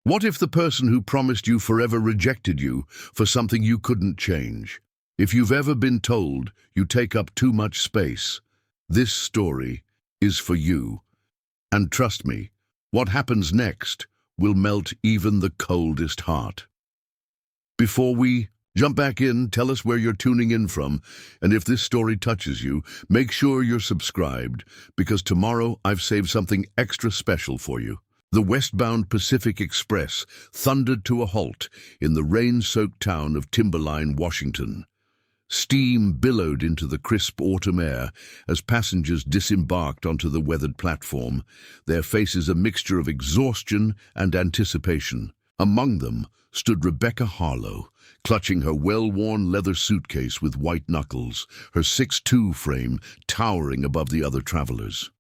What if the person who promised you forever rejected you for something you couldn't change? If you've ever been told you take up too much space, this story is for you. And trust me, what happens next will melt even the coldest heart. Before we jump back in, tell us where you're tuning in from, and if this story touches you, make sure you're subscribed, because tomorrow I've saved something extra special for you. The westbound Pacific Express thundered to a halt in the rain-soaked town of Timberline, Washington. Steam billowed into the crisp autumn air as passengers disembarked onto the weathered platform, their faces a mixture of exhaustion and anticipation. Among them stood Rebecca Harlow, clutching her well-worn leather suitcase with white knuckles, her 6'2" frame towering above the other travelers.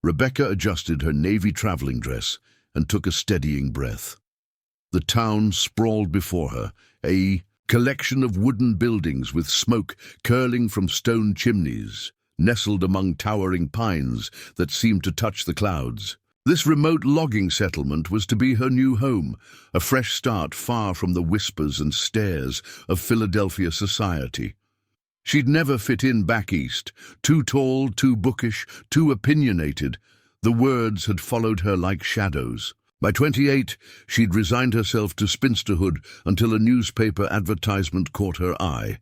Rebecca adjusted her navy traveling dress and took a steadying breath. The town sprawled before her, a collection of wooden buildings with smoke curling from stone chimneys, nestled among towering pines that seemed to touch the clouds. This remote logging settlement was to be her new home, a fresh start far from the whispers and stares of Philadelphia society. She'd never fit in back east, too tall, too bookish, too opinionated. The words had followed her like shadows. By 28, she'd resigned herself to spinsterhood until a newspaper advertisement caught her eye.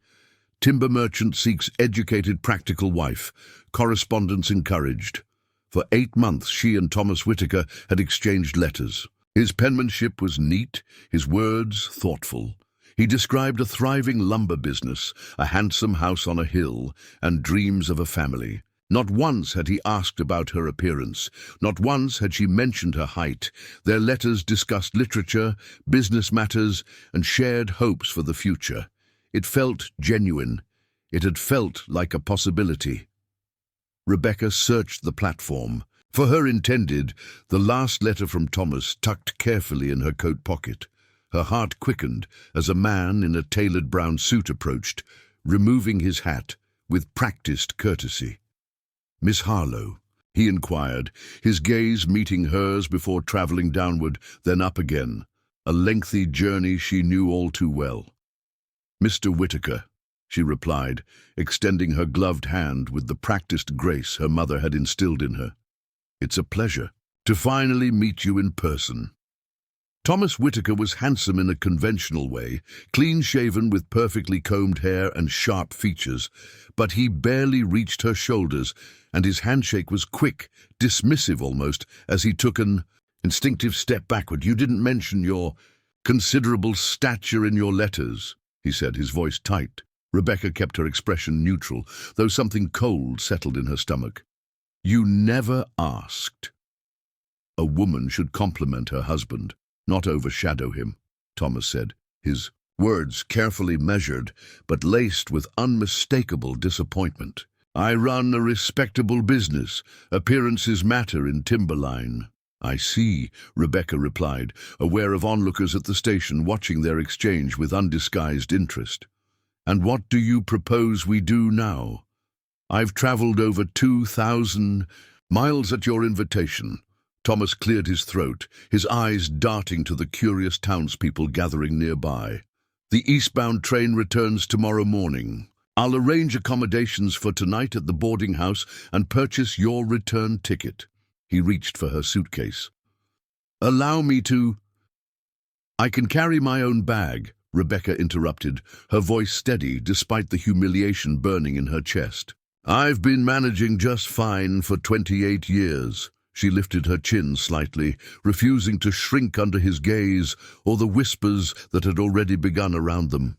Timber merchant seeks educated practical wife. Correspondence encouraged. For 8 months, she and Thomas Whitaker had exchanged letters. His penmanship was neat, his words thoughtful. He described a thriving lumber business, a handsome house on a hill, and dreams of a family. Not once had he asked about her appearance. Not once had she mentioned her height. Their letters discussed literature, business matters, and shared hopes for the future. It felt genuine. It had felt like a possibility. Rebecca searched the platform. For her intended, the last letter from Thomas tucked carefully in her coat pocket. Her heart quickened as a man in a tailored brown suit approached, removing his hat with practiced courtesy. "Miss Harlow," he inquired, his gaze meeting hers before traveling downward, then up again, a lengthy journey she knew all too well. "Mr. Whitaker," she replied, extending her gloved hand with the practiced grace her mother had instilled in her. "It's a pleasure to finally meet you in person." Thomas Whitaker was handsome in a conventional way, clean-shaven with perfectly combed hair and sharp features, but he barely reached her shoulders, and his handshake was quick, dismissive almost, as he took an instinctive step backward. "You didn't mention your considerable stature in your letters," he said, his voice tight. Rebecca kept her expression neutral, though something cold settled in her stomach. "You never asked." "A woman should compliment her husband, not overshadow him," Thomas said, his words carefully measured, but laced with unmistakable disappointment. "I run a respectable business. Appearances matter in Timberline." "I see," Rebecca replied, aware of onlookers at the station watching their exchange with undisguised interest. "And what do you propose we do now? I've traveled over 2,000 miles at your invitation." Thomas cleared his throat, his eyes darting to the curious townspeople gathering nearby. "The eastbound train returns tomorrow morning. I'll arrange accommodations for tonight at the boarding house and purchase your return ticket." He reached for her suitcase. "Allow me to—" "I can carry my own bag," Rebecca interrupted, her voice steady despite the humiliation burning in her chest. "I've been managing just fine for 28 years. She lifted her chin slightly, refusing to shrink under his gaze or the whispers that had already begun around them.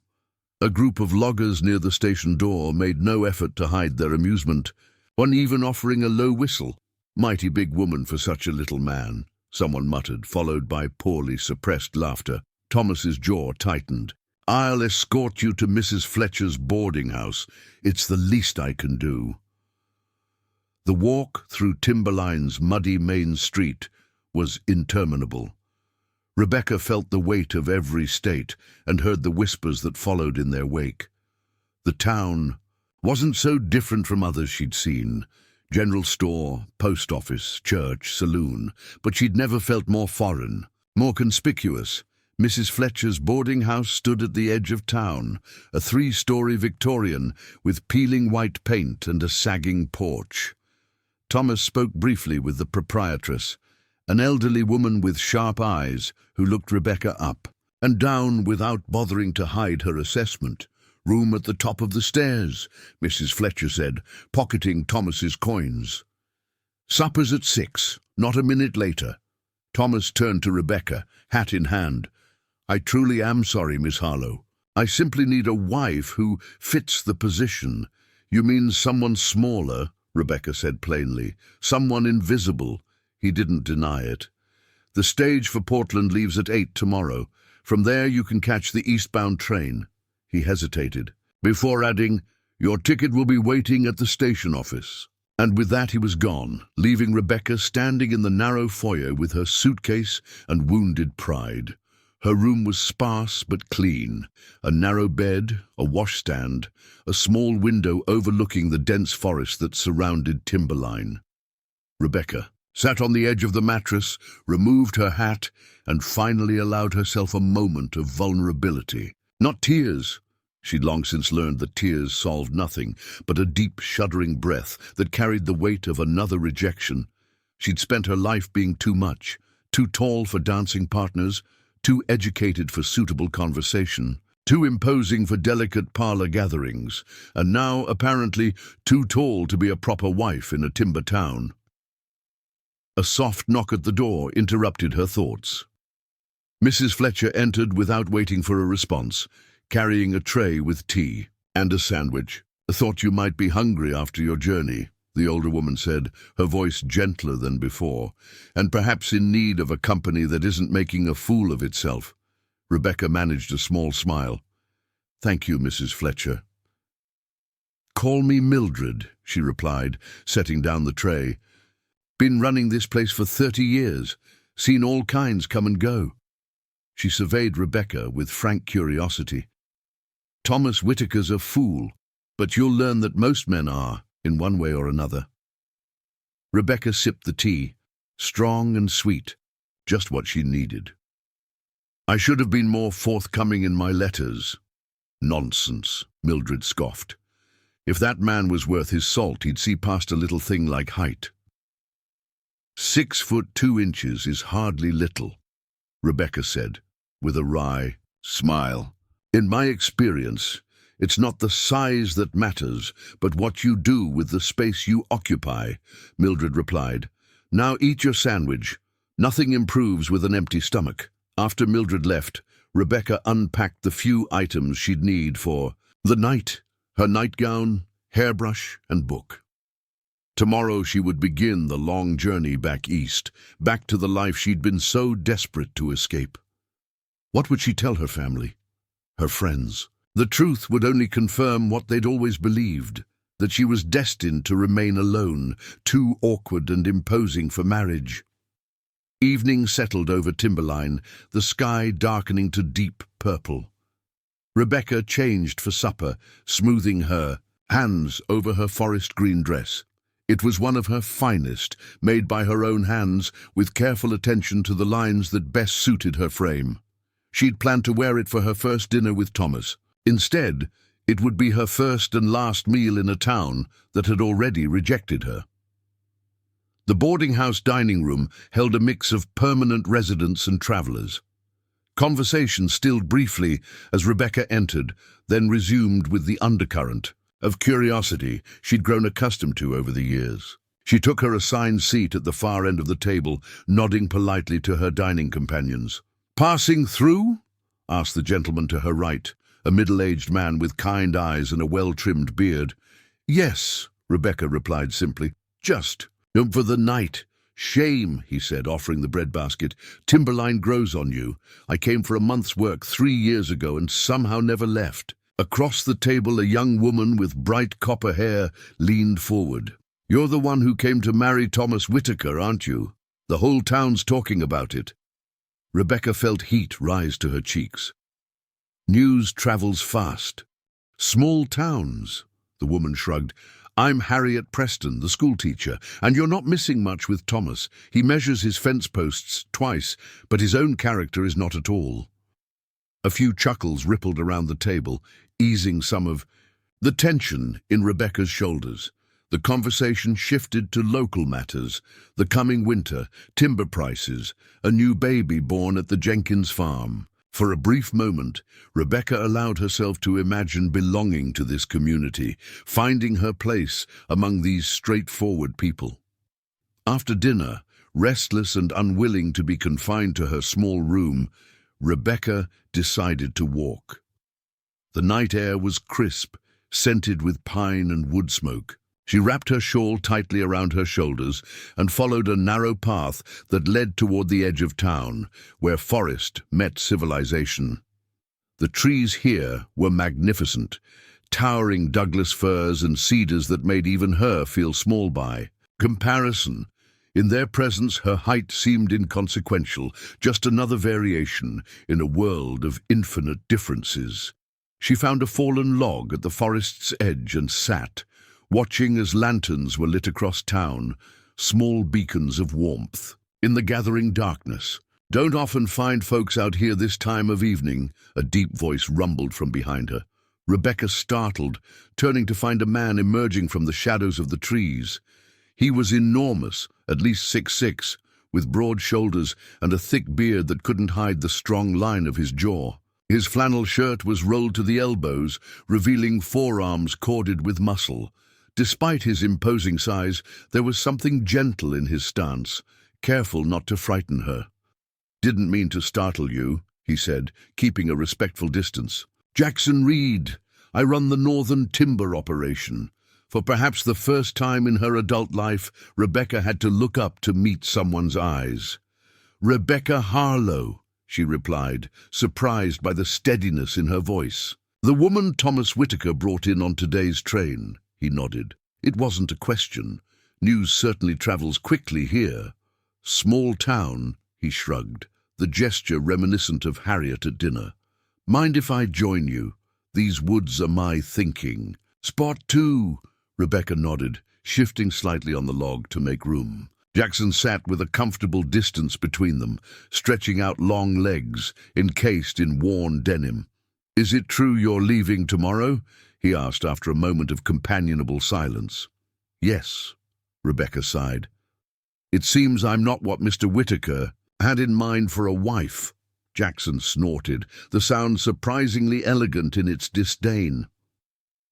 A group of loggers near the station door made no effort to hide their amusement, one even offering a low whistle. "Mighty big woman for such a little man," someone muttered, followed by poorly suppressed laughter. Thomas's jaw tightened. "I'll escort you to Mrs. Fletcher's boarding house. It's the least I can do." The walk through Timberline's muddy main street was interminable. Rebecca felt the weight of every state and heard the whispers that followed in their wake. The town wasn't so different from others she'd seen. General store, post office, church, saloon, but she'd never felt more foreign, More conspicuous, Mrs. Fletcher's boarding house stood at the edge of town, a 3-story Victorian with peeling white paint and a sagging porch. Thomas spoke briefly with the proprietress, an elderly woman with sharp eyes who looked Rebecca up and down without bothering to hide her assessment. "Room at the top of the stairs," Mrs. Fletcher said, pocketing Thomas's coins. "Supper's at 6, not a minute later." Thomas turned to Rebecca, hat in hand. "I truly am sorry, Miss Harlow. I simply need a wife who fits the position." "You mean someone smaller?" Rebecca said plainly. "Someone invisible." He didn't deny it. "The stage for Portland leaves at 8 tomorrow. From there you can catch the eastbound train." He hesitated, before adding, "Your ticket will be waiting at the station office." And with that he was gone, leaving Rebecca standing in the narrow foyer with her suitcase and wounded pride. Her room was sparse but clean, a narrow bed, a washstand, a small window overlooking the dense forest that surrounded Timberline. Rebecca sat on the edge of the mattress, removed her hat, and finally allowed herself a moment of vulnerability. Not tears. She'd long since learned that tears solved nothing, but a deep, shuddering breath that carried the weight of another rejection. She'd spent her life being too much, too tall for dancing partners, too educated for suitable conversation, too imposing for delicate parlor gatherings, and now, apparently, too tall to be a proper wife in a timber town. A soft knock at the door interrupted her thoughts. Mrs. Fletcher entered without waiting for a response, carrying a tray with tea and a sandwich. "Thought you might be hungry after your journey," the older woman said, her voice gentler than before, "and perhaps in need of a company that isn't making a fool of itself." Rebecca managed a small smile. "Thank you, Mrs. Fletcher." "Call me Mildred," she replied, setting down the tray. "Been running this place for 30 years, seen all kinds come and go." She surveyed Rebecca with frank curiosity. "Thomas Whitaker's a fool, but you'll learn that most men are, in one way or another." Rebecca sipped the tea, strong and sweet, just what she needed. "I should have been more forthcoming in my letters." "Nonsense," Mildred scoffed. "If that man was worth his salt, he'd see past a little thing like height." 6'2" is hardly little," Rebecca said, with a wry smile. "In my experience, it's not the size that matters, but what you do with the space you occupy," Mildred replied. "Now eat your sandwich. Nothing improves with an empty stomach." After Mildred left, Rebecca unpacked the few items she'd need for the night: her nightgown, hairbrush, and book. Tomorrow she would begin the long journey back east, back to the life she'd been so desperate to escape. What would she tell her family, her friends? The truth would only confirm what they'd always believed, that she was destined to remain alone, too awkward and imposing for marriage. Evening settled over Timberline, the sky darkening to deep purple. Rebecca changed for supper, smoothing her hands over her forest green dress. It was one of her finest, made by her own hands, with careful attention to the lines that best suited her frame. She'd planned to wear it for her first dinner with Thomas. Instead, it would be her first and last meal in a town that had already rejected her. The boarding house dining room held a mix of permanent residents and travelers. Conversation stilled briefly as Rebecca entered, then resumed with the undercurrent of curiosity she'd grown accustomed to over the years. She took her assigned seat at the far end of the table, nodding politely to her dining companions. "Passing through?" asked the gentleman to her right, a middle-aged man with kind eyes and a well-trimmed beard. "Yes," Rebecca replied simply. "Just for the night." "Shame," he said, offering the breadbasket. "Timberline grows on you. I came for a month's work 3 years ago and somehow never left." Across the table, a young woman with bright copper hair leaned forward. "You're the one who came to marry Thomas Whitaker, aren't you? The whole town's talking about it." Rebecca felt heat rise to her cheeks. "News travels fast." "Small towns," the woman shrugged. I'm Harriet Preston, the schoolteacher, and you're not missing much with Thomas. He measures his fence posts twice, but his own character is not at all." A few chuckles rippled around the table, easing some of the tension in Rebecca's shoulders. The conversation shifted to local matters, the coming winter, timber prices, a new baby born at the Jenkins farm. For a brief moment, Rebecca allowed herself to imagine belonging to this community, finding her place among these straightforward people. After dinner, restless and unwilling to be confined to her small room, Rebecca decided to walk. The night air was crisp, scented with pine and wood smoke. She wrapped her shawl tightly around her shoulders and followed a narrow path that led toward the edge of town, where forest met civilization. The trees here were magnificent, towering Douglas firs and cedars that made even her feel small by comparison. In their presence, her height seemed inconsequential, just another variation in a world of infinite differences. She found a fallen log at the forest's edge and sat, watching as lanterns were lit across town, small beacons of warmth. In the gathering darkness, "Don't often find folks out here this time of evening," a deep voice rumbled from behind her. Rebecca startled, turning to find a man emerging from the shadows of the trees. He was enormous, at least 6'6", with broad shoulders and a thick beard that couldn't hide the strong line of his jaw. His flannel shirt was rolled to the elbows, revealing forearms corded with muscle. Despite his imposing size, there was something gentle in his stance, careful not to frighten her. "Didn't mean to startle you," he said, keeping a respectful distance. "Jackson Reed. I run the Northern Timber Operation." For perhaps the first time in her adult life, Rebecca had to look up to meet someone's eyes. "Rebecca Harlow," she replied, surprised by the steadiness in her voice. "The woman Thomas Whitaker brought in on today's train," he nodded. "It wasn't a question. News certainly travels quickly here." "Small town," he shrugged, the gesture reminiscent of Harriet at dinner. "Mind if I join you? These woods are my thinking." "Spot 2, Rebecca nodded, shifting slightly on the log to make room. Jackson sat with a comfortable distance between them, stretching out long legs, encased in worn denim. "Is it true you're leaving tomorrow?" he asked after a moment of companionable silence. "Yes," Rebecca sighed. "It seems I'm not what Mr. Whitaker had in mind for a wife." Jackson snorted, the sound surprisingly elegant in its disdain.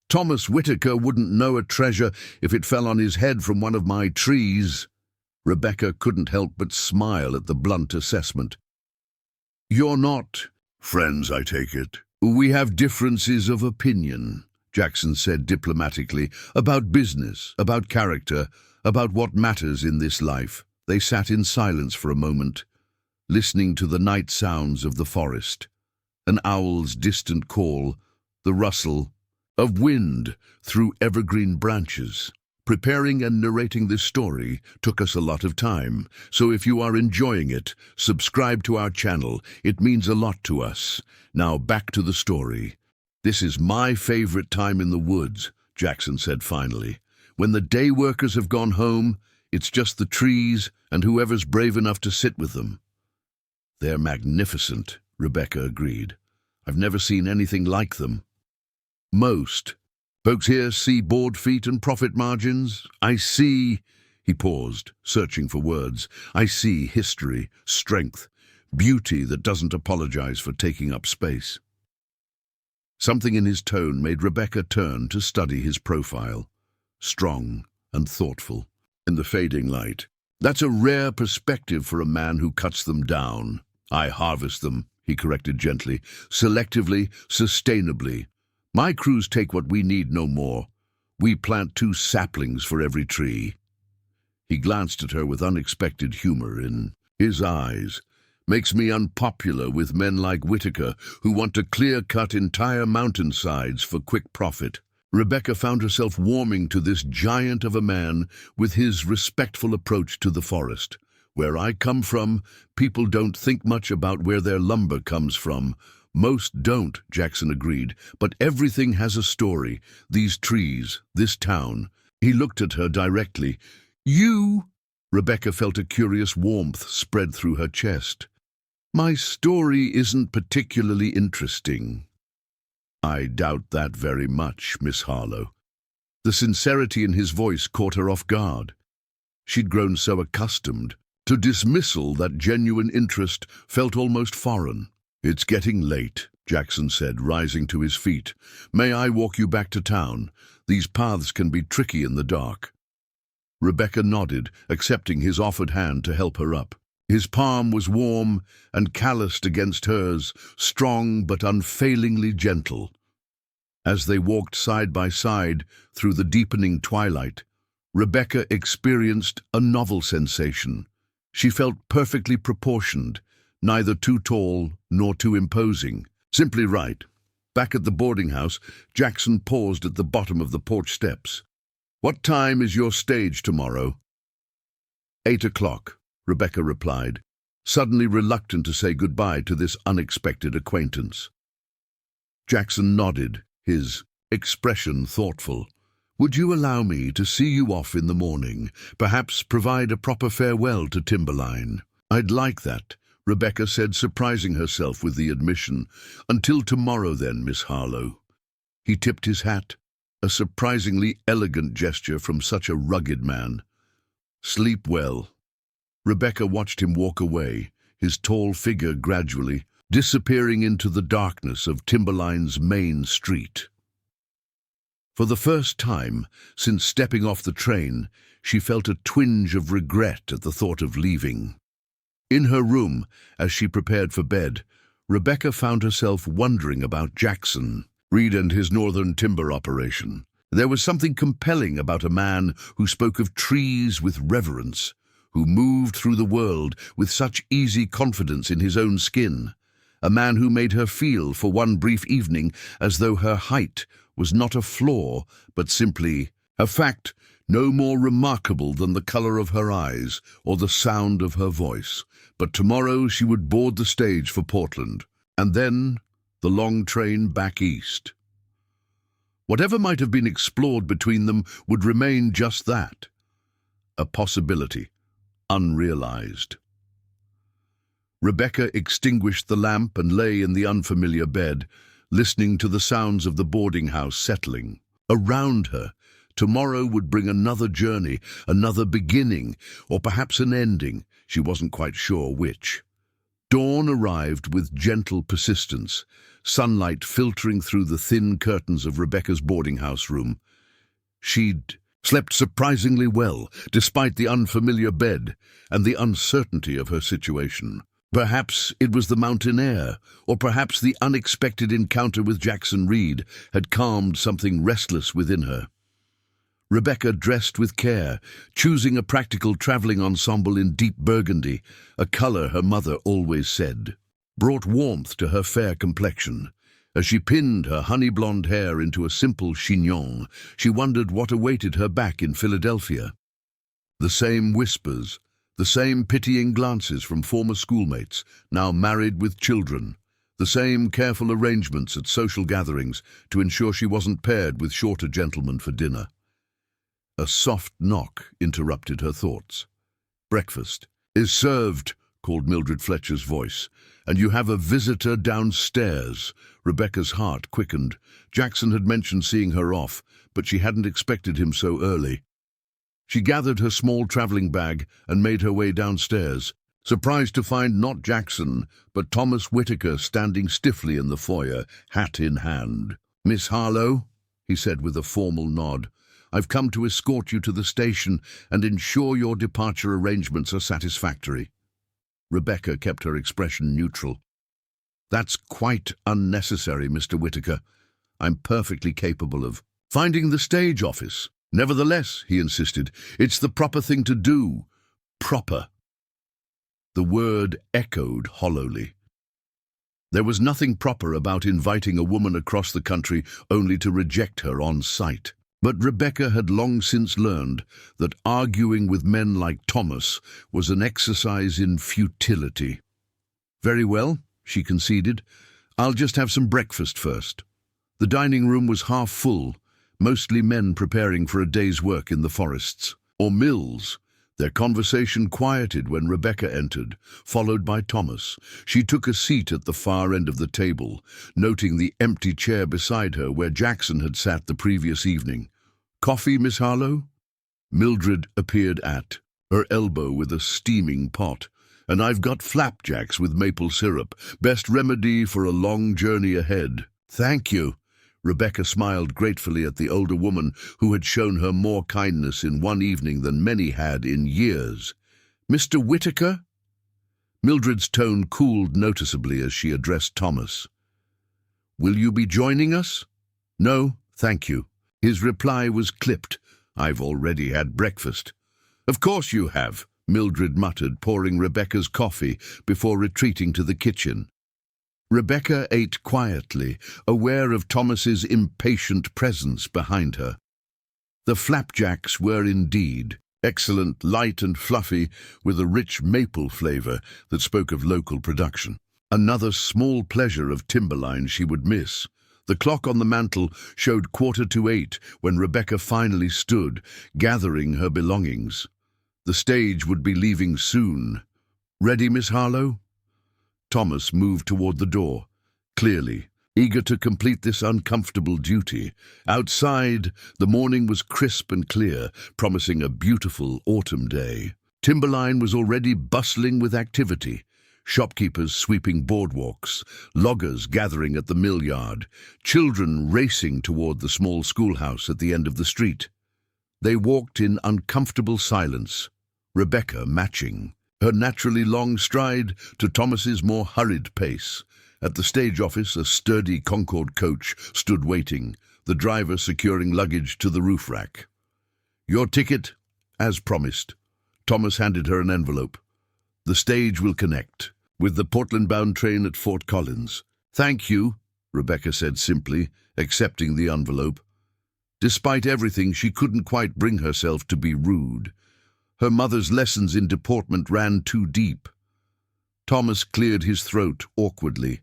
"Thomas Whitaker wouldn't know a treasure if it fell on his head from one of my trees." Rebecca couldn't help but smile at the blunt assessment. "You're not friends, I take it?" "We have differences of opinion," Jackson said diplomatically, "about business, about character, about what matters in this life." They sat in silence for a moment, listening to the night sounds of the forest, an owl's distant call, the rustle of wind through evergreen branches. Preparing and narrating this story took us a lot of time, so if you are enjoying it, subscribe to our channel. It means a lot to us. Now back to the story. "This is my favorite time in the woods," Jackson said finally. "When the day workers have gone home, it's just the trees and whoever's brave enough to sit with them." "They're magnificent," Rebecca agreed. "I've never seen anything like them." "Most folks here see board feet and profit margins. I see," he paused, searching for words, "I see history, strength, beauty that doesn't apologize for taking up space." Something in his tone made Rebecca turn to study his profile, strong and thoughtful, in the fading light. "That's a rare perspective for a man who cuts them down." "I harvest them," he corrected gently, "selectively, sustainably. My crews take what we need, no more. We plant 2 saplings for every tree." He glanced at her with unexpected humor in his eyes. "Makes me unpopular with men like Whitaker, who want to clear-cut entire mountainsides for quick profit." Rebecca found herself warming to this giant of a man with his respectful approach to the forest. "Where I come from, people don't think much about where their lumber comes from." "Most don't," Jackson agreed, "but everything has a story. These trees, this town, He looked at her directly. "You?" Rebecca felt a curious warmth spread through her chest. "My story isn't particularly interesting." "I doubt that very much, Miss Harlow." The sincerity in his voice caught her off guard. She'd grown so accustomed to dismissal that genuine interest felt almost foreign. "It's getting late," Jackson said, rising to his feet. "May I walk you back to town? These paths can be tricky in the dark." Rebecca nodded, accepting his offered hand to help her up. His palm was warm and calloused against hers, strong but unfailingly gentle. As they walked side by side through the deepening twilight, Rebecca experienced a novel sensation. She felt perfectly proportioned, neither too tall nor too imposing, simply right. Back at the boarding house, Jackson paused at the bottom of the porch steps. "What time is your stage tomorrow?" 8 o'clock, Rebecca replied, suddenly reluctant to say goodbye to this unexpected acquaintance. Jackson nodded, his expression thoughtful. "Would you allow me to see you off in the morning, perhaps provide a proper farewell to Timberline?" "I'd like that," Rebecca said, surprising herself with the admission. "Until tomorrow then, Miss Harlow." He tipped his hat, a surprisingly elegant gesture from such a rugged man. "Sleep well." Rebecca watched him walk away, his tall figure gradually disappearing into the darkness of Timberline's main street. For the first time since stepping off the train, she felt a twinge of regret at the thought of leaving. In her room, as she prepared for bed, Rebecca found herself wondering about Jackson Reed and his northern timber operation. There was something compelling about a man who spoke of trees with reverence, who moved through the world with such easy confidence in his own skin, a man who made her feel for one brief evening as though her height was not a flaw, but simply a fact no more remarkable than the color of her eyes or the sound of her voice. But tomorrow she would board the stage for Portland, and then the long train back east. Whatever might have been explored between them would remain just that, a possibility, unrealized. Rebecca extinguished the lamp and lay in the unfamiliar bed, listening to the sounds of the boarding house settling. Around her, tomorrow would bring another journey, another beginning, or perhaps an ending. She wasn't quite sure which. Dawn arrived with gentle persistence, sunlight filtering through the thin curtains of Rebecca's boarding house room. She'd slept surprisingly well, despite the unfamiliar bed and the uncertainty of her situation. Perhaps it was the mountain air, or perhaps the unexpected encounter with Jackson Reed had calmed something restless within her. Rebecca dressed with care, choosing a practical traveling ensemble in deep burgundy, a color her mother always said brought warmth to her fair complexion. As she pinned her honey-blonde hair into a simple chignon, she wondered what awaited her back in Philadelphia. The same whispers, the same pitying glances from former schoolmates, now married with children, the same careful arrangements at social gatherings to ensure she wasn't paired with shorter gentlemen for dinner. A soft knock interrupted her thoughts. "Breakfast is served," called Mildred Fletcher's voice, "and you have a visitor downstairs." Rebecca's heart quickened. Jackson had mentioned seeing her off, but she hadn't expected him so early. She gathered her small traveling bag and made her way downstairs, surprised to find not Jackson, but Thomas Whitaker standing stiffly in the foyer, hat in hand. "Miss Harlow," he said with a formal nod, "I've come to escort you to the station and ensure your departure arrangements are satisfactory." Rebecca kept her expression neutral. "That's quite unnecessary, Mr. Whitaker. I'm perfectly capable of finding the stage office." "Nevertheless," he insisted, "it's the proper thing to do. Proper." The word echoed hollowly. There was nothing proper about inviting a woman across the country only to reject her on sight. But Rebecca had long since learned that arguing with men like Thomas was an exercise in futility. "Very well," she conceded. "I'll just have some breakfast first." The dining room was half full, mostly men preparing for a day's work in the forests or mills. Their conversation quieted when Rebecca entered, followed by Thomas. She took a seat at the far end of the table, noting the empty chair beside her where Jackson had sat the previous evening. "Coffee, Miss Harlow?" Mildred appeared at her elbow with a steaming pot. "And I've got flapjacks with maple syrup. Best remedy for a long journey ahead." "Thank you." Rebecca smiled gratefully at the older woman who had shown her more kindness in one evening than many had in years. "Mr. Whitaker?" Mildred's tone cooled noticeably as she addressed Thomas. "Will you be joining us?" "No, thank you." His reply was clipped. "I've already had breakfast." "Of course you have," Mildred muttered, pouring Rebecca's coffee before retreating to the kitchen. Rebecca ate quietly, aware of Thomas's impatient presence behind her. The flapjacks were indeed excellent, light and fluffy, with a rich maple flavor that spoke of local production. Another small pleasure of Timberline she would miss. The clock on the mantel showed 7:45 when Rebecca finally stood, gathering her belongings. The stage would be leaving soon. "Ready, Miss Harlow?" Thomas moved toward the door, clearly eager to complete this uncomfortable duty. Outside, the morning was crisp and clear, promising a beautiful autumn day. Timberline was already bustling with activity. Shopkeepers sweeping boardwalks, loggers gathering at the mill yard, children racing toward the small schoolhouse at the end of the street. They walked in uncomfortable silence, Rebecca matching her naturally long stride to Thomas's more hurried pace. At the stage office, a sturdy Concorde coach stood waiting, the driver securing luggage to the roof rack. "Your ticket, as promised." Thomas handed her an envelope. "The stage will connect with the Portland-bound train at Fort Collins." "Thank you," Rebecca said simply, accepting the envelope. Despite everything, she couldn't quite bring herself to be rude. Her mother's lessons in deportment ran too deep. Thomas cleared his throat awkwardly.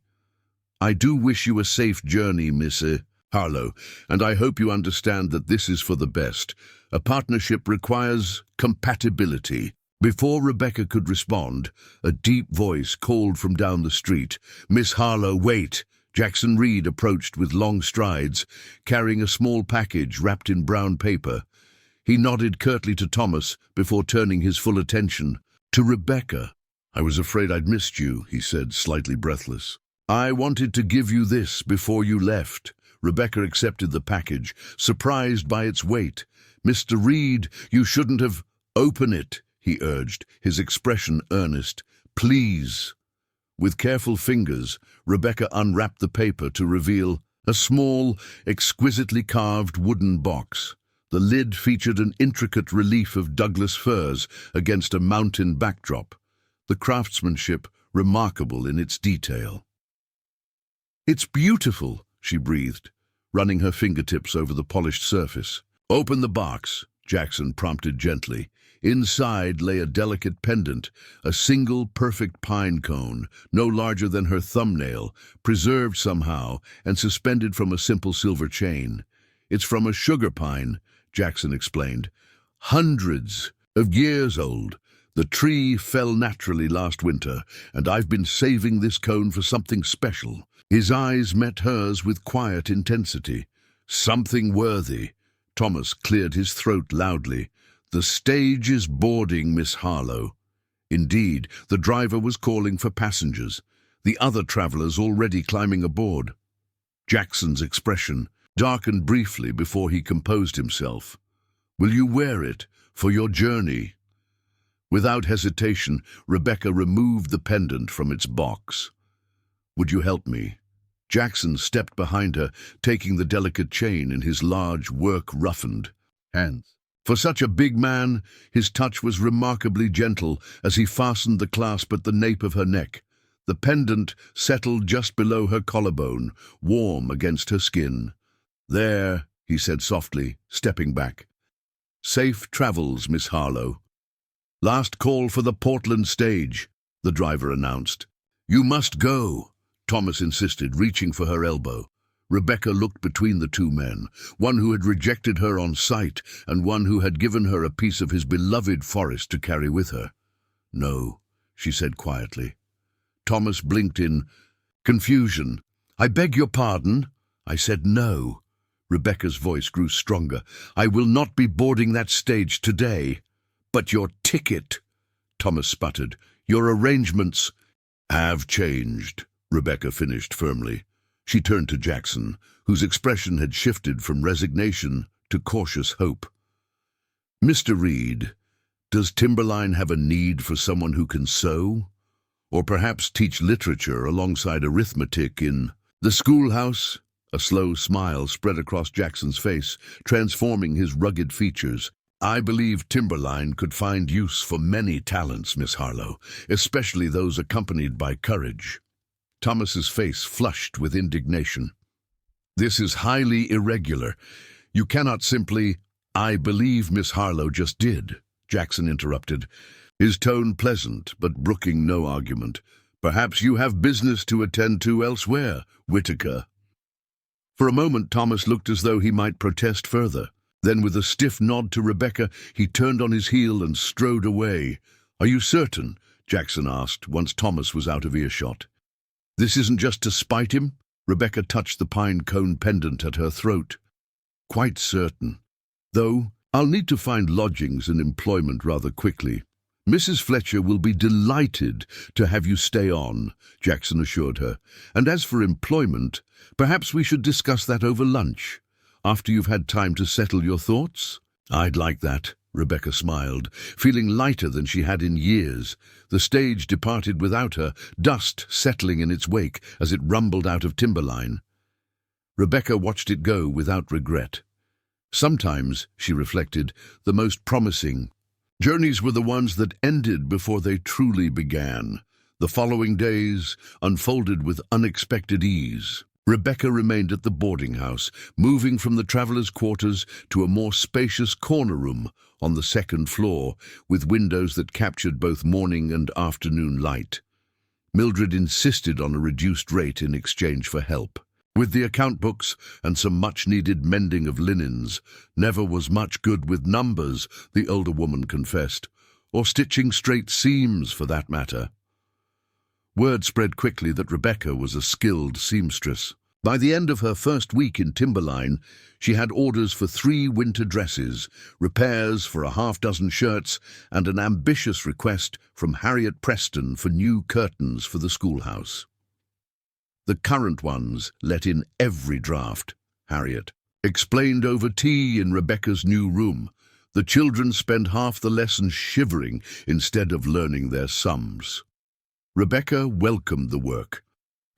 "I do wish you a safe journey, Miss Harlow, and I hope you understand that this is for the best. A partnership requires compatibility." Before Rebecca could respond, a deep voice called from down the street, "Miss Harlow, wait!" Jackson Reed approached with long strides, carrying a small package wrapped in brown paper. He nodded curtly to Thomas before turning his full attention to Rebecca. "I was afraid I'd missed you," he said, slightly breathless. "I wanted to give you this before you left." Rebecca accepted the package, surprised by its weight. "Mr. Reed, you shouldn't have—" "Open it," he urged, his expression earnest. "Please." With careful fingers, Rebecca unwrapped the paper to reveal a small, exquisitely carved wooden box. The lid featured an intricate relief of Douglas firs against a mountain backdrop, the craftsmanship remarkable in its detail. "It's beautiful," she breathed, running her fingertips over the polished surface. "Open the box," Jackson prompted gently. Inside lay a delicate pendant, a single perfect pine cone, no larger than her thumbnail, preserved somehow and suspended from a simple silver chain. "It's from a sugar pine," Jackson explained. "Hundreds of years old. The tree fell naturally last winter, and I've been saving this cone for something special." His eyes met hers with quiet intensity. "Something worthy." Thomas cleared his throat loudly. "The stage is boarding, Miss Harlow." Indeed, the driver was calling for passengers, the other travelers already climbing aboard. Jackson's expression darkened briefly before he composed himself. "Will you wear it for your journey?" Without hesitation, Rebecca removed the pendant from its box. "Would you help me?" Jackson stepped behind her, taking the delicate chain in his large, work-roughened hands. For such a big man, his touch was remarkably gentle as he fastened the clasp at the nape of her neck. The pendant settled just below her collarbone, warm against her skin. "There," he said softly, stepping back. "Safe travels, Miss Harlow." "Last call for the Portland stage," the driver announced. "You must go," Thomas insisted, reaching for her elbow. Rebecca looked between the two men, one who had rejected her on sight and one who had given her a piece of his beloved forest to carry with her. "No," she said quietly. Thomas blinked in confusion. "I beg your pardon." "I said no." Rebecca's voice grew stronger. "I will not be boarding that stage today." "But your ticket," Thomas sputtered. "Your arrangements—" "Have changed," Rebecca finished firmly. She turned to Jackson, whose expression had shifted from resignation to cautious hope. "Mr. Reed, does Timberline have a need for someone who can sew? Or perhaps teach literature alongside arithmetic in the schoolhouse?" A slow smile spread across Jackson's face, transforming his rugged features. "I believe Timberline could find use for many talents, Miss Harlow, especially those accompanied by courage." Thomas's face flushed with indignation. "This is highly irregular. You cannot simply—" "I believe Miss Harlow just did," Jackson interrupted, his tone pleasant but brooking no argument. "Perhaps you have business to attend to elsewhere, Whitaker." For a moment Thomas looked as though he might protest further. Then, with a stiff nod to Rebecca, he turned on his heel and strode away. "Are you certain?" Jackson asked, once Thomas was out of earshot. "This isn't just to spite him?" Rebecca touched the pine cone pendant at her throat. "Quite certain. Though I'll need to find lodgings and employment rather quickly." "Mrs. Fletcher will be delighted to have you stay on," Jackson assured her. "And as for employment, perhaps we should discuss that over lunch, after you've had time to settle your thoughts." "I'd like that," Rebecca smiled, feeling lighter than she had in years. The stage departed without her, dust settling in its wake as it rumbled out of Timberline. Rebecca watched it go without regret. Sometimes, she reflected, the most promising journeys were the ones that ended before they truly began. The following days unfolded with unexpected ease. Rebecca remained at the boarding house, moving from the travelers' quarters to a more spacious corner room on the second floor, with windows that captured both morning and afternoon light. Mildred insisted on a reduced rate in exchange for help. With the account books and some much-needed mending of linens, never was much good with numbers, the older woman confessed, or stitching straight seams for that matter. Word spread quickly that Rebecca was a skilled seamstress. By the end of her first week in Timberline, she had orders for 3 winter dresses, repairs for a half-dozen shirts, and an ambitious request from Harriet Preston for new curtains for the schoolhouse. "The current ones let in every draft," Harriet explained over tea in Rebecca's new room. "The children spend half the lessons shivering instead of learning their sums." Rebecca welcomed the work.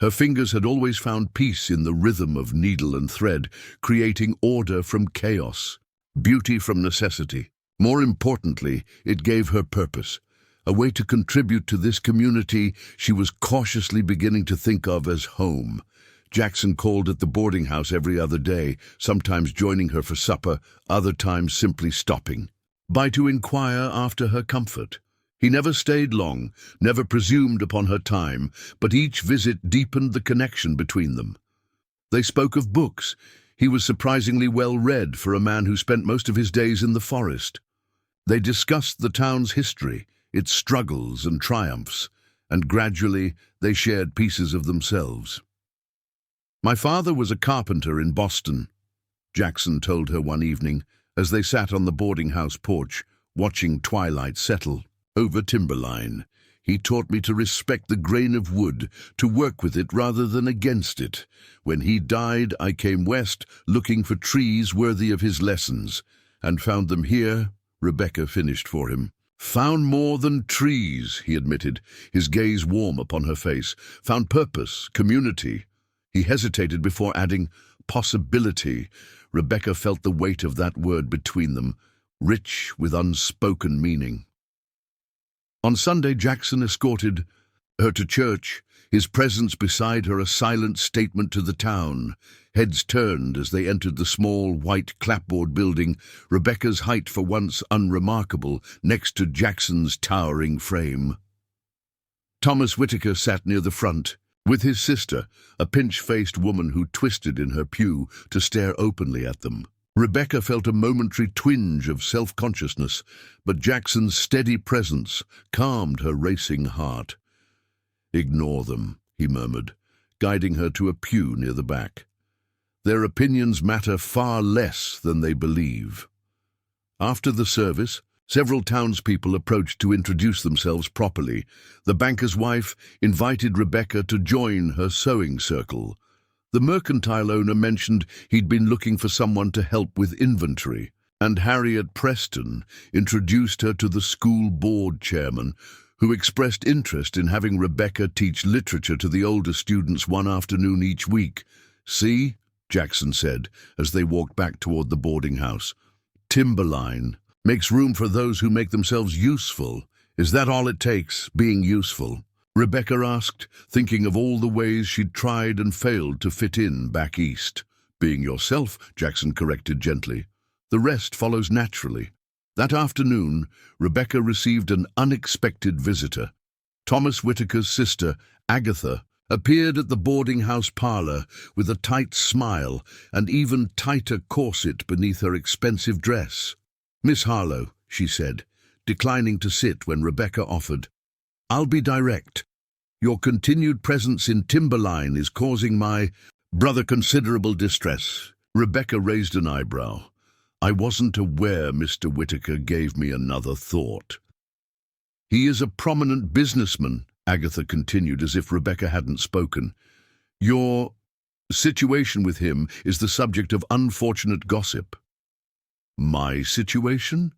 Her fingers had always found peace in the rhythm of needle and thread, creating order from chaos, beauty from necessity. More importantly, it gave her purpose, a way to contribute to this community she was cautiously beginning to think of as home. Jackson called at the boarding house every other day, sometimes joining her for supper, other times simply stopping by to inquire after her comfort. He never stayed long, never presumed upon her time, but each visit deepened the connection between them. They spoke of books. He was surprisingly well read for a man who spent most of his days in the forest. They discussed the town's history, its struggles and triumphs, and gradually they shared pieces of themselves. "My father was a carpenter in Boston," Jackson told her one evening, as they sat on the boarding house porch, watching twilight settle over Timberline. "He taught me to respect the grain of wood, to work with it rather than against it. When he died, I came west looking for trees worthy of his lessons, and found them here," Rebecca finished for him. "Found more than trees," he admitted, his gaze warm upon her face. "Found purpose, community." He hesitated before adding, "possibility." Rebecca felt the weight of that word between them, rich with unspoken meaning. On Sunday, Jackson escorted her to church, his presence beside her a silent statement to the town. Heads turned as they entered the small, white clapboard building, Rebecca's height for once unremarkable, next to Jackson's towering frame. Thomas Whitaker sat near the front, with his sister, a pinch-faced woman who twisted in her pew to stare openly at them. Rebecca felt a momentary twinge of self-consciousness, but Jackson's steady presence calmed her racing heart. "Ignore them," he murmured, guiding her to a pew near the back. "Their opinions matter far less than they believe." After the service, several townspeople approached to introduce themselves properly. The banker's wife invited Rebecca to join her sewing circle. The mercantile owner mentioned he'd been looking for someone to help with inventory, and Harriet Preston introduced her to the school board chairman, who expressed interest in having Rebecca teach literature to the older students one afternoon each week. "See," Jackson said as they walked back toward the boarding house. "Timberline makes room for those who make themselves useful. Is that all it takes, being useful?" Rebecca asked, thinking of all the ways she'd tried and failed to fit in back east. "Being yourself," Jackson corrected gently. "The rest follows naturally." That afternoon, Rebecca received an unexpected visitor. Thomas Whitaker's sister, Agatha, appeared at the boarding house parlor with a tight smile and even tighter corset beneath her expensive dress. "Miss Harlow," she said, declining to sit when Rebecca offered. "I'll be direct. Your continued presence in Timberline is causing my brother considerable distress." Rebecca raised an eyebrow. "I wasn't aware Mr. Whitaker gave me another thought." "He is a prominent businessman," Agatha continued as if Rebecca hadn't spoken. "Your situation with him is the subject of unfortunate gossip." "My situation?"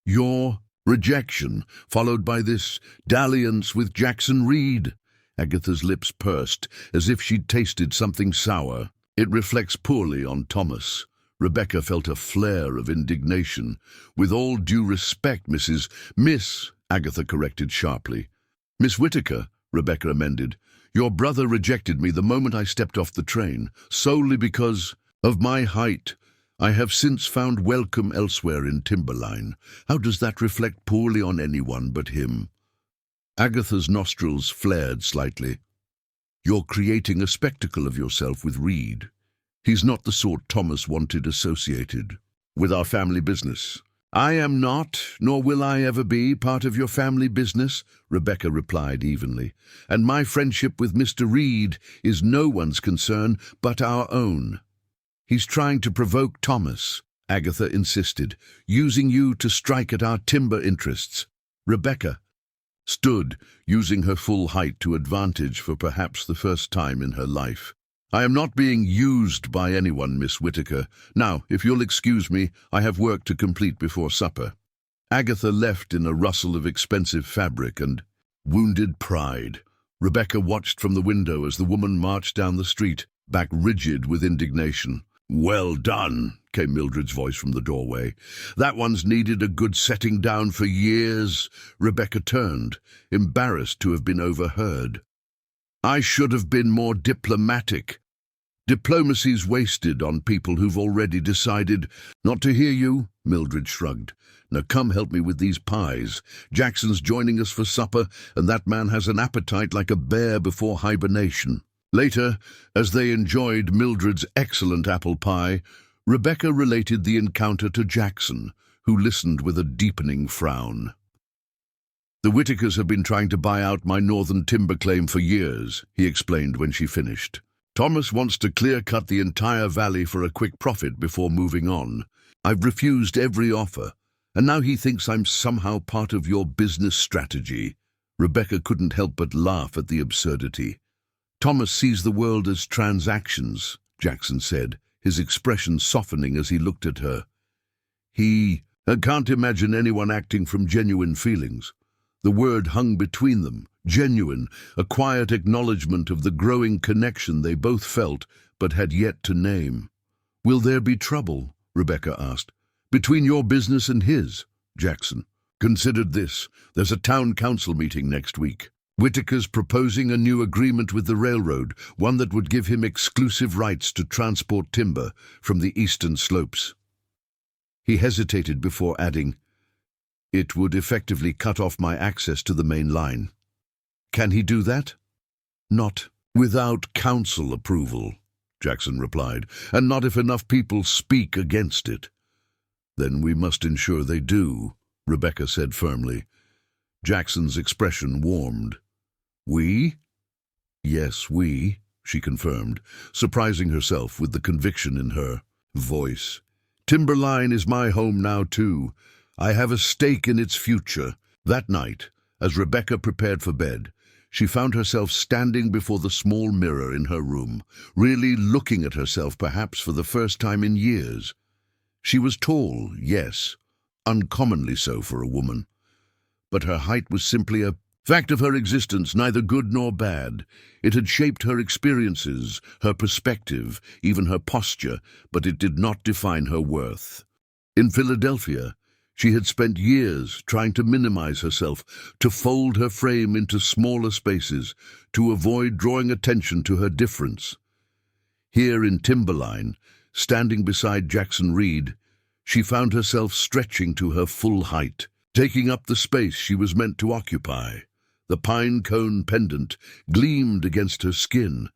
"Your rejection, followed by this dalliance with Jackson Reed." Agatha's lips pursed, as if she'd tasted something sour. "It reflects poorly on Thomas." Rebecca felt a flare of indignation. "With all due respect, Miss," Agatha corrected sharply. "Miss Whitaker," Rebecca amended. "Your brother rejected me the moment I stepped off the train, solely because of my height. I have since found welcome elsewhere in Timberline. How does that reflect poorly on anyone but him?" Agatha's nostrils flared slightly. "You're creating a spectacle of yourself with Reed. He's not the sort Thomas wanted associated with our family business." "I am not, nor will I ever be, part of your family business," Rebecca replied evenly. "And my friendship with Mr. Reed is no one's concern but our own." "He's trying to provoke Thomas," Agatha insisted, "using you to strike at our timber interests." Rebecca stood, using her full height to advantage for perhaps the first time in her life. "I am not being used by anyone, Miss Whitaker. Now, if you'll excuse me, I have work to complete before supper." Agatha left in a rustle of expensive fabric and wounded pride. Rebecca watched from the window as the woman marched down the street, back rigid with indignation. "Well done," came Mildred's voice from the doorway. "That one's needed a good setting down for years." Rebecca turned, embarrassed to have been overheard. "I should have been more diplomatic." "Diplomacy's wasted on people who've already decided not to hear you," Mildred shrugged. "Now come help me with these pies. Jackson's joining us for supper, and that man has an appetite like a bear before hibernation." Later, as they enjoyed Mildred's excellent apple pie, Rebecca related the encounter to Jackson, who listened with a deepening frown. "The Whitakers have been trying to buy out my northern timber claim for years," he explained when she finished. "Thomas wants to clear-cut the entire valley for a quick profit before moving on. I've refused every offer, and now he thinks I'm somehow part of your business strategy." Rebecca couldn't help but laugh at the absurdity. "Thomas sees the world as transactions," Jackson said, his expression softening as he looked at her. "I can't imagine anyone acting from genuine feelings." The word hung between them, genuine, a quiet acknowledgement of the growing connection they both felt but had yet to name. "Will there be trouble?" Rebecca asked. "Between your business and his?" Jackson considered this. "There's a town council meeting next week. Whitaker's proposing a new agreement with the railroad, one that would give him exclusive rights to transport timber from the eastern slopes." He hesitated before adding, "It would effectively cut off my access to the main line." "Can he do that?" "Not Without council approval, Jackson replied, and not if enough people speak against it. Then we must ensure they do, Rebecca said firmly. Jackson's expression warmed. We? Yes, we, she confirmed, surprising herself with the conviction in her voice. Timberline is my home now, too. I have a stake in its future. That night, as Rebecca prepared for bed, she found herself standing before the small mirror in her room, really looking at herself perhaps for the first time in years. She was tall, yes, uncommonly so for a woman. But her height was simply a fact of her existence, neither good nor bad. It had shaped her experiences, her perspective, even her posture, but it did not define her worth. In Philadelphia, she had spent years trying to minimize herself, to fold her frame into smaller spaces, to avoid drawing attention to her difference. Here in Timberline, standing beside Jackson Reed, she found herself stretching to her full height, taking up the space she was meant to occupy. The pine cone pendant gleamed against her skin,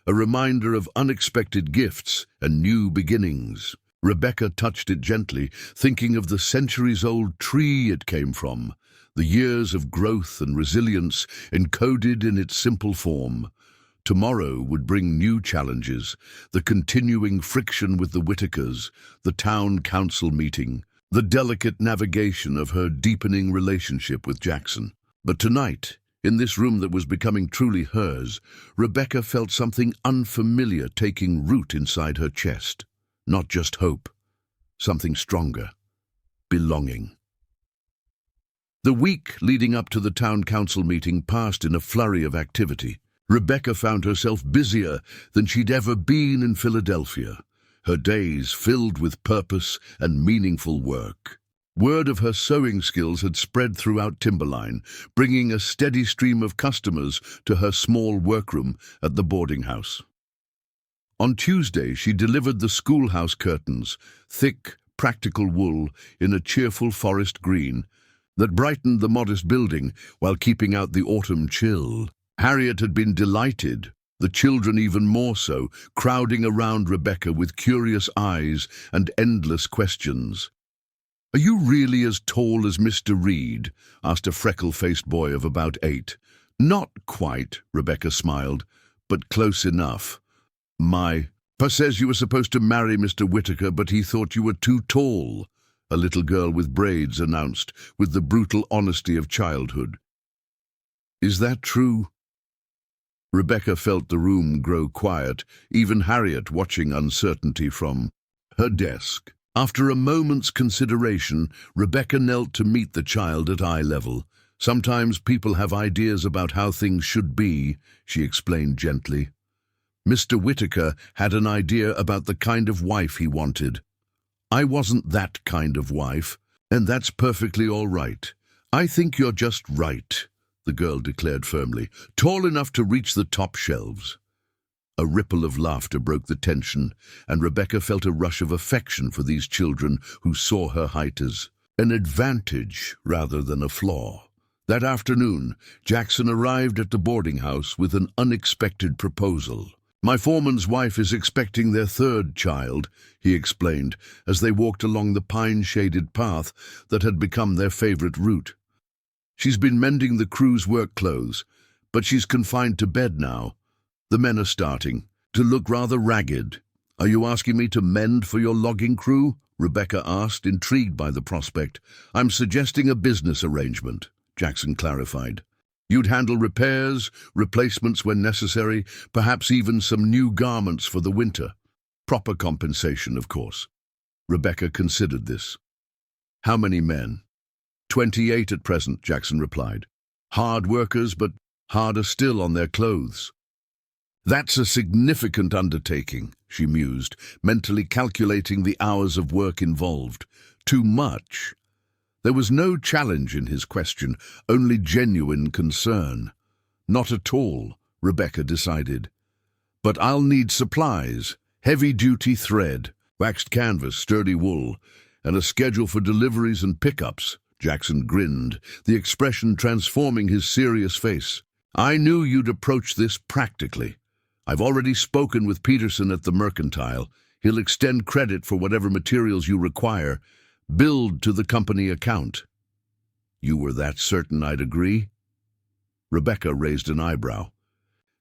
a reminder of unexpected gifts and new beginnings. Rebecca touched it gently, thinking of the centuries-old tree it came from, the years of growth and resilience encoded in its simple form. Tomorrow would bring new challenges, the continuing friction with the Whitakers, the town council meeting, the delicate navigation of her deepening relationship with Jackson. But tonight, in this room that was becoming truly hers, Rebecca felt something unfamiliar taking root inside her chest. Not just hope, something stronger, belonging. The week leading up to the town council meeting passed in a flurry of activity. Rebecca found herself busier than she'd ever been in Philadelphia, her days filled with purpose and meaningful work. Word of her sewing skills had spread throughout Timberline, bringing a steady stream of customers to her small workroom at the boarding house. On Tuesday, she delivered the schoolhouse curtains, thick, practical wool in a cheerful forest green, that brightened the modest building while keeping out the autumn chill. Harriet had been delighted, the children even more so, crowding around Rebecca with curious eyes and endless questions. "Are you really as tall as Mr. Reed?" asked a freckle-faced boy of about 8. "Not quite," Rebecca smiled, "but close enough. My pa says you were supposed to marry Mr. Whitaker, but he thought you were too tall," a little girl with braids announced, with the brutal honesty of childhood. "Is that true?" Rebecca felt the room grow quiet, even Harriet watching uncertainty from her desk. After a moment's consideration, Rebecca knelt to meet the child at eye level. "Sometimes people have ideas about how things should be," she explained gently. "Mr. Whitaker had an idea about the kind of wife he wanted. I wasn't that kind of wife, and that's perfectly all right. I think you're just right," the girl declared firmly, "tall enough to reach the top shelves." A ripple of laughter broke the tension, and Rebecca felt a rush of affection for these children who saw her height as an advantage rather than a flaw. That afternoon, Jackson arrived at the boarding house with an unexpected proposal. "My foreman's wife is expecting their 3rd child," he explained, as they walked along the pine-shaded path that had become their favorite route. "She's been mending the crew's work clothes, but she's confined to bed now. The men are starting to look rather ragged." "Are you asking me to mend for your logging crew?" Rebecca asked, intrigued by the prospect. "I'm suggesting a business arrangement," Jackson clarified. "You'd handle repairs, replacements when necessary, perhaps even some new garments for the winter. Proper compensation, of course." Rebecca considered this. "How many men?" 28 at present," Jackson replied. "Hard workers, but harder still on their clothes." "That's a significant undertaking," she mused, mentally calculating the hours of work involved. Too much. There was no challenge in his question, only genuine concern. "Not at all," Rebecca decided. "But I'll need supplies, heavy-duty thread, waxed canvas, sturdy wool, and a schedule for deliveries and pickups." Jackson grinned, the expression transforming his serious face. "I knew you'd approach this practically. I've already spoken with Peterson at the Mercantile. He'll extend credit for whatever materials you require, billed to the company account." "You were that certain I'd agree?" Rebecca raised an eyebrow,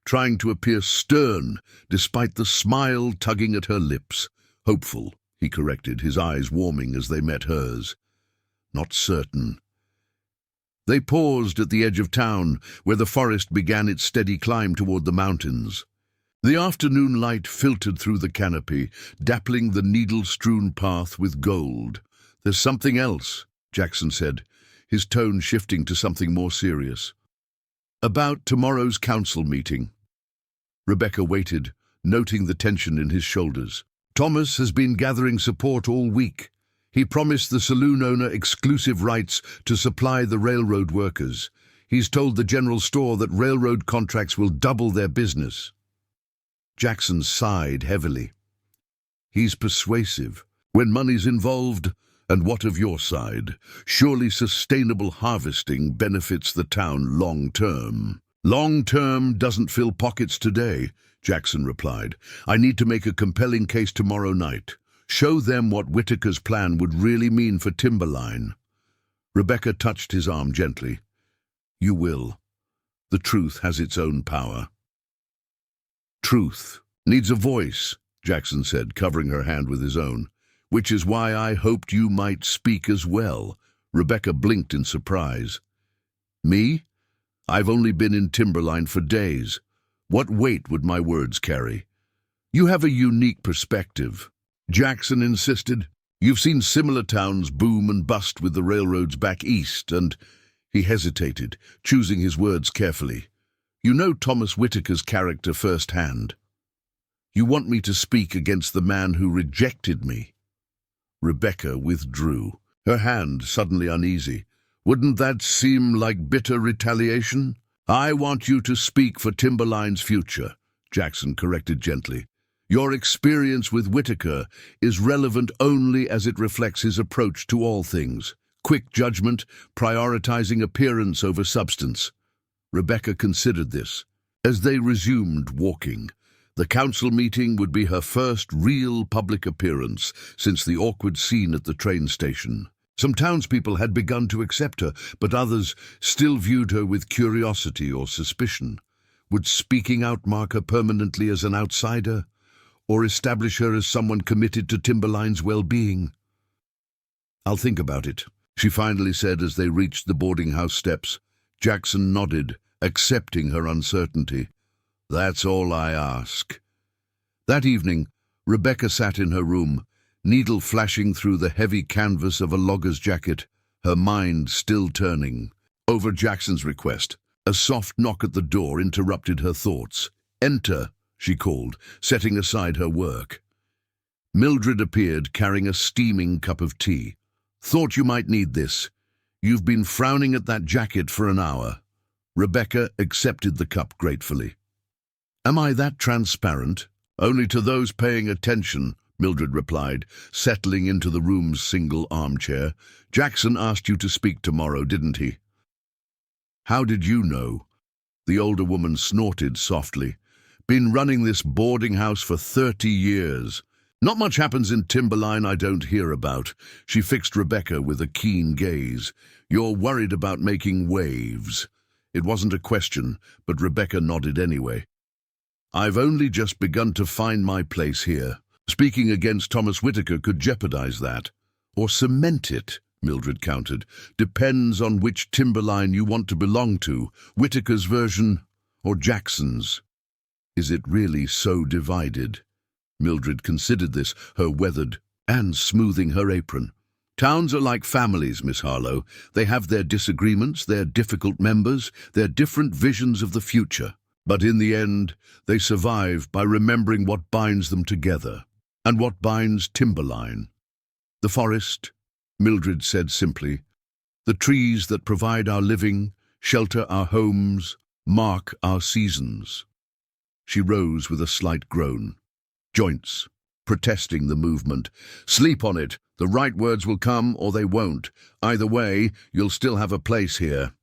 trying to appear stern despite the smile tugging at her lips. "Hopeful," he corrected, his eyes warming as they met hers. "Not certain." They paused at the edge of town, where the forest began its steady climb toward the mountains. The afternoon light filtered through the canopy, dappling the needle-strewn path with gold. "There's something else," Jackson said, his tone shifting to something more serious. "About tomorrow's council meeting." Rebecca waited, noting the tension in his shoulders. "Thomas has been gathering support all week. He promised the saloon owner exclusive rights to supply the railroad workers. He's told the general store that railroad contracts will double their business." Jackson sighed heavily. "He's persuasive. When money's involved, and what of your side? Surely sustainable harvesting benefits the town long-term." "Long-term doesn't fill pockets today," Jackson replied. "I need to make a compelling case tomorrow night. Show them what Whitaker's plan would really mean for Timberline." Rebecca touched his arm gently. "You will. The truth has its own power." "Truth needs a voice," Jackson said, covering her hand with his own. "Which is why I hoped you might speak as well." Rebecca blinked in surprise. "Me? I've only been in Timberline for days. What weight would my words carry?" "You have a unique perspective," Jackson insisted. "You've seen similar towns boom and bust with the railroads back east, and—" He hesitated, choosing his words carefully. "You know Thomas Whitaker's character firsthand. You want me to speak against the man who rejected me." Rebecca withdrew, her hand suddenly uneasy. "Wouldn't that seem like bitter retaliation?" "I want you to speak for Timberline's future," Jackson corrected gently. "Your experience with Whitaker is relevant only as it reflects his approach to all things. Quick judgment, prioritizing appearance over substance." Rebecca considered this. As they resumed walking, the council meeting would be her first real public appearance since the awkward scene at the train station. Some townspeople had begun to accept her, but others still viewed her with curiosity or suspicion. Would speaking out mark her permanently as an outsider, or establish her as someone committed to Timberline's well-being? "I'll think about it," she finally said as they reached the boarding house steps. Jackson nodded, accepting her uncertainty. "That's all I ask." That evening, Rebecca sat in her room, needle flashing through the heavy canvas of a logger's jacket, her mind still turning. Over Jackson's request, a soft knock at the door interrupted her thoughts. "Enter," she called, setting aside her work. Mildred appeared, carrying a steaming cup of tea. "Thought you might need this. You've been frowning at that jacket for an hour." Rebecca accepted the cup gratefully. "Am I that transparent?" "Only to those paying attention," Mildred replied, settling into the room's single armchair. "Jackson asked you to speak tomorrow, didn't he?" "How did you know?" The older woman snorted softly. "Been running this boarding house for 30 years. Not much happens in Timberline I don't hear about." She fixed Rebecca with a keen gaze. "You're worried about making waves." It wasn't a question, but Rebecca nodded anyway. "I've only just begun to find my place here. Speaking against Thomas Whitaker could jeopardize that. Or cement it," Mildred countered. "Depends on which Timberline you want to belong to, Whitaker's version or Jackson's." "Is it really so divided?" Mildred considered this, her weathered, and smoothing her apron. "Towns are like families, Miss Harlow. They have their disagreements, their difficult members, their different visions of the future. But in the end, they survive by remembering what binds them together, and what binds Timberline. The forest," Mildred said simply. "The trees that provide our living, shelter our homes, mark our seasons." She rose with a slight groan. "Joints, protesting the movement. Sleep on it. The right words will come or they won't. Either way, you'll still have a place here."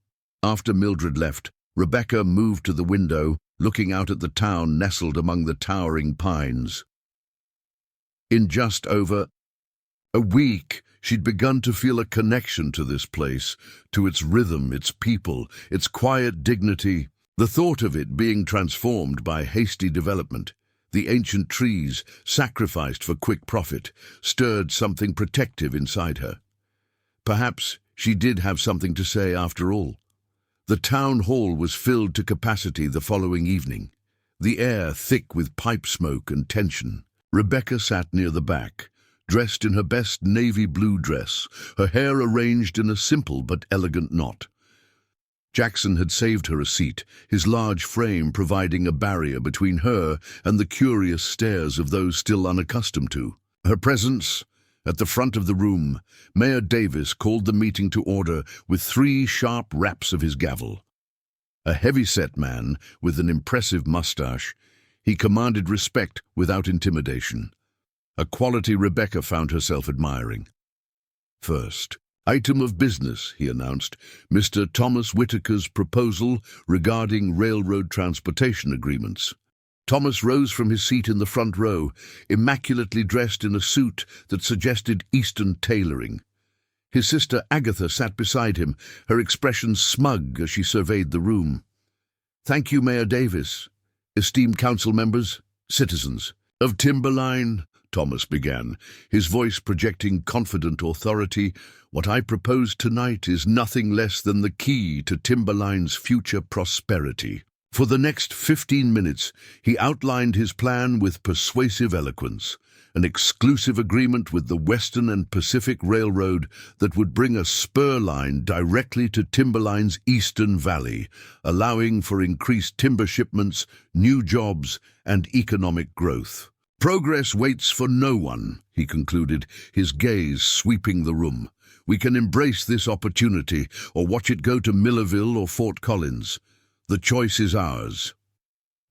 After Mildred left, Rebecca moved to the window, looking out at the town nestled among the towering pines. In just over a week, she'd begun to feel a connection to this place, to its rhythm, its people, its quiet dignity. The thought of it being transformed by hasty development, the ancient trees sacrificed for quick profit, stirred something protective inside her. Perhaps she did have something to say after all. The town hall was filled to capacity the following evening, the air thick with pipe smoke and tension. Rebecca sat near the back, dressed in her best navy blue dress, her hair arranged in a simple but elegant knot. Jackson had saved her a seat, his large frame providing a barrier between her and the curious stares of those still unaccustomed to her presence. At the front of the room, Mayor Davis called the meeting to order with 3 sharp raps of his gavel. A heavy-set man with an impressive mustache, he commanded respect without intimidation, a quality Rebecca found herself admiring. First item of business, he announced, Mr. Thomas Whitaker's proposal regarding railroad transportation agreements. Thomas rose from his seat in the front row, immaculately dressed in a suit that suggested Eastern tailoring. His sister Agatha sat beside him, her expression smug as she surveyed the room. "Thank you, Mayor Davis. Esteemed council members, citizens of Timberline," Thomas began, his voice projecting confident authority. "What I propose tonight is nothing less than the key to Timberline's future prosperity." For the next 15 minutes, he outlined his plan with persuasive eloquence, an exclusive agreement with the Western and Pacific Railroad that would bring a spur line directly to Timberline's Eastern Valley, allowing for increased timber shipments, new jobs, and economic growth. "Progress waits for no one," he concluded, his gaze sweeping the room. "We can embrace this opportunity or watch it go to Millerville or Fort Collins. The choice is ours."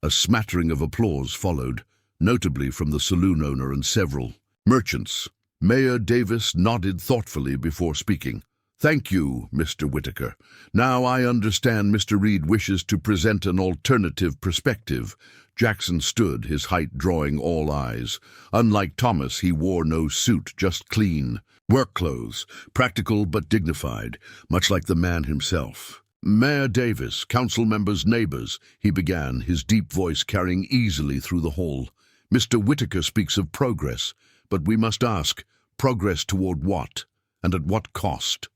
A smattering of applause followed, notably from the saloon owner and several merchants. Mayor Davis nodded thoughtfully before speaking. "Thank you, Mr. Whitaker. Now I understand Mr. Reed wishes to present an alternative perspective." Jackson stood, his height drawing all eyes. Unlike Thomas, he wore no suit, just clean work clothes, practical but dignified, much like the man himself. "Mayor Davis, council members, neighbors," he began, his deep voice carrying easily through the hall. "Mr. Whitaker speaks of progress, but we must ask, progress toward what, and at what cost?"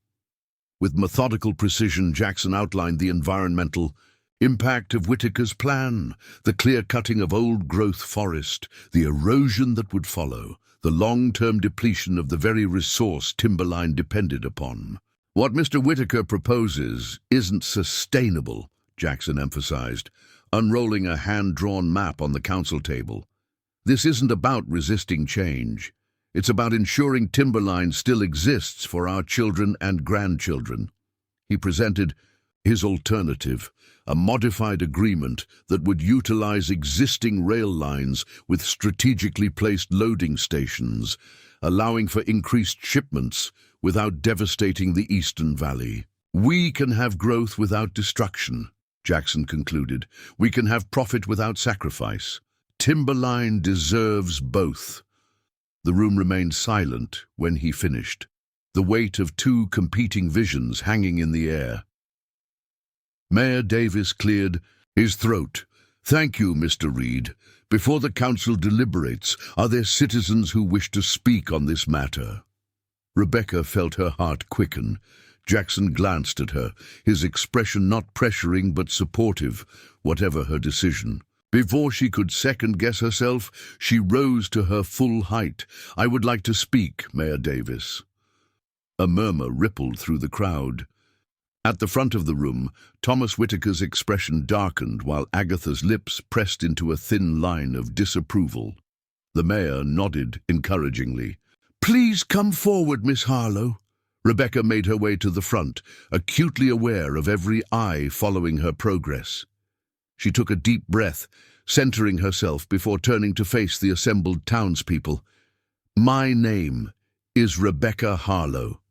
With methodical precision, Jackson outlined the environmental impact of Whitaker's plan, the clear-cutting of old-growth forest, the erosion that would follow, the long-term depletion of the very resource Timberline depended upon. "What Mr. Whitaker proposes isn't sustainable," Jackson emphasized, unrolling a hand-drawn map on the council table. "This isn't about resisting change. It's about ensuring Timberline still exists for our children and grandchildren." He presented his alternative, a modified agreement that would utilize existing rail lines with strategically placed loading stations, allowing for increased shipments without devastating the Eastern Valley. "We can have growth without destruction," Jackson concluded. "We can have profit without sacrifice. Timberline deserves both." The room remained silent when he finished, the weight of 2 competing visions hanging in the air. Mayor Davis cleared his throat. "Thank you, Mr. Reed. Before the council deliberates, are there citizens who wish to speak on this matter?" Rebecca felt her heart quicken. Jackson glanced at her, his expression not pressuring but supportive, whatever her decision. Before she could second-guess herself, she rose to her full height. "I would like to speak, Mayor Davis." A murmur rippled through the crowd. At the front of the room, Thomas Whitaker's expression darkened while Agatha's lips pressed into a thin line of disapproval. The mayor nodded encouragingly. "Please come forward, Miss Harlow." Rebecca made her way to the front, acutely aware of every eye following her progress. She took a deep breath, centering herself before turning to face the assembled townspeople. "My name is Rebecca Harlow.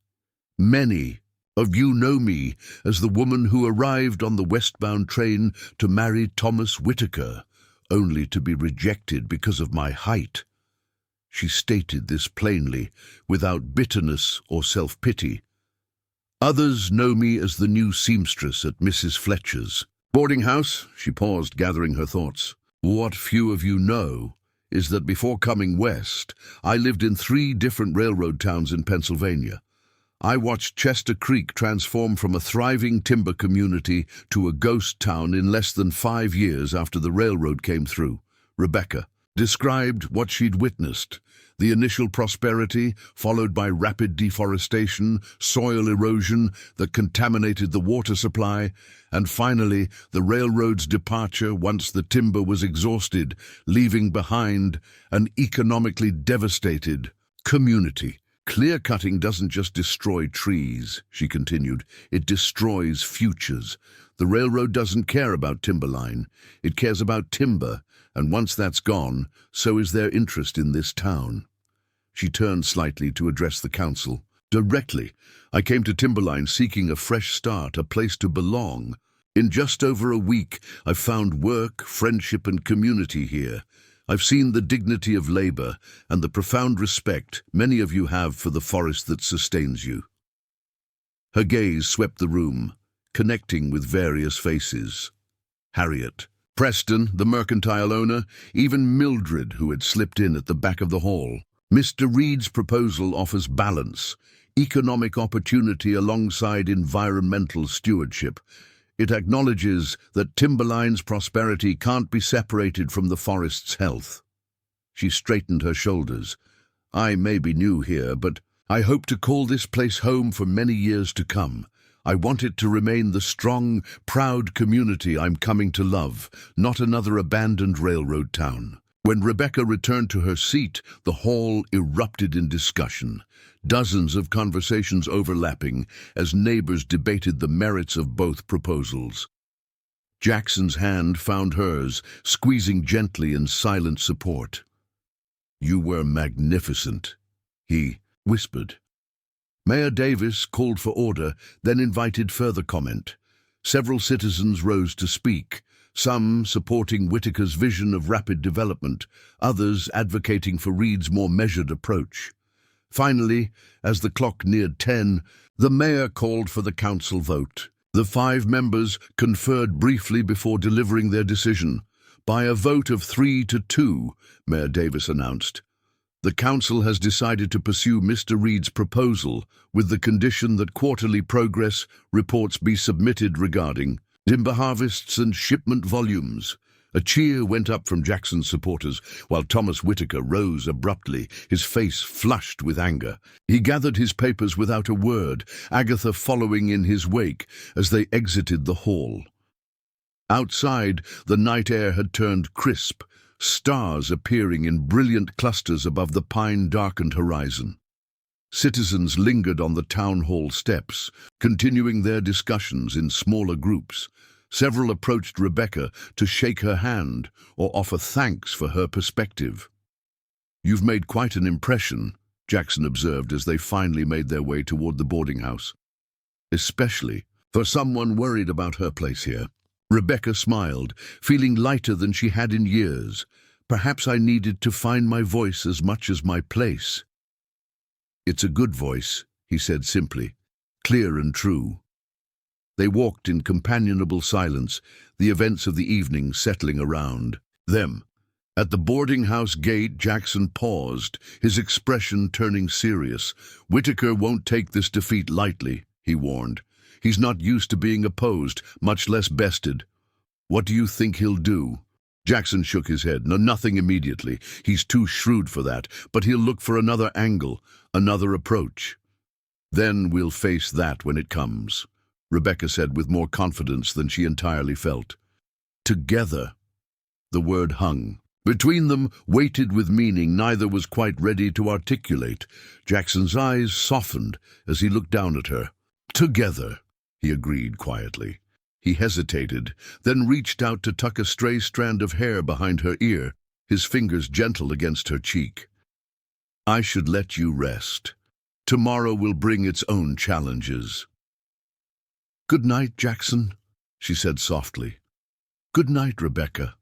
Many Of you know me as the woman who arrived on the westbound train to marry Thomas Whitaker, only to be rejected because of my height. She stated this plainly, without bitterness or self-pity. Others know me as the new seamstress at Mrs. Fletcher's boarding house. She paused, gathering her thoughts. What few of you know is that before coming west, I lived in 3 different railroad towns in Pennsylvania. I watched Chester Creek transform from a thriving timber community to a ghost town in less than 5 years after the railroad came through. Rebecca described what she'd witnessed. The initial prosperity, followed by rapid deforestation, soil erosion that contaminated the water supply, and finally the railroad's departure once the timber was exhausted, leaving behind an economically devastated community. Clear-cutting doesn't just destroy trees, she continued. It destroys futures. The railroad doesn't care about timberline. It cares about timber, and once that's gone, so is their interest in this town. She turned slightly to address the council. Directly, I came to Timberline seeking a fresh start, a place to belong. In just over a week, I've found work, friendship, and community here. I've seen the dignity of labor and the profound respect many of you have for the forest that sustains you. Her gaze swept the room, connecting with various faces. Harriet, Preston, the mercantile owner, even Mildred, who had slipped in at the back of the hall. Mr. Reed's proposal offers balance, economic opportunity alongside environmental stewardship. It acknowledges that Timberline's prosperity can't be separated from the forest's health. She straightened her shoulders. I may be new here, but I hope to call this place home for many years to come. I want it to remain the strong, proud community I'm coming to love, not another abandoned railroad town. When Rebecca returned to her seat, the hall erupted in discussion, dozens of conversations overlapping as neighbors debated the merits of both proposals. Jackson's hand found hers, squeezing gently in silent support. "You were magnificent," he whispered. Mayor Davis called for order, then invited further comment. Several citizens rose to speak, some supporting Whitaker's vision of rapid development, others advocating for Reed's more measured approach. Finally, as the clock neared 10, the mayor called for the council vote. The 5 members conferred briefly before delivering their decision. By a vote of 3-2, Mayor Davis announced, the council has decided to pursue Mr. Reed's proposal with the condition that quarterly progress reports be submitted regarding timber harvests and shipment volumes. A cheer went up from Jackson's supporters, while Thomas Whitaker rose abruptly, his face flushed with anger. He gathered his papers without a word, Agatha following in his wake as they exited the hall. Outside, the night air had turned crisp, stars appearing in brilliant clusters above the pine-darkened horizon. Citizens lingered on the town hall steps, continuing their discussions in smaller groups. Several approached Rebecca to shake her hand or offer thanks for her perspective. "You've made quite an impression," Jackson observed as they finally made their way toward the boarding house. "Especially for someone worried about her place here." Rebecca smiled, feeling lighter than she had in years. "Perhaps I needed to find my voice as much as my place." "It's a good voice," he said simply, "clear and true." They walked in companionable silence, the events of the evening settling around them. At the boarding house gate, Jackson paused, his expression turning serious. "Whitaker won't take this defeat lightly," he warned. "He's not used to being opposed, much less bested. What do you think he'll do?" Jackson shook his head. "No, nothing immediately. He's too shrewd for that, but he'll look for another angle, another approach. Then we'll face that when it comes," Rebecca said with more confidence than she entirely felt. "Together." The word hung between them, weighted with meaning neither was quite ready to articulate. Jackson's eyes softened as he looked down at her. "Together," he agreed quietly. He hesitated, then reached out to tuck a stray strand of hair behind her ear, his fingers gentle against her cheek. "I should let you rest. Tomorrow will bring its own challenges." "Good night, Jackson," she said softly. "Good night, Rebecca."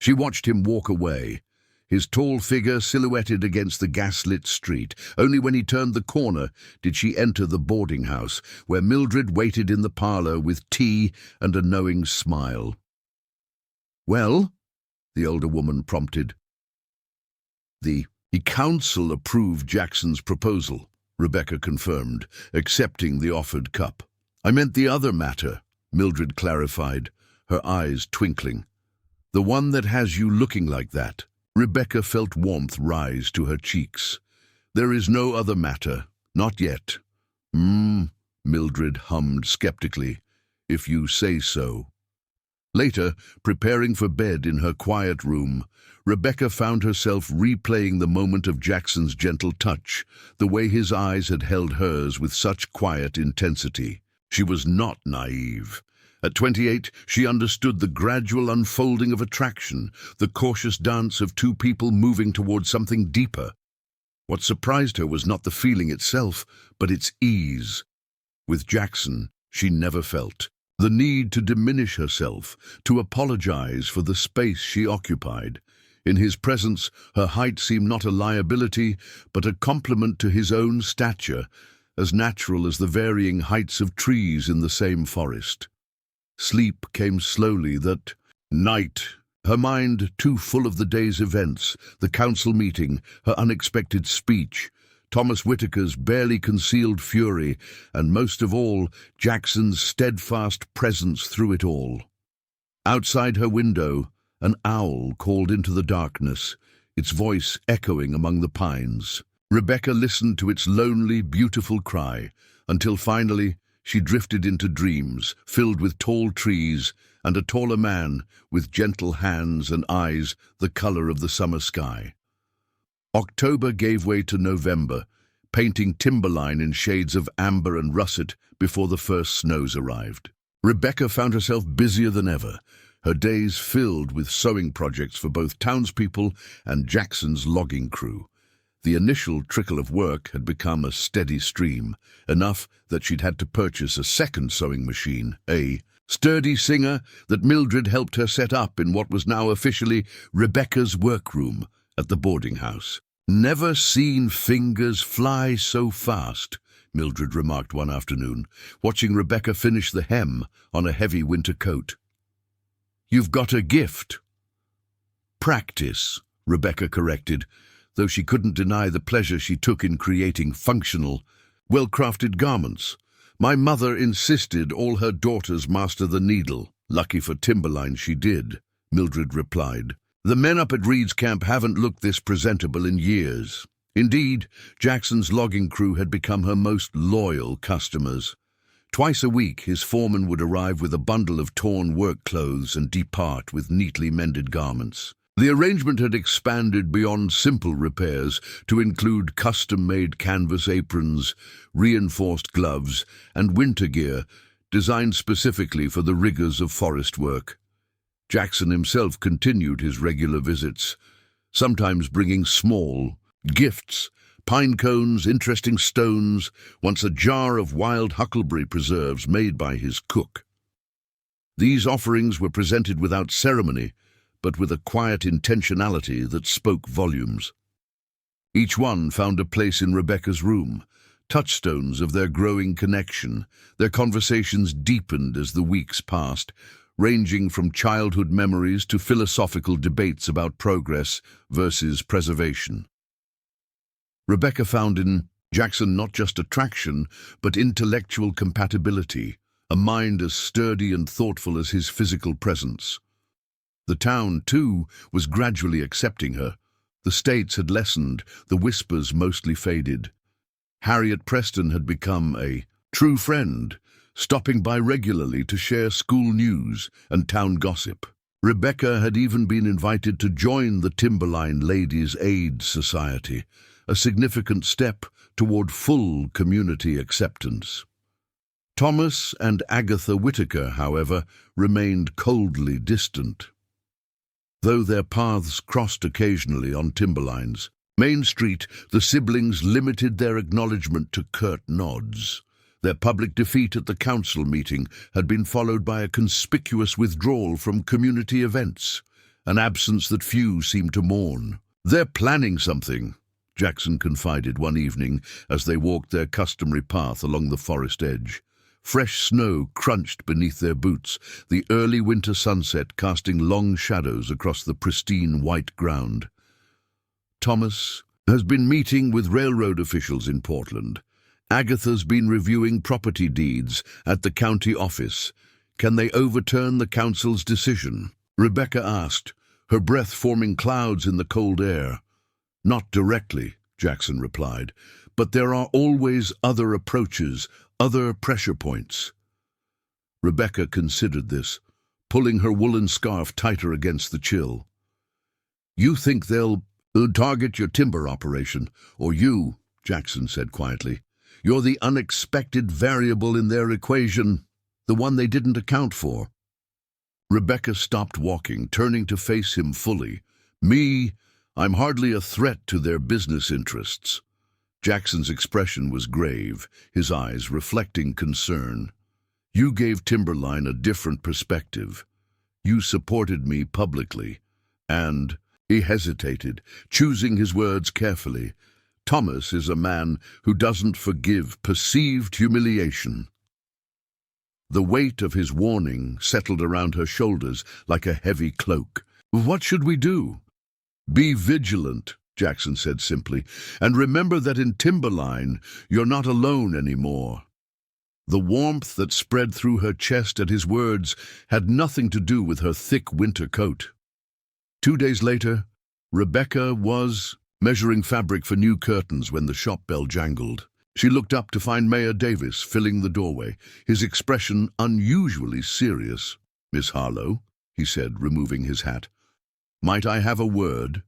She watched him walk away, his tall figure silhouetted against the gaslit street. Only when he turned the corner did she enter the boarding house, where Mildred waited in the parlor with tea and a knowing smile. "Well?" the older woman prompted. The council approved Jackson's proposal," Rebecca confirmed, accepting the offered cup. "I meant the other matter," Mildred clarified, her eyes twinkling. "The one that has you looking like that." Rebecca felt warmth rise to her cheeks. "There is no other matter, not yet." Mildred hummed skeptically. "If you say so." Later, preparing for bed in her quiet room, Rebecca found herself replaying the moment of Jackson's gentle touch, the way his eyes had held hers with such quiet intensity. She was not naive. At 28, she understood the gradual unfolding of attraction, the cautious dance of two people moving toward something deeper. What surprised her was not the feeling itself, but its ease. With Jackson, she never felt the need to diminish herself, to apologize for the space she occupied. In his presence, her height seemed not a liability, but a complement to his own stature, as natural as the varying heights of trees in the same forest. Sleep came slowly that night, her mind too full of the day's events, the council meeting, her unexpected speech, Thomas Whitaker's barely concealed fury, and most of all, Jackson's steadfast presence through it all. Outside her window, an owl called into the darkness, its voice echoing among the pines. Rebecca listened to its lonely, beautiful cry, until finally she drifted into dreams, filled with tall trees and a taller man with gentle hands and eyes the color of the summer sky. October gave way to November, painting timberline in shades of amber and russet before the first snows arrived. Rebecca found herself busier than ever, her days filled with sewing projects for both townspeople and Jackson's logging crew. The initial trickle of work had become a steady stream, enough that she'd had to purchase a second sewing machine, a sturdy Singer that Mildred helped her set up in what was now officially Rebecca's workroom at the boarding house. "Never seen fingers fly so fast," Mildred remarked one afternoon, watching Rebecca finish the hem on a heavy winter coat. "You've got a gift." "Practice," Rebecca corrected, though she couldn't deny the pleasure she took in creating functional, well-crafted garments. "My mother insisted all her daughters master the needle. Lucky for timberline she did," Mildred replied. "The men up at Reed's camp haven't looked this presentable in years." Indeed, Jackson's logging crew had become her most loyal customers. Twice a week, his foreman would arrive with a bundle of torn work clothes and depart with neatly mended garments. The arrangement had expanded beyond simple repairs to include custom-made canvas aprons, reinforced gloves, and winter gear designed specifically for the rigors of forest work. Jackson himself continued his regular visits, sometimes bringing small gifts, pine cones, interesting stones, once a jar of wild huckleberry preserves made by his cook. These offerings were presented without ceremony, but with a quiet intentionality that spoke volumes. Each one found a place in Rebecca's room, touchstones of their growing connection. Their conversations deepened as the weeks passed, ranging from childhood memories to philosophical debates about progress versus preservation. Rebecca found in Jackson not just attraction, but intellectual compatibility, a mind as sturdy and thoughtful as his physical presence. The town, too, was gradually accepting her. The states had lessened, the whispers mostly faded. Harriet Preston had become a true friend, stopping by regularly to share school news and town gossip. Rebecca had even been invited to join the Timberline Ladies' Aid Society, a significant step toward full community acceptance. Thomas and Agatha Whitaker, however, remained coldly distant. Though their paths crossed occasionally on timberlines, Main Street, the siblings limited their acknowledgement to curt nods. Their public defeat at the council meeting had been followed by a conspicuous withdrawal from community events, an absence that few seemed to mourn. "They're planning something," Jackson confided one evening as they walked their customary path along the forest edge. Fresh snow crunched beneath their boots, the early winter sunset casting long shadows across the pristine white ground. "Thomas has been meeting with railroad officials in Portland. Agatha's been reviewing property deeds at the county office. Can they overturn the council's decision?" Rebecca asked, her breath forming clouds in the cold air. "Not directly," Jackson replied, "but there are always other approaches, other pressure points." Rebecca considered this, pulling her woolen scarf tighter against the chill. "You think they'll target your timber operation, or you," Jackson said quietly. "You're the unexpected variable in their equation, the one they didn't account for." Rebecca stopped walking, turning to face him fully. "Me, I'm hardly a threat to their business interests." Jackson's expression was grave, his eyes reflecting concern. "You gave Timberline a different perspective. You supported me publicly, and—" He hesitated, choosing his words carefully. "Thomas is a man who doesn't forgive perceived humiliation." The weight of his warning settled around her shoulders like a heavy cloak. "What should we do?" "Be vigilant," Jackson said simply, "and remember that in Timberline, you're not alone anymore." The warmth that spread through her chest at his words had nothing to do with her thick winter coat. 2 days later, Rebecca was measuring fabric for new curtains when the shop bell jangled. She looked up to find Mayor Davis filling the doorway, his expression unusually serious. "Miss Harlow," he said, removing his hat, "might I have a word?"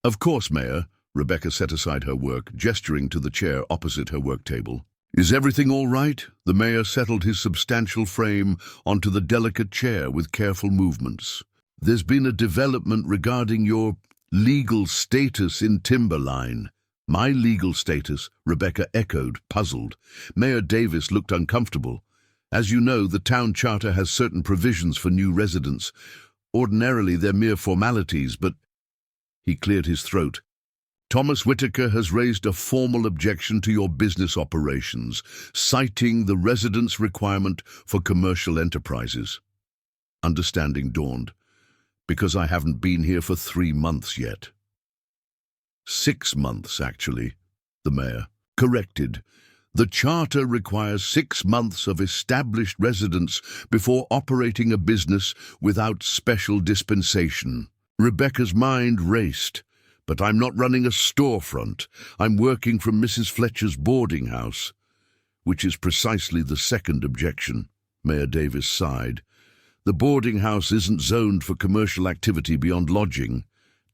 "Of course, Mayor." Rebecca set aside her work, gesturing to the chair opposite her work table. "Is everything all right?" The mayor settled his substantial frame onto the delicate chair with careful movements. "There's been a development regarding your legal status in Timberline." "My legal status?" Rebecca echoed, puzzled. Mayor Davis looked uncomfortable. "As you know, the town charter has certain provisions for new residents. Ordinarily, they're mere formalities, but—" He cleared his throat. "Thomas Whitaker has raised a formal objection to your business operations, citing the residence requirement for commercial enterprises." Understanding dawned. "Because I haven't been here for 3 months yet." 6 months, actually, the mayor corrected. "The charter requires 6 months of established residence before operating a business without special dispensation." Rebecca's mind raced. "But I'm not running a storefront. I'm working from Mrs. Fletcher's boarding house." "Which is precisely the second objection," Mayor Davis sighed. "The boarding house isn't zoned for commercial activity beyond lodging,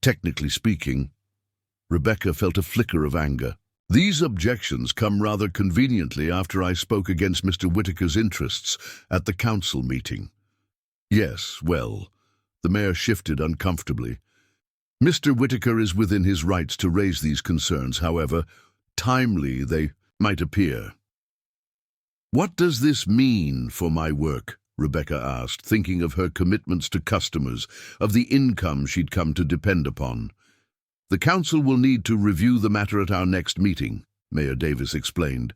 technically speaking." Rebecca felt a flicker of anger. "These objections come rather conveniently after I spoke against Mr. Whitaker's interests at the council meeting." "Yes, well," the mayor shifted uncomfortably. "Mr. Whitaker is within his rights to raise these concerns, however timely they might appear." "What does this mean for my work?" Rebecca asked, thinking of her commitments to customers, of the income she'd come to depend upon. "The council will need to review the matter at our next meeting," Mayor Davis explained.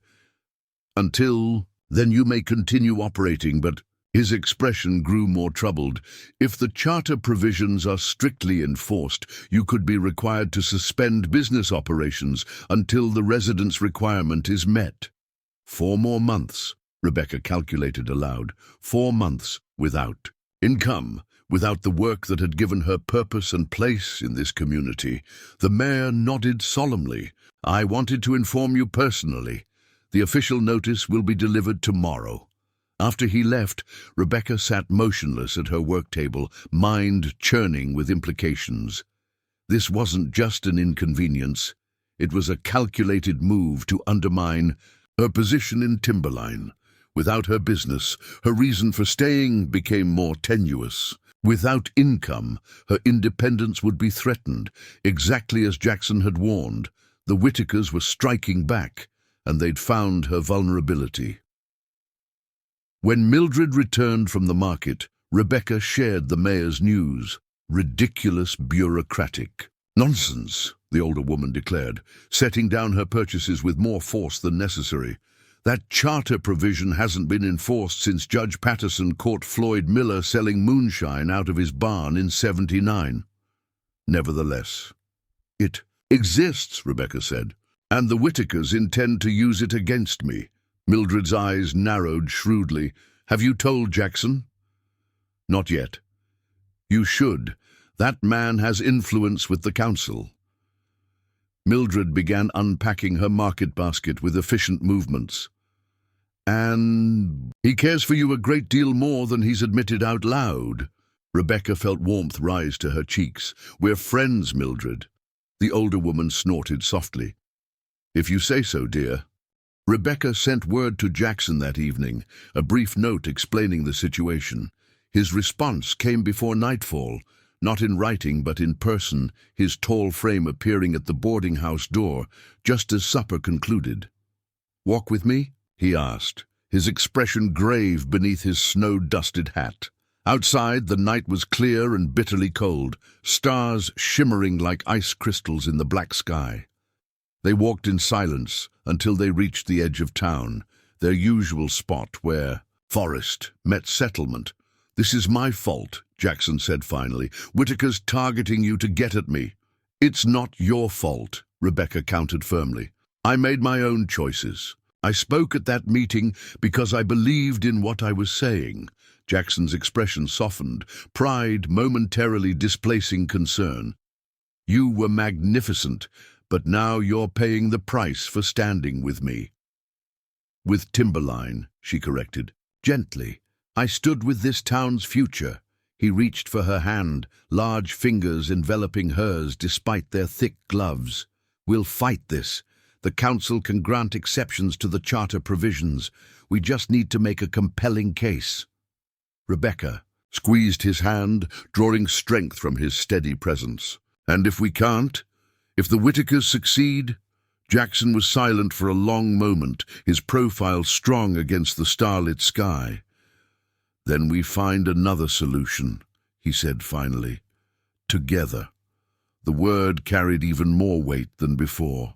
"Until then you may continue operating, but—" His expression grew more troubled. "If the charter provisions are strictly enforced, you could be required to suspend business operations until the residence requirement is met." 4 more months, Rebecca calculated aloud. 4 months without income, without the work that had given her purpose and place in this community. The mayor nodded solemnly. "I wanted to inform you personally. The official notice will be delivered tomorrow." After he left, Rebecca sat motionless at her work table, mind churning with implications. This wasn't just an inconvenience. It was a calculated move to undermine her position in Timberline. Without her business, her reason for staying became more tenuous. Without income, her independence would be threatened. Exactly as Jackson had warned, the Whitakers were striking back, and they'd found her vulnerability. When Mildred returned from the market, Rebecca shared the mayor's news. Ridiculous bureaucratic nonsense, the older woman declared, setting down her purchases with more force than necessary. That charter provision hasn't been enforced since Judge Patterson caught Floyd Miller selling moonshine out of his barn in '79. Nevertheless, it exists, Rebecca said, and the Whitakers intend to use it against me. Mildred's eyes narrowed shrewdly. Have you told Jackson? Not yet. You should. That man has influence with the council. Mildred began unpacking her market basket with efficient movements. And he cares for you a great deal more than he's admitted out loud. Rebecca felt warmth rise to her cheeks. We're friends, Mildred. The older woman snorted softly. If you say so, dear. Rebecca sent word to Jackson that evening, a brief note explaining the situation. His response came before nightfall, not in writing but in person, his tall frame appearing at the boarding house door just as supper concluded. Walk with me? He asked, his expression grave beneath his snow-dusted hat. Outside, the night was clear and bitterly cold, stars shimmering like ice crystals in the black sky. They walked in silence until they reached the edge of town, their usual spot where forest met settlement. This is my fault, Jackson said finally. Whitaker's targeting you to get at me. It's not your fault, Rebecca countered firmly. I made my own choices. I spoke at that meeting because I believed in what I was saying. Jackson's expression softened, pride momentarily displacing concern. You were magnificent, but now you're paying the price for standing with me. With Timberline, she corrected, gently. I stood with this town's future. He reached for her hand, large fingers enveloping hers despite their thick gloves. We'll fight this. The council can grant exceptions to the charter provisions. We just need to make a compelling case. Rebecca squeezed his hand, drawing strength from his steady presence. And if we can't? If the Whitakers succeed? Jackson was silent for a long moment, his profile strong against the starlit sky. Then we find another solution, he said finally. Together. The word carried even more weight than before.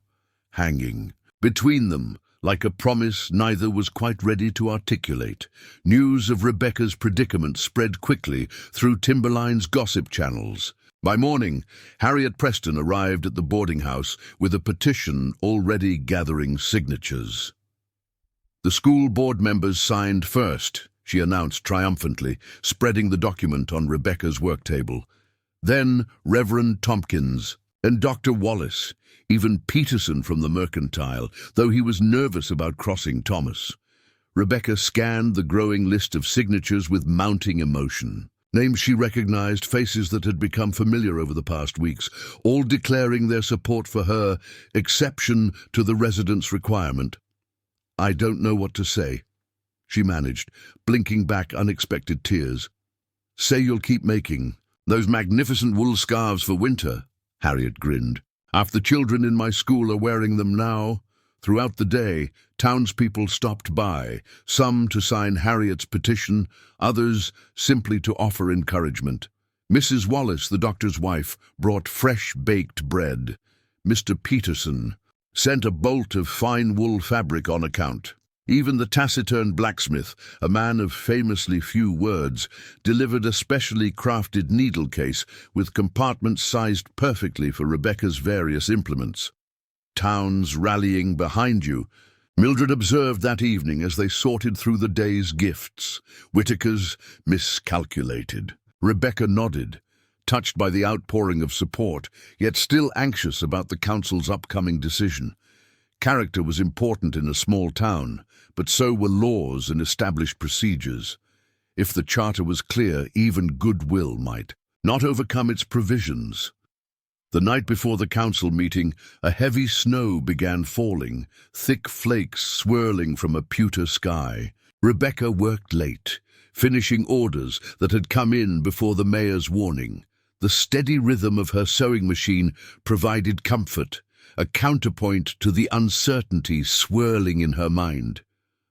Hanging. Between them, like a promise neither was quite ready to articulate, news of Rebecca's predicament spread quickly through Timberline's gossip channels. By morning, Harriet Preston arrived at the boarding house with a petition already gathering signatures. The school board members signed first, she announced triumphantly, spreading the document on Rebecca's work table. Then Reverend Tompkins and Dr. Wallace, even Peterson from the Mercantile, though he was nervous about crossing Thomas. Rebecca scanned the growing list of signatures with mounting emotion. Names she recognized, faces that had become familiar over the past weeks, all declaring their support for her exception to the residence requirement. I don't know what to say, she managed, blinking back unexpected tears. Say you'll keep making those magnificent wool scarves for winter, Harriet grinned. Half the children in my school are wearing them now. Throughout the day, townspeople stopped by, some to sign Harriet's petition, others simply to offer encouragement. Mrs. Wallace, the doctor's wife, brought fresh baked bread. Mr. Peterson sent a bolt of fine wool fabric on account. Even the taciturn blacksmith, a man of famously few words, delivered a specially crafted needle case with compartments sized perfectly for Rebecca's various implements. Towns rallying behind you, Mildred observed that evening as they sorted through the day's gifts. Whitakers miscalculated. Rebecca nodded, touched by the outpouring of support, yet still anxious about the council's upcoming decision. Character was important in a small town, but so were laws and established procedures. If the charter was clear, even goodwill might not overcome its provisions. The night before the council meeting, a heavy snow began falling, thick flakes swirling from a pewter sky. Rebecca worked late, finishing orders that had come in before the mayor's warning. The steady rhythm of her sewing machine provided comfort, a counterpoint to the uncertainty swirling in her mind.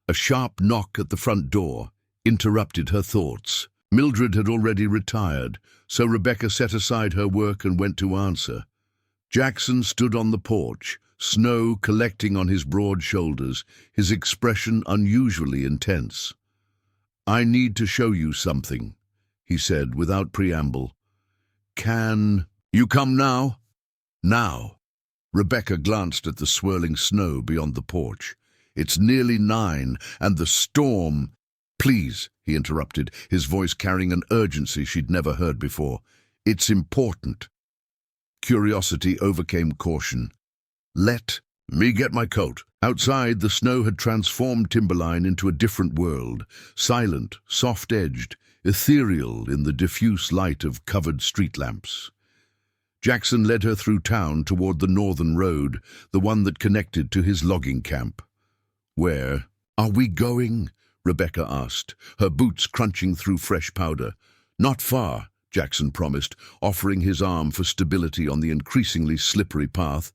A sharp knock at the front door interrupted her thoughts. Mildred had already retired, so Rebecca set aside her work and went to answer. Jackson stood on the porch, snow collecting on his broad shoulders, his expression unusually intense. "I need to show you something," he said without preamble. "Can you come now?" "Now." Rebecca glanced at the swirling snow beyond the porch. "It's nearly 9, and the storm—" "Please," he interrupted, his voice carrying an urgency she'd never heard before. "It's important." Curiosity overcame caution. "Let me get my coat." Outside, the snow had transformed Timberline into a different world, silent, soft-edged, ethereal in the diffuse light of covered street lamps. Jackson led her through town toward the northern road, the one that connected to his logging camp. "Where are we going?" Rebecca asked, her boots crunching through fresh powder. "Not far," Jackson promised, offering his arm for stability on the increasingly slippery path.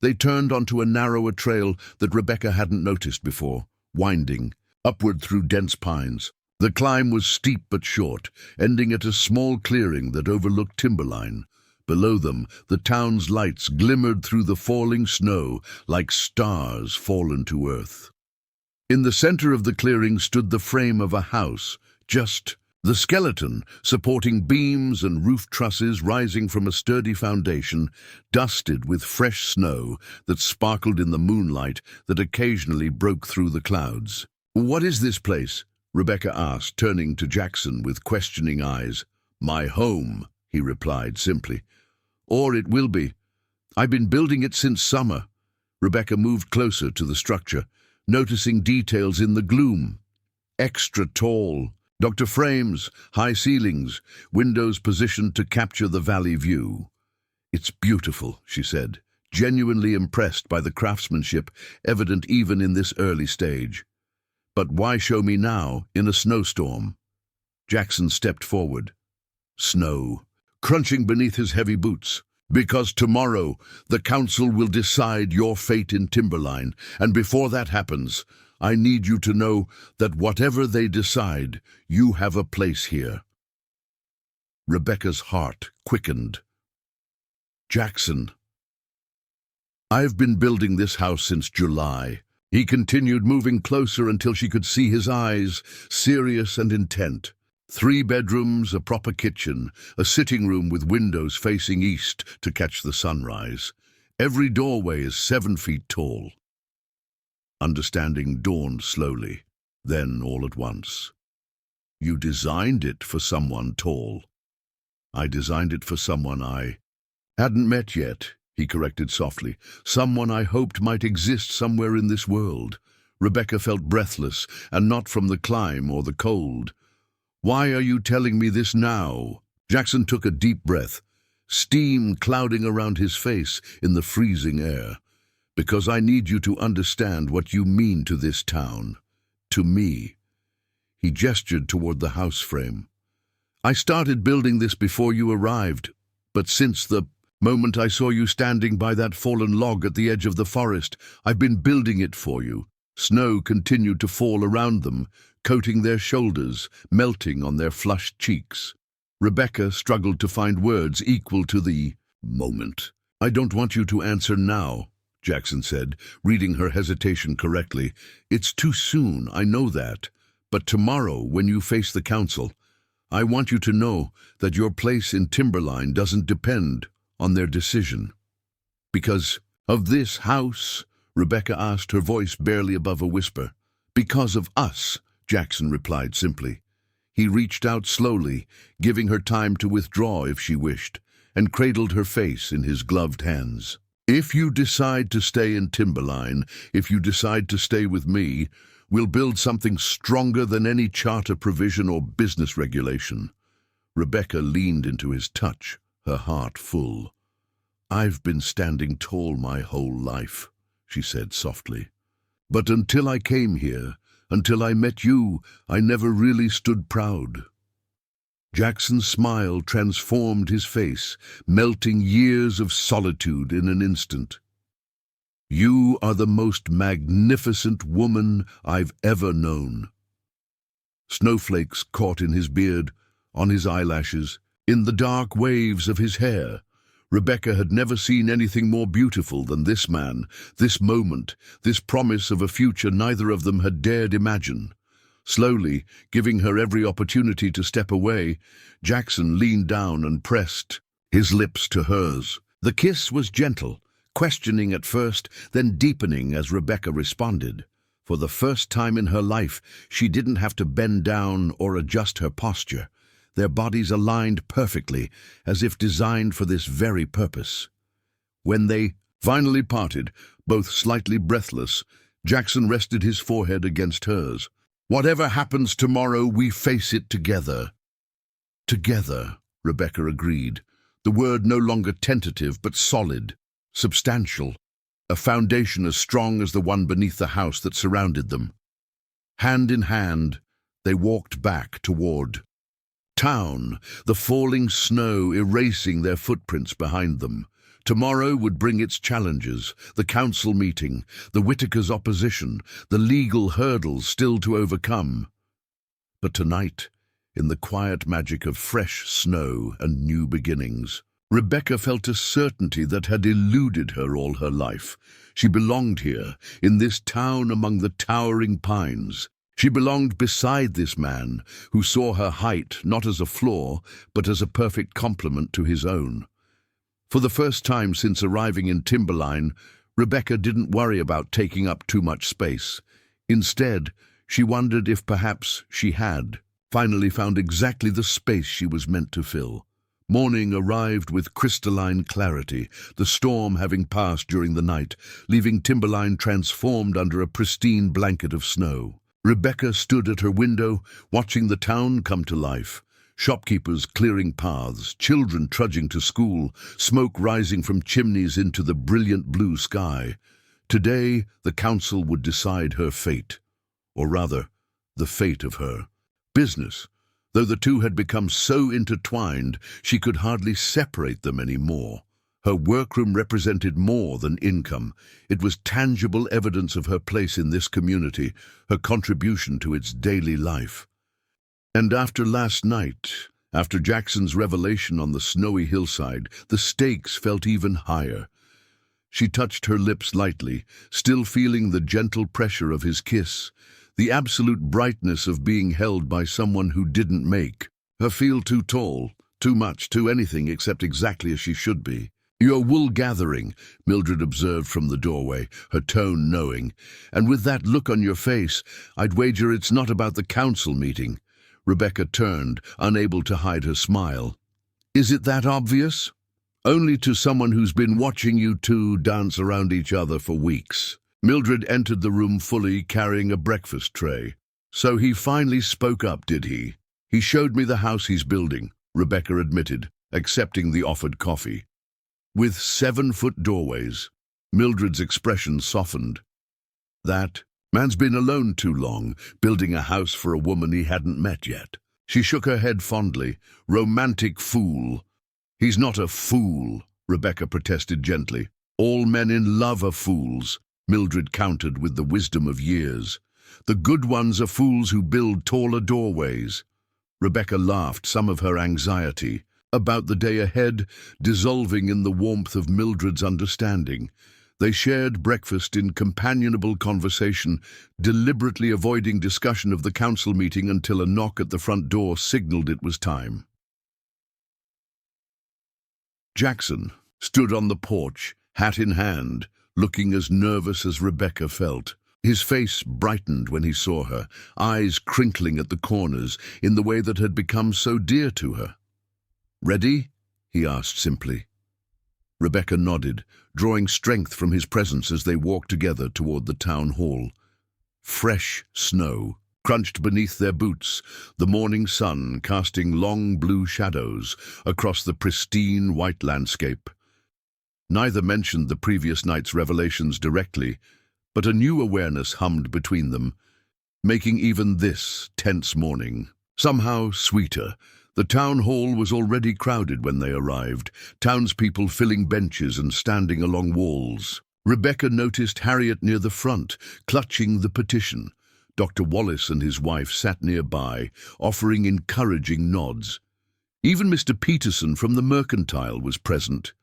They turned onto a narrower trail that Rebecca hadn't noticed before, winding, upward through dense pines. The climb was steep but short, ending at a small clearing that overlooked Timberline. Below them, the town's lights glimmered through the falling snow like stars fallen to earth. In the center of the clearing stood the frame of a house, just the skeleton, supporting beams and roof trusses rising from a sturdy foundation, dusted with fresh snow that sparkled in the moonlight that occasionally broke through the clouds. "What is this place?" Rebecca asked, turning to Jackson with questioning eyes. "My home," he replied simply. "Or it will be. I've been building it since summer." Rebecca moved closer to the structure, noticing details in the gloom. Extra tall, Dr. frames, high ceilings, windows positioned to capture the valley view. "It's beautiful," she said, genuinely impressed by the craftsmanship evident even in this early stage. "But why show me now, in a snowstorm?" Jackson stepped forward. Snow, crunching beneath his heavy boots. "Because tomorrow the council will decide your fate in Timberline, and before that happens, I need you to know that whatever they decide, you have a place here." Rebecca's heart quickened. "Jackson, I've been building this house since July." He continued, moving closer until she could see his eyes, serious and intent. 3 bedrooms, a proper kitchen, a sitting room with windows facing east to catch the sunrise. Every doorway is 7 feet tall. Understanding dawned slowly, then all at once. "You designed it for someone tall." "I designed it for someone I hadn't met yet," he corrected softly. "Someone I hoped might exist somewhere in this world." Rebecca felt breathless, and not from the climb or the cold. "Why are you telling me this now?" Jackson took a deep breath, steam clouding around his face in the freezing air. "Because I need you to understand what you mean to this town. To me." He gestured toward the house frame. "I started building this before you arrived, but since the moment I saw you standing by that fallen log at the edge of the forest, I've been building it for you." Snow continued to fall around them, coating their shoulders, melting on their flushed cheeks. Rebecca struggled to find words equal to the moment. "I don't want you to answer now," Jackson said, reading her hesitation correctly. "It's too soon, I know that. But tomorrow, when you face the council, I want you to know that your place in Timberline doesn't depend on their decision." "Because of this house?" Rebecca asked, her voice barely above a whisper. "Because of us," Jackson replied simply. He reached out slowly, giving her time to withdraw if she wished, and cradled her face in his gloved hands. "If you decide to stay in Timberline, if you decide to stay with me, we'll build something stronger than any charter provision or business regulation." Rebecca leaned into his touch, her heart full. "I've been standing tall my whole life," she said softly. "But until I came here, until I met you, I never really stood proud." Jackson's smile transformed his face, melting years of solitude in an instant. You are the most magnificent woman I've ever known." Snowflakes caught in his beard, on his eyelashes, in the dark waves of his hair. Rebecca had never seen anything more beautiful than this man, this moment, this promise of a future neither of them had dared imagine. Slowly, giving her every opportunity to step away, Jackson leaned down and pressed his lips to hers. The kiss was gentle, questioning at first, then deepening as Rebecca responded. For the first time in her life, she didn't have to bend down or adjust her posture. Their bodies aligned perfectly, as if designed for this very purpose. When they finally parted, both slightly breathless, Jackson rested his forehead against hers. "Whatever happens tomorrow, we face it together." "Together," Rebecca agreed, the word no longer tentative but solid, substantial, a foundation as strong as the one beneath the house that surrounded them. Hand in hand, they walked back toward town, the falling snow erasing their footprints behind them. Tomorrow would bring its challenges, the council meeting, the Whitakers' opposition, the legal hurdles still to overcome. But tonight, in the quiet magic of fresh snow and new beginnings, Rebecca felt a certainty that had eluded her all her life. She belonged here, in this town among the towering pines. She belonged beside this man, who saw her height not as a flaw, but as a perfect complement to his own. For the first time since arriving in Timberline, Rebecca didn't worry about taking up too much space. Instead, she wondered if perhaps she had finally found exactly the space she was meant to fill. Morning arrived with crystalline clarity, the storm having passed during the night, leaving Timberline transformed under a pristine blanket of snow. Rebecca stood at her window, watching the town come to life. Shopkeepers clearing paths, children trudging to school, smoke rising from chimneys into the brilliant blue sky. Today, the council would decide her fate, or rather, the fate of her business. Though the two had become so intertwined, she could hardly separate them anymore. Her workroom represented more than income. It was tangible evidence of her place in this community, her contribution to its daily life. And after last night, after Jackson's revelation on the snowy hillside, the stakes felt even higher. She touched her lips lightly, still feeling the gentle pressure of his kiss, the absolute brightness of being held by someone who didn't make her feel too tall, too much, too anything except exactly as she should be. "You're wool-gathering," Mildred observed from the doorway, her tone knowing. "And with that look on your face, I'd wager it's not about the council meeting." Rebecca turned, unable to hide her smile. "Is it that obvious?" "Only to someone who's been watching you two dance around each other for weeks." Mildred entered the room fully, carrying a breakfast tray. "So he finally spoke up, did he?" "He showed me the house he's building," Rebecca admitted, accepting the offered coffee. "With 7-foot doorways." Mildred's expression softened. "That man's been alone too long, building a house for a woman he hadn't met yet." She shook her head fondly. "Romantic fool." "He's not a fool," Rebecca protested gently. "All men in love are fools," Mildred countered with the wisdom of years. "The good ones are fools who build taller doorways." Rebecca laughed, some of her anxiety about the day ahead dissolving in the warmth of Mildred's understanding. They shared breakfast in companionable conversation, deliberately avoiding discussion of the council meeting until a knock at the front door signaled it was time. Jackson stood on the porch, hat in hand, looking as nervous as Rebecca felt. His face brightened when he saw her, eyes crinkling at the corners in the way that had become so dear to her. "Ready?" he asked simply. Rebecca nodded, drawing strength from his presence as they walked together toward the town hall. Fresh snow crunched beneath their boots, the morning sun casting long blue shadows across the pristine white landscape. Neither mentioned the previous night's revelations directly, but a new awareness hummed between them, making even this tense morning somehow sweeter. The town hall was already crowded when they arrived, townspeople filling benches and standing along walls. Rebecca noticed Harriet near the front, clutching the petition. Dr. Wallace and his wife sat nearby, offering encouraging nods. Even Mr. Peterson from the Mercantile was present,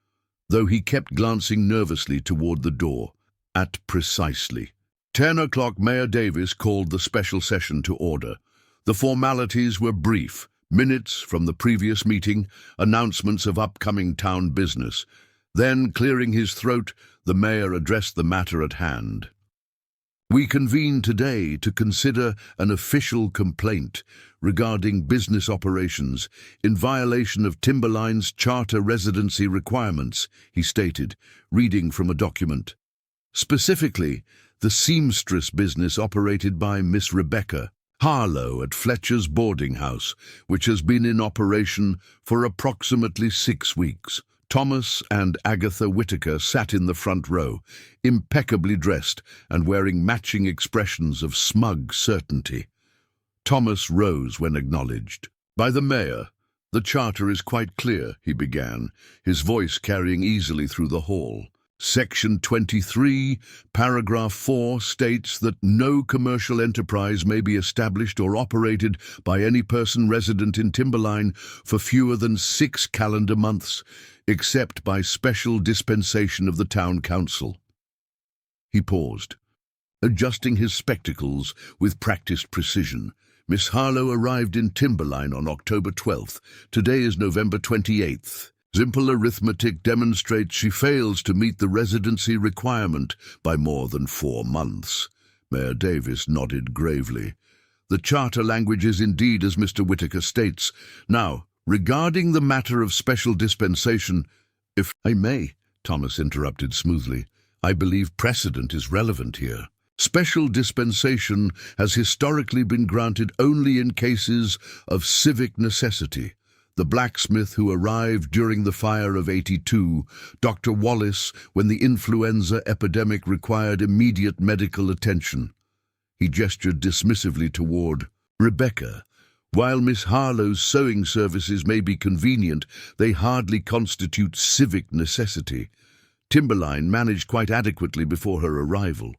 though he kept glancing nervously toward the door. At precisely 10 o'clock, Mayor Davis called the special session to order. The formalities were brief: minutes from the previous meeting, announcements of upcoming town business. Then, clearing his throat, the mayor addressed the matter at hand. We convene today to consider an official complaint regarding business operations in violation of Timberline's charter residency requirements, he stated, reading from a document. Specifically, the seamstress business operated by Miss Rebecca Harlow at Fletcher's boarding house, which has been in operation for approximately 6 weeks. Thomas and Agatha Whitaker sat in the front row, impeccably dressed and wearing matching expressions of smug certainty. Thomas rose when acknowledged. By the mayor, the charter is quite clear, he began, his voice carrying easily through the hall. Section 23, paragraph 4 states that no commercial enterprise may be established or operated by any person resident in Timberline for fewer than 6 calendar months, except by special dispensation of the town council. He paused, adjusting his spectacles with practiced precision. Miss Harlow arrived in Timberline on October 12th. Today is November 28th. Simple arithmetic demonstrates she fails to meet the residency requirement by more than 4 months. Mayor Davis nodded gravely. The charter language is indeed as Mr. Whitaker states. Now, regarding the matter of special dispensation, if I may, Thomas interrupted smoothly, I believe precedent is relevant here. Special dispensation has historically been granted only in cases of civic necessity. The blacksmith who arrived during the fire of '82, Dr. Wallace, when the influenza epidemic required immediate medical attention. He gestured dismissively toward Rebecca. While Miss Harlow's sewing services may be convenient, they hardly constitute civic necessity. Timberline managed quite adequately before her arrival.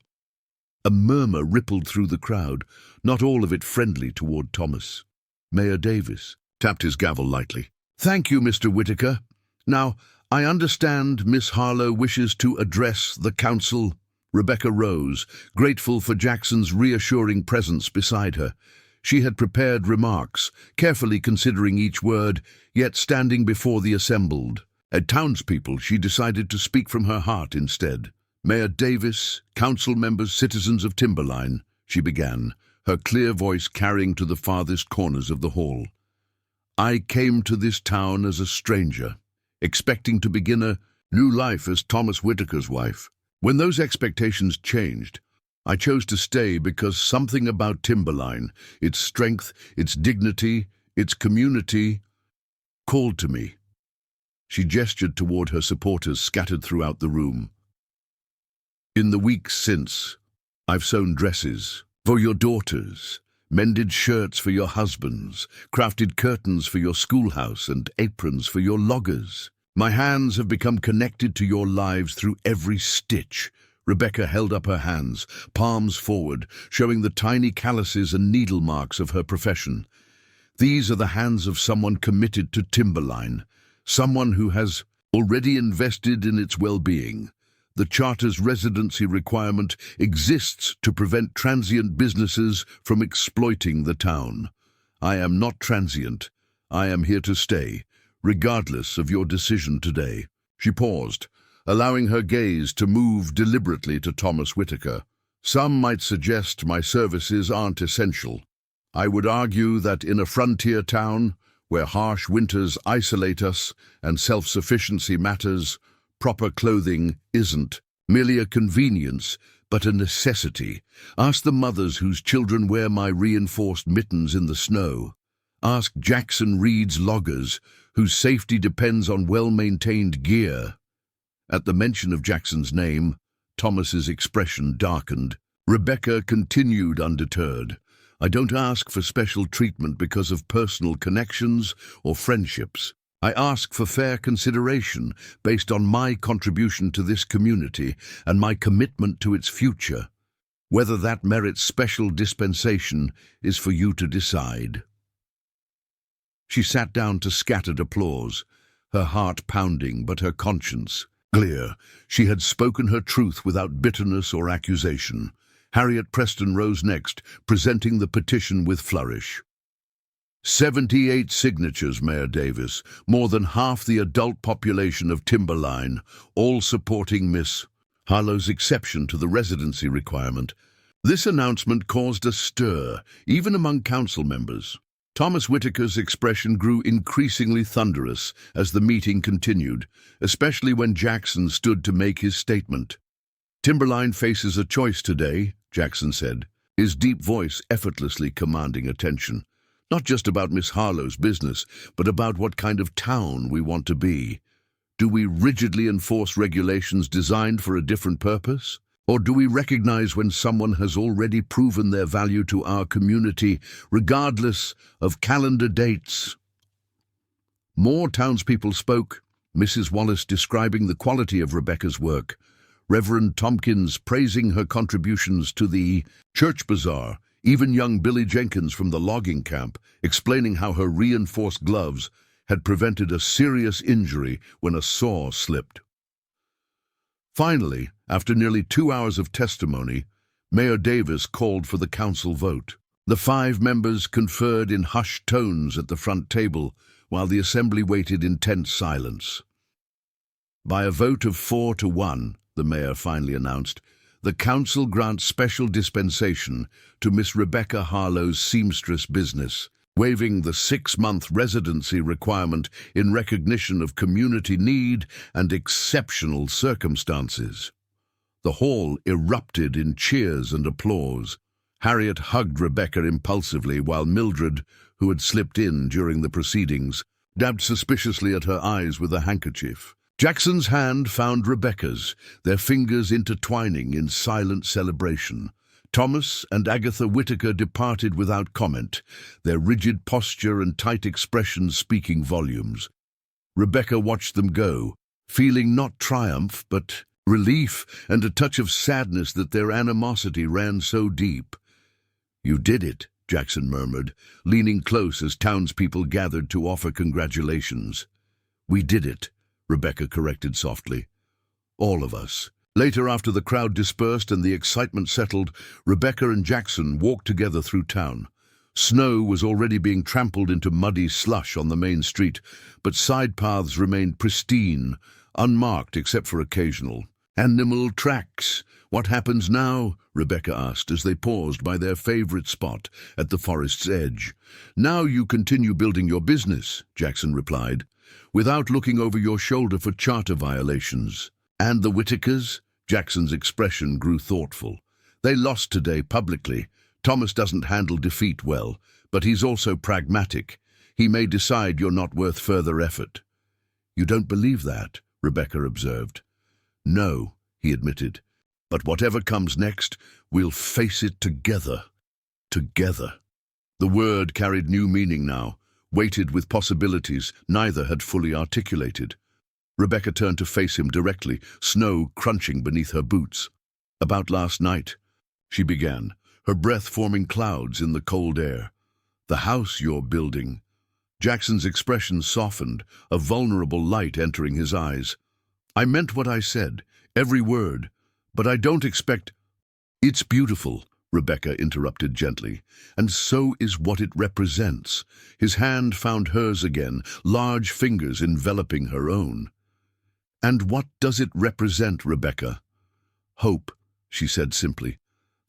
A murmur rippled through the crowd, not all of it friendly toward Thomas. Mayor Davis tapped his gavel lightly. Thank you, Mr. Whitaker. Now, I understand Miss Harlow wishes to address the council. Rebecca rose, grateful for Jackson's reassuring presence beside her. She had prepared remarks, carefully considering each word, yet standing before the assembled. As townspeople, she decided to speak from her heart instead. Mayor Davis, council members, citizens of Timberline, she began, her clear voice carrying to the farthest corners of the hall. I came to this town as a stranger, expecting to begin a new life as Thomas Whitaker's wife. When those expectations changed, I chose to stay because something about Timberline, its strength, its dignity, its community, called to me. She gestured toward her supporters scattered throughout the room. In the weeks since, I've sewn dresses for your daughters, mended shirts for your husbands, crafted curtains for your schoolhouse and aprons for your loggers. My hands have become connected to your lives through every stitch. Rebecca held up her hands, palms forward, showing the tiny calluses and needle marks of her profession. These are the hands of someone committed to Timberline, someone who has already invested in its well-being. The Charter's residency requirement exists to prevent transient businesses from exploiting the town. I am not transient. I am here to stay, regardless of your decision today. She paused, allowing her gaze to move deliberately to Thomas Whitaker. Some might suggest my services aren't essential. I would argue that in a frontier town, where harsh winters isolate us and self-sufficiency matters, proper clothing isn't merely a convenience, but a necessity. Ask the mothers whose children wear my reinforced mittens in the snow. Ask Jackson Reed's loggers, whose safety depends on well-maintained gear. At the mention of Jackson's name, Thomas's expression darkened. Rebecca continued undeterred. I don't ask for special treatment because of personal connections or friendships. I ask for fair consideration based on my contribution to this community and my commitment to its future. Whether that merits special dispensation is for you to decide." She sat down to scattered applause, her heart pounding but her conscience clear. She had spoken her truth without bitterness or accusation. Harriet Preston rose next, presenting the petition with flourish. 78 signatures, Mayor Davis, more than half the adult population of Timberline, all supporting Miss Harlow's exception to the residency requirement. This announcement caused a stir, even among council members. Thomas Whitaker's expression grew increasingly thunderous as the meeting continued, especially when Jackson stood to make his statement. "Timberline faces a choice today," Jackson said, his deep voice effortlessly commanding attention. "Not just about Miss Harlow's business, but about what kind of town we want to be. Do we rigidly enforce regulations designed for a different purpose? Or do we recognize when someone has already proven their value to our community, regardless of calendar dates?" More townspeople spoke, Mrs. Wallace describing the quality of Rebecca's work, Reverend Tompkins praising her contributions to the church bazaar, even young Billy Jenkins from the logging camp explaining how her reinforced gloves had prevented a serious injury when a saw slipped. Finally, after nearly 2 hours of testimony, Mayor Davis called for the council vote. The 5 members conferred in hushed tones at the front table, while the assembly waited in tense silence. By a vote of 4-1, the mayor finally announced, the council grants special dispensation to Miss Rebecca Harlow's seamstress business, waiving the 6-month residency requirement in recognition of community need and exceptional circumstances. The hall erupted in cheers and applause. Harriet hugged Rebecca impulsively while Mildred, who had slipped in during the proceedings, dabbed suspiciously at her eyes with a handkerchief. Jackson's hand found Rebecca's, their fingers intertwining in silent celebration. Thomas and Agatha Whitaker departed without comment, their rigid posture and tight expressions speaking volumes. Rebecca watched them go, feeling not triumph but relief and a touch of sadness that their animosity ran so deep. "You did it," Jackson murmured, leaning close as townspeople gathered to offer congratulations. "We did it," Rebecca corrected softly. "All of us." Later, after the crowd dispersed and the excitement settled, Rebecca and Jackson walked together through town. Snow was already being trampled into muddy slush on the main street, but side paths remained pristine, unmarked except for occasional animal tracks. "What happens now?" Rebecca asked as they paused by their favorite spot at the forest's edge. "Now you continue building your business," Jackson replied, "without looking over your shoulder for charter violations." "And the Whitakers?" Jackson's expression grew thoughtful. "They lost today publicly. Thomas doesn't handle defeat well, but he's also pragmatic. He may decide you're not worth further effort." "You don't believe that?" Rebecca observed. "No," he admitted. "But whatever comes next, we'll face it together." Together. The word carried new meaning now, weighted with possibilities neither had fully articulated. Rebecca turned to face him directly, snow crunching beneath her boots. "About last night," she began, her breath forming clouds in the cold air. "The house you're building." Jackson's expression softened, a vulnerable light entering his eyes. "I meant what I said, every word, but I don't expect—" "It's beautiful," Rebecca interrupted gently, "and so is what it represents." His hand found hers again, large fingers enveloping her own. "And what does it represent, Rebecca?" "Hope," she said simply.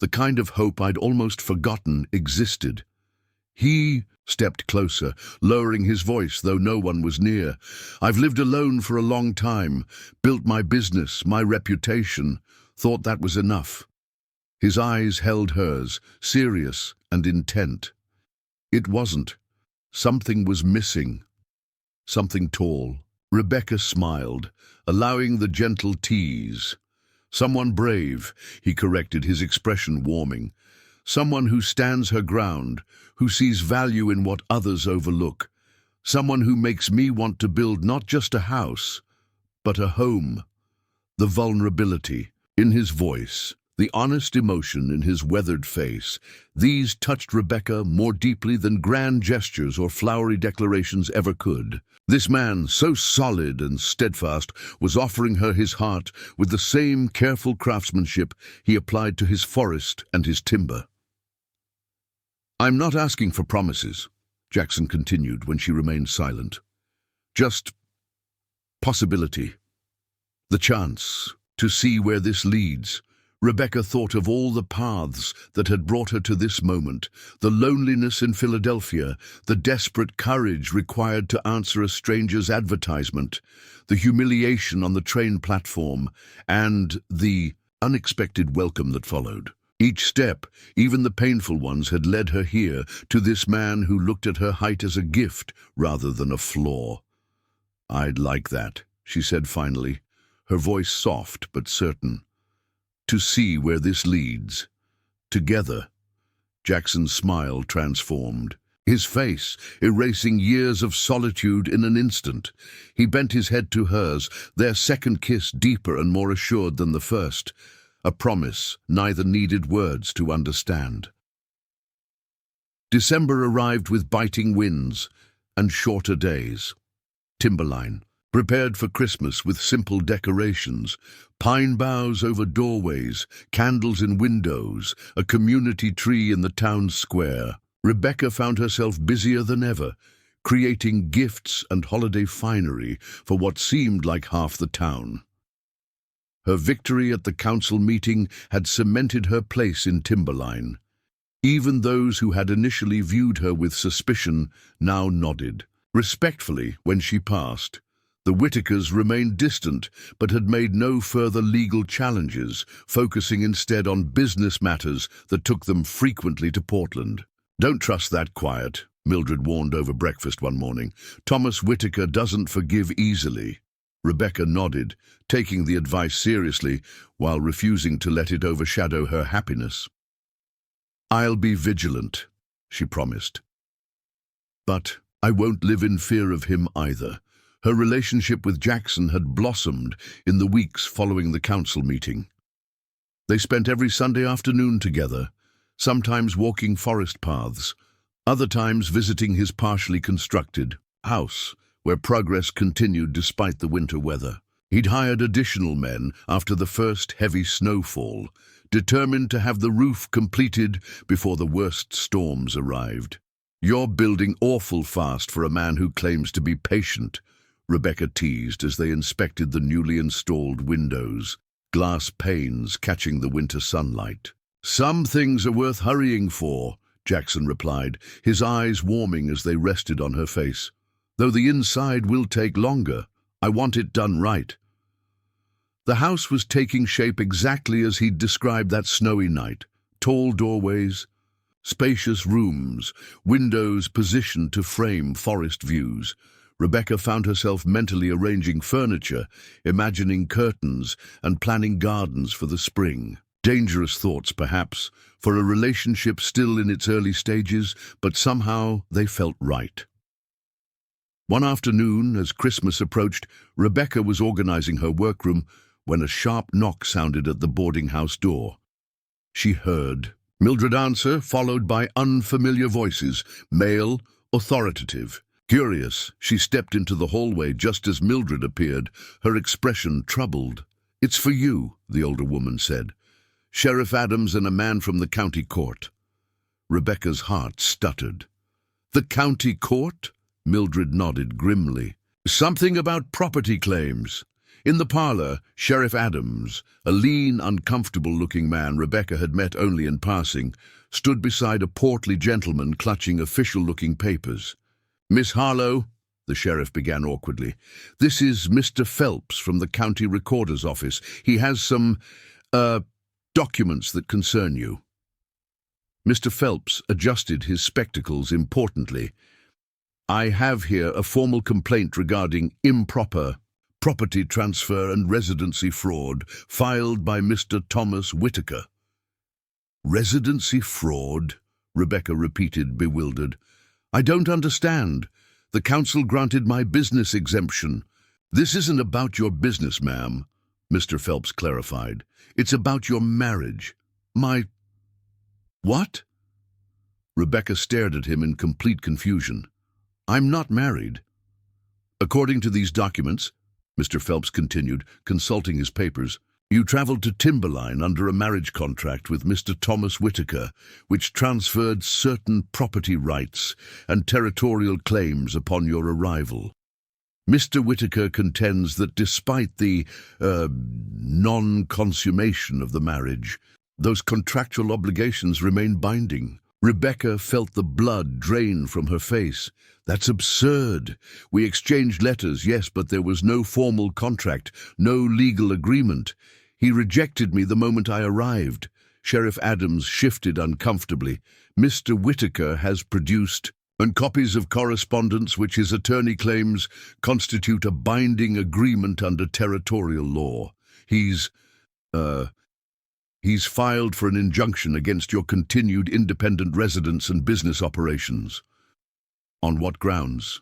"The kind of hope I'd almost forgotten existed." He stepped closer, lowering his voice though no one was near. "I've lived alone for a long time, built my business, my reputation, thought that was enough." His eyes held hers, serious and intent. It wasn't. Something was missing. Something tall. Rebecca smiled, allowing the gentle tease. "Someone brave," he corrected, his expression warming. "Someone who stands her ground, who sees value in what others overlook. Someone who makes me want to build not just a house, but a home. The vulnerability in his voice, the honest emotion in his weathered face, these touched Rebecca more deeply than grand gestures or flowery declarations ever could. This man, so solid and steadfast, was offering her his heart with the same careful craftsmanship he applied to his forest and his timber. "I'm not asking for promises," Jackson continued when she remained silent. "Just possibility. The chance to see where this leads." Rebecca thought of all the paths that had brought her to this moment, the loneliness in Philadelphia, the desperate courage required to answer a stranger's advertisement, the humiliation on the train platform, and the unexpected welcome that followed. Each step, even the painful ones, had led her here, to this man who looked at her height as a gift rather than a flaw. "I'd like that," she said finally, her voice soft but certain. "To see where this leads. Together." Jackson's smile transformed, his face erasing years of solitude in an instant. He bent his head to hers, their second kiss deeper and more assured than the first, a promise neither needed words to understand. December arrived with biting winds and shorter days. Timberline, prepared for Christmas with simple decorations, pine boughs over doorways, candles in windows, a community tree in the town square. Rebecca found herself busier than ever, creating gifts and holiday finery for what seemed like half the town. Her victory at the council meeting had cemented her place in Timberline. Even those who had initially viewed her with suspicion now nodded respectfully when she passed. The Whitakers remained distant, but had made no further legal challenges, focusing instead on business matters that took them frequently to Portland. "Don't trust that quiet," Mildred warned over breakfast one morning. "Thomas Whitaker doesn't forgive easily." Rebecca nodded, taking the advice seriously while refusing to let it overshadow her happiness. "I'll be vigilant," she promised. "But I won't live in fear of him either." Her relationship with Jackson had blossomed in the weeks following the council meeting. They spent every Sunday afternoon together, sometimes walking forest paths, other times visiting his partially constructed house, where progress continued despite the winter weather. He'd hired additional men after the first heavy snowfall, determined to have the roof completed before the worst storms arrived. "You're building awful fast for a man who claims to be patient," Rebecca teased as they inspected the newly installed windows, glass panes catching the winter sunlight. "Some things are worth hurrying for," Jackson replied, his eyes warming as they rested on her face. "Though the inside will take longer, I want it done right." The house was taking shape exactly as he'd described that snowy night. Tall doorways, spacious rooms, windows positioned to frame forest views. Rebecca found herself mentally arranging furniture, imagining curtains, and planning gardens for the spring. Dangerous thoughts, perhaps, for a relationship still in its early stages, but somehow they felt right. One afternoon, as Christmas approached, Rebecca was organizing her workroom when a sharp knock sounded at the boarding house door. She heard Mildred answer, followed by unfamiliar voices, male, authoritative. Curious, she stepped into the hallway just as Mildred appeared, her expression troubled. "It's for you," the older woman said. "Sheriff Adams and a man from the county court." Rebecca's heart stuttered. "The county court?" Mildred nodded grimly. "Something about property claims." In the parlor, Sheriff Adams, a lean, uncomfortable-looking man Rebecca had met only in passing, stood beside a portly gentleman clutching official-looking papers. "Miss Harlow," the sheriff began awkwardly, "this is Mr. Phelps from the county recorder's office. He has some, documents that concern you." Mr. Phelps adjusted his spectacles importantly. "I have here a formal complaint regarding improper property transfer and residency fraud filed by Mr. Thomas Whitaker." "Residency fraud?" Rebecca repeated, bewildered. "I don't understand." The council granted my business exemption. This isn't about your business, ma'am, Mr. Phelps clarified. It's about your marriage. My... What? Rebecca stared at him in complete confusion. I'm not married. According to these documents, Mr. Phelps continued, consulting his papers, you traveled to Timberline under a marriage contract with Mr. Thomas Whitaker, which transferred certain property rights and territorial claims upon your arrival. Mr. Whitaker contends that despite the, non-consummation of the marriage, those contractual obligations remain binding. Rebecca felt the blood drain from her face. That's absurd. We exchanged letters, yes, but there was no formal contract, no legal agreement. He rejected me the moment I arrived. Sheriff Adams shifted uncomfortably. Mr. Whitaker has produced and copies of correspondence which his attorney claims constitute a binding agreement under territorial law. He's filed for an injunction against your continued independent residence and business operations. On what grounds?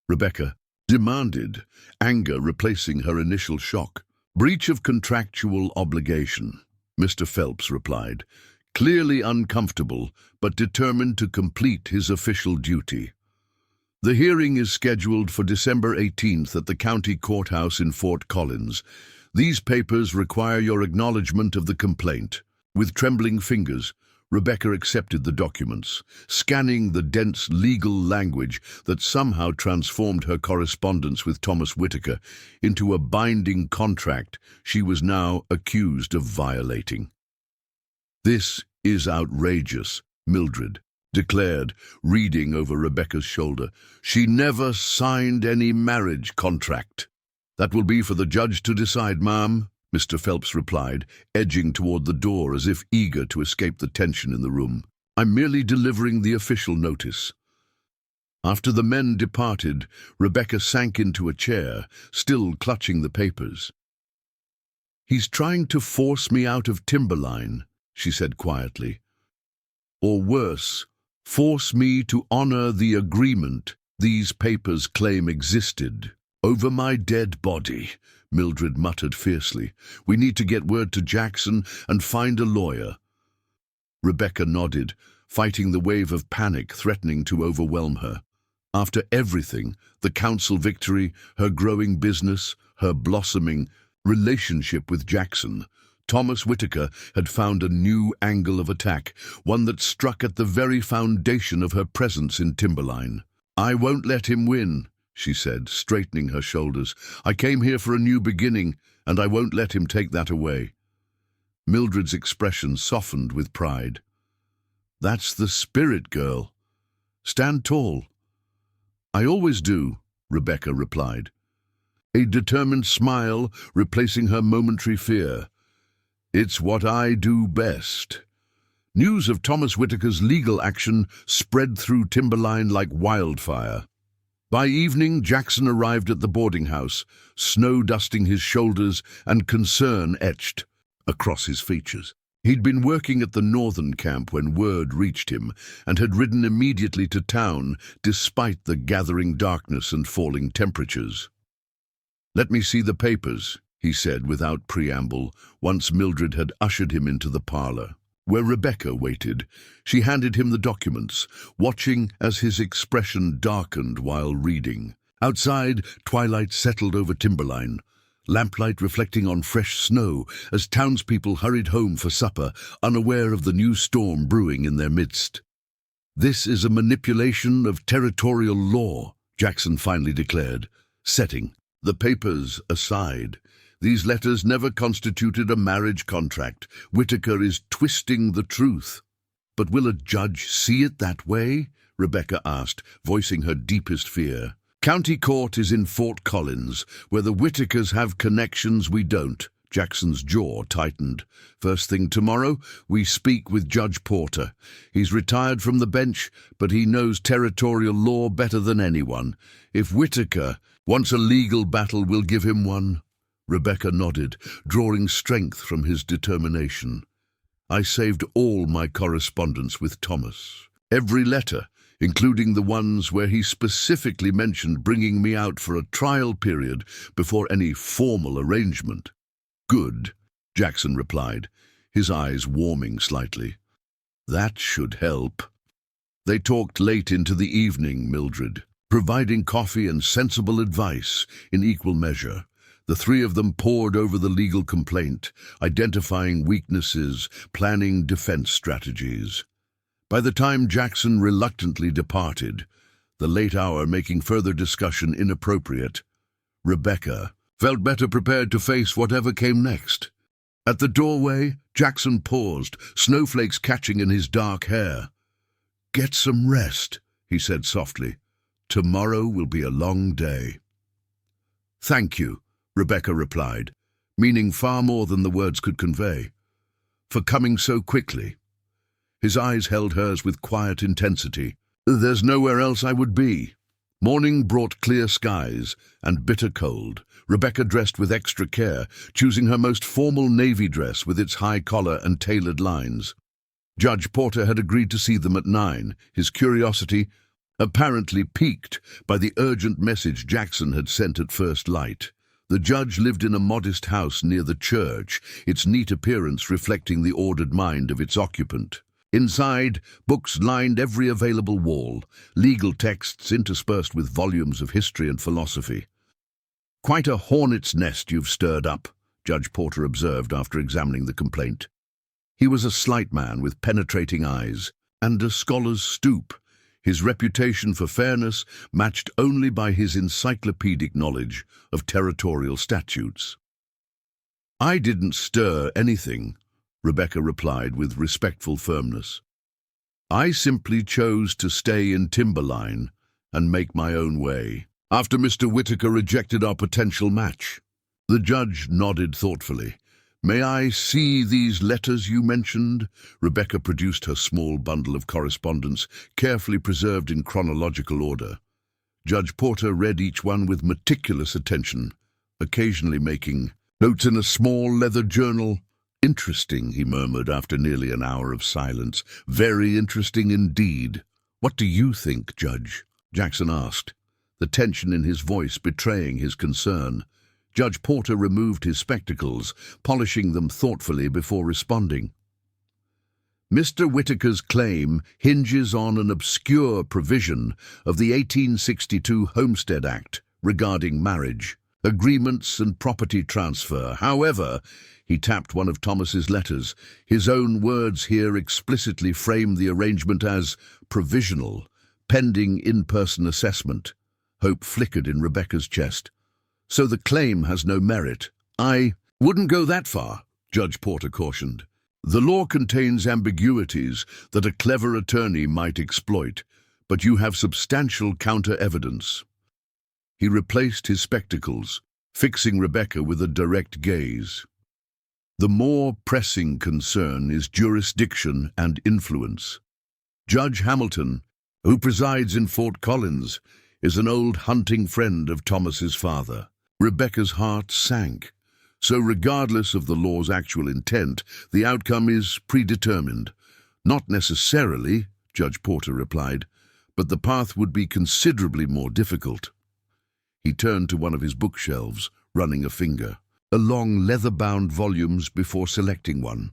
Rebecca demanded, anger replacing her initial shock. Breach of contractual obligation, Mr. Phelps replied, clearly uncomfortable but determined to complete his official duty. The hearing is scheduled for December 18th at the county courthouse in Fort Collins. These papers require your acknowledgement of the complaint. With trembling fingers, Rebecca accepted the documents, scanning the dense legal language that somehow transformed her correspondence with Thomas Whitaker into a binding contract she was now accused of violating. This is outrageous, Mildred declared, reading over Rebecca's shoulder. She never signed any marriage contract. That will be for the judge to decide, ma'am, Mr. Phelps replied, edging toward the door as if eager to escape the tension in the room. I'm merely delivering the official notice. After the men departed, Rebecca sank into a chair, still clutching the papers. He's trying to force me out of Timberline, she said quietly. Or worse, force me to honor the agreement these papers claim existed. Over my dead body, Mildred muttered fiercely. We need to get word to Jackson and find a lawyer. Rebecca nodded, fighting the wave of panic threatening to overwhelm her. After everything, the council victory, her growing business, her blossoming relationship with Jackson, Thomas Whitaker had found a new angle of attack, one that struck at the very foundation of her presence in Timberline. I won't let him win, she said, straightening her shoulders. I came here for a new beginning, and I won't let him take that away. Mildred's expression softened with pride. That's the spirit, girl. Stand tall. I always do, Rebecca replied, a determined smile replacing her momentary fear. It's what I do best. News of Thomas Whitaker's legal action spread through Timberline like wildfire. By evening, Jackson arrived at the boarding house, snow dusting his shoulders and concern etched across his features. He'd been working at the northern camp when word reached him and had ridden immediately to town despite the gathering darkness and falling temperatures. Let me see the papers, he said without preamble, once Mildred had ushered him into the parlor. Where Rebecca waited, she handed him the documents, watching as his expression darkened while reading. Outside, twilight settled over Timberline, lamplight reflecting on fresh snow as townspeople hurried home for supper, unaware of the new storm brewing in their midst. This is a manipulation of territorial law, Jackson finally declared, setting the papers aside. These letters never constituted a marriage contract. Whitaker is twisting the truth. But will a judge see it that way? Rebecca asked, voicing her deepest fear. County court is in Fort Collins, where the Whitakers have connections we don't. Jackson's jaw tightened. First thing tomorrow, we speak with Judge Porter. He's retired from the bench, but he knows territorial law better than anyone. If Whitaker wants a legal battle, we'll give him one. Rebecca nodded, drawing strength from his determination. I saved all my correspondence with Thomas. Every letter, including the ones where he specifically mentioned bringing me out for a trial period before any formal arrangement. Good, Jackson replied, his eyes warming slightly. That should help. They talked late into the evening, Mildred, providing coffee and sensible advice in equal measure. The three of them pored over the legal complaint, identifying weaknesses, planning defense strategies. By the time Jackson reluctantly departed, the late hour making further discussion inappropriate, Rebecca felt better prepared to face whatever came next. At the doorway, Jackson paused, snowflakes catching in his dark hair. "Get some rest," he said softly. "Tomorrow will be a long day." "Thank you," Rebecca replied, meaning far more than the words could convey, "for coming so quickly." His eyes held hers with quiet intensity. "There's nowhere else I would be." Morning brought clear skies and bitter cold. Rebecca dressed with extra care, choosing her most formal navy dress with its high collar and tailored lines. Judge Porter had agreed to see them at 9, his curiosity apparently piqued by the urgent message Jackson had sent at first light. The judge lived in a modest house near the church, its neat appearance reflecting the ordered mind of its occupant. Inside, books lined every available wall, legal texts interspersed with volumes of history and philosophy. "Quite a hornet's nest you've stirred up," Judge Porter observed after examining the complaint. He was a slight man with penetrating eyes and a scholar's stoop, his reputation for fairness matched only by his encyclopedic knowledge of territorial statutes. "I didn't stir anything," Rebecca replied with respectful firmness. "I simply chose to stay in Timberline and make my own way, after Mr. Whitaker rejected our potential match." The judge nodded thoughtfully. "May I see these letters you mentioned?" Rebecca produced her small bundle of correspondence, carefully preserved in chronological order. Judge Porter read each one with meticulous attention, occasionally making notes in a small leather journal. "Interesting," he murmured after nearly an hour of silence. "Very interesting indeed." "What do you think, Judge?" Jackson asked, the tension in his voice betraying his concern. Judge Porter removed his spectacles, polishing them thoughtfully before responding. "Mr. Whitaker's claim hinges on an obscure provision of the 1862 Homestead Act regarding marriage, agreements and property transfer. However," he tapped one of Thomas's letters, his own words here explicitly framed the arrangement as provisional, pending in-person assessment. Hope flickered in Rebecca's chest. "So the claim has no merit." "I wouldn't go that far," Judge Porter cautioned. "The law contains ambiguities that a clever attorney might exploit, but you have substantial counter-evidence." He replaced his spectacles, fixing Rebecca with a direct gaze. "The more pressing concern is jurisdiction and influence. Judge Hamilton, who presides in Fort Collins, is an old hunting friend of Thomas's father." Rebecca's heart sank. "So regardless of the law's actual intent, the outcome is predetermined." "Not necessarily," Judge Porter replied, "but the path would be considerably more difficult." He turned to one of his bookshelves, running a finger along leather-bound volumes before selecting one.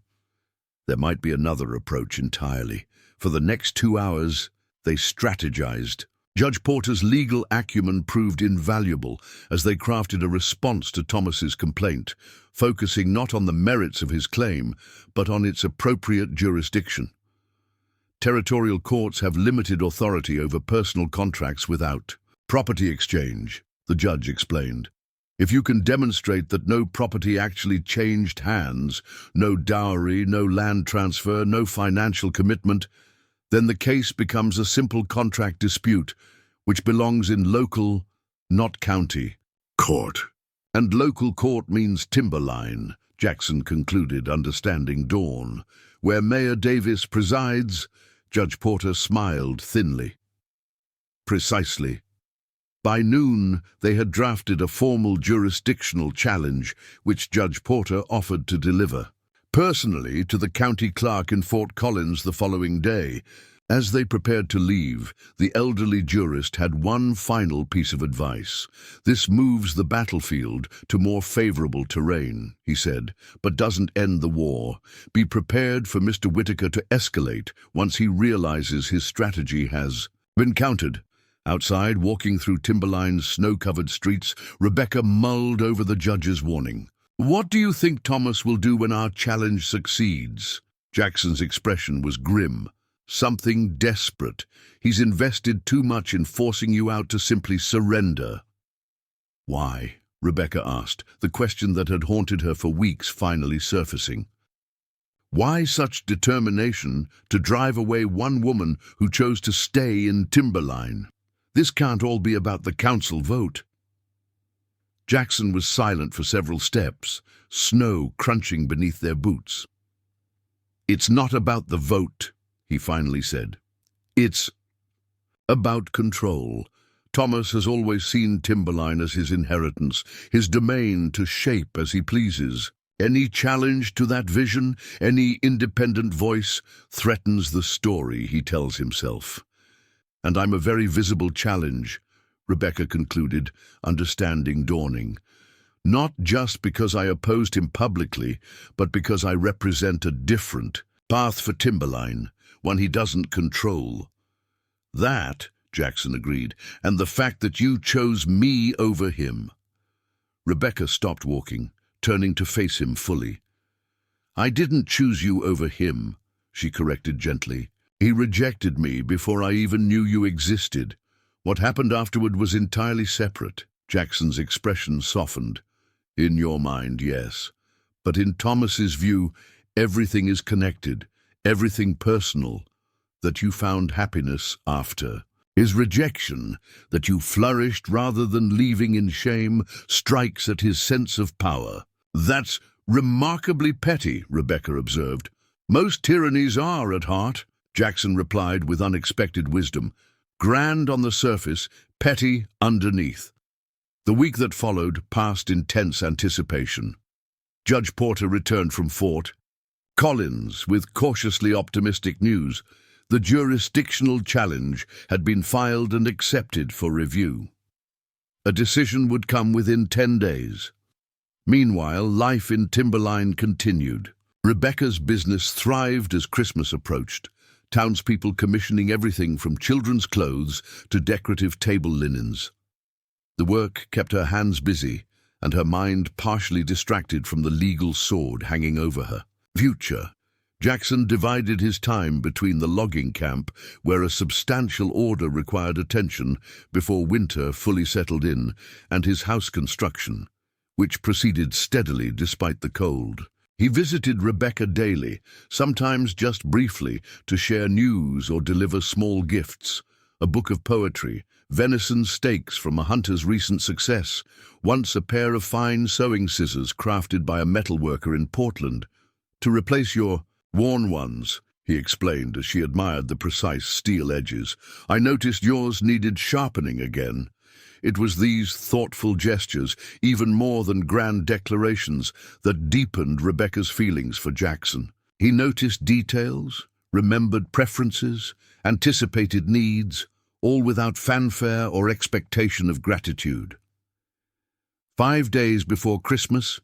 There might be another approach entirely. For the next 2 hours, they strategized. Judge Porter's legal acumen proved invaluable as they crafted a response to Thomas's complaint, focusing not on the merits of his claim, but on its appropriate jurisdiction. Territorial courts have limited authority over personal contracts without property exchange, the judge explained. If you can demonstrate that no property actually changed hands, no dowry, no land transfer, no financial commitment, then the case becomes a simple contract dispute, which belongs in local, not county, court. And local court means Timberline, Jackson concluded, understanding Dawn. Where Mayor Davis presides, Judge Porter smiled thinly. Precisely. By noon, they had drafted a formal jurisdictional challenge, which Judge Porter offered to deliver personally to the county clerk in Fort Collins the following day, As they prepared to leave, the elderly jurist had one final piece of advice. "This moves the battlefield to more favorable terrain," he said, "but doesn't end the war. Be prepared for Mr. Whitaker to escalate once he realizes his strategy has been countered." Outside, walking through Timberline's snow-covered streets, Rebecca mulled over the judge's warning. "What do you think Thomas will do when our challenge succeeds?" Jackson's expression was grim. "Something desperate. He's invested too much in forcing you out to simply surrender." "Why?" Rebecca asked, the question that had haunted her for weeks finally surfacing. Why such determination to drive away one woman who chose to stay in Timberline? This can't all be about the council vote. Jackson was silent for several steps, snow crunching beneath their boots. "It's not about the vote," he finally said. "It's about control. Thomas has always seen Timberline as his inheritance, his domain to shape as he pleases. Any challenge to that vision, any independent voice, threatens the story he tells himself. And I'm a very visible challenge," Rebecca concluded, understanding dawning. "Not just because I opposed him publicly, but because I represent a different path for Timberline, one he doesn't control." "That," Jackson agreed, "and the fact that you chose me over him." Rebecca stopped walking, turning to face him fully. "I didn't choose you over him," she corrected gently. "He rejected me before I even knew you existed. What happened afterward was entirely separate." Jackson's expression softened. "In your mind, yes. But in Thomas's view, everything is connected, everything personal. That you found happiness after. His rejection, that you flourished rather than leaving in shame, strikes at his sense of power." "That's remarkably petty," Rebecca observed. "Most tyrannies are at heart," Jackson replied with unexpected wisdom. "Grand on the surface, petty underneath." The week that followed passed in tense anticipation. Judge Porter returned from Fort Collins with cautiously optimistic news. The jurisdictional challenge had been filed and accepted for review. A decision would come within 10 days. Meanwhile, life in Timberline continued. Rebecca's business thrived as Christmas approached, townspeople commissioning everything from children's clothes to decorative table linens. The work kept her hands busy and her mind partially distracted from the legal sword hanging over her. Future. Jackson divided his time between the logging camp, where a substantial order required attention before winter fully settled in, and his house construction, which proceeded steadily despite the cold. He visited Rebecca daily, sometimes just briefly, to share news or deliver small gifts. A book of poetry, venison steaks from a hunter's recent success, once a pair of fine sewing scissors crafted by a metalworker in Portland. "To replace your worn ones," he explained as she admired the precise steel edges. "I noticed yours needed sharpening again." It was these thoughtful gestures, even more than grand declarations, that deepened Rebecca's feelings for Jackson. He noticed details, remembered preferences, anticipated needs, all without fanfare or expectation of gratitude. 5 days before Christmas,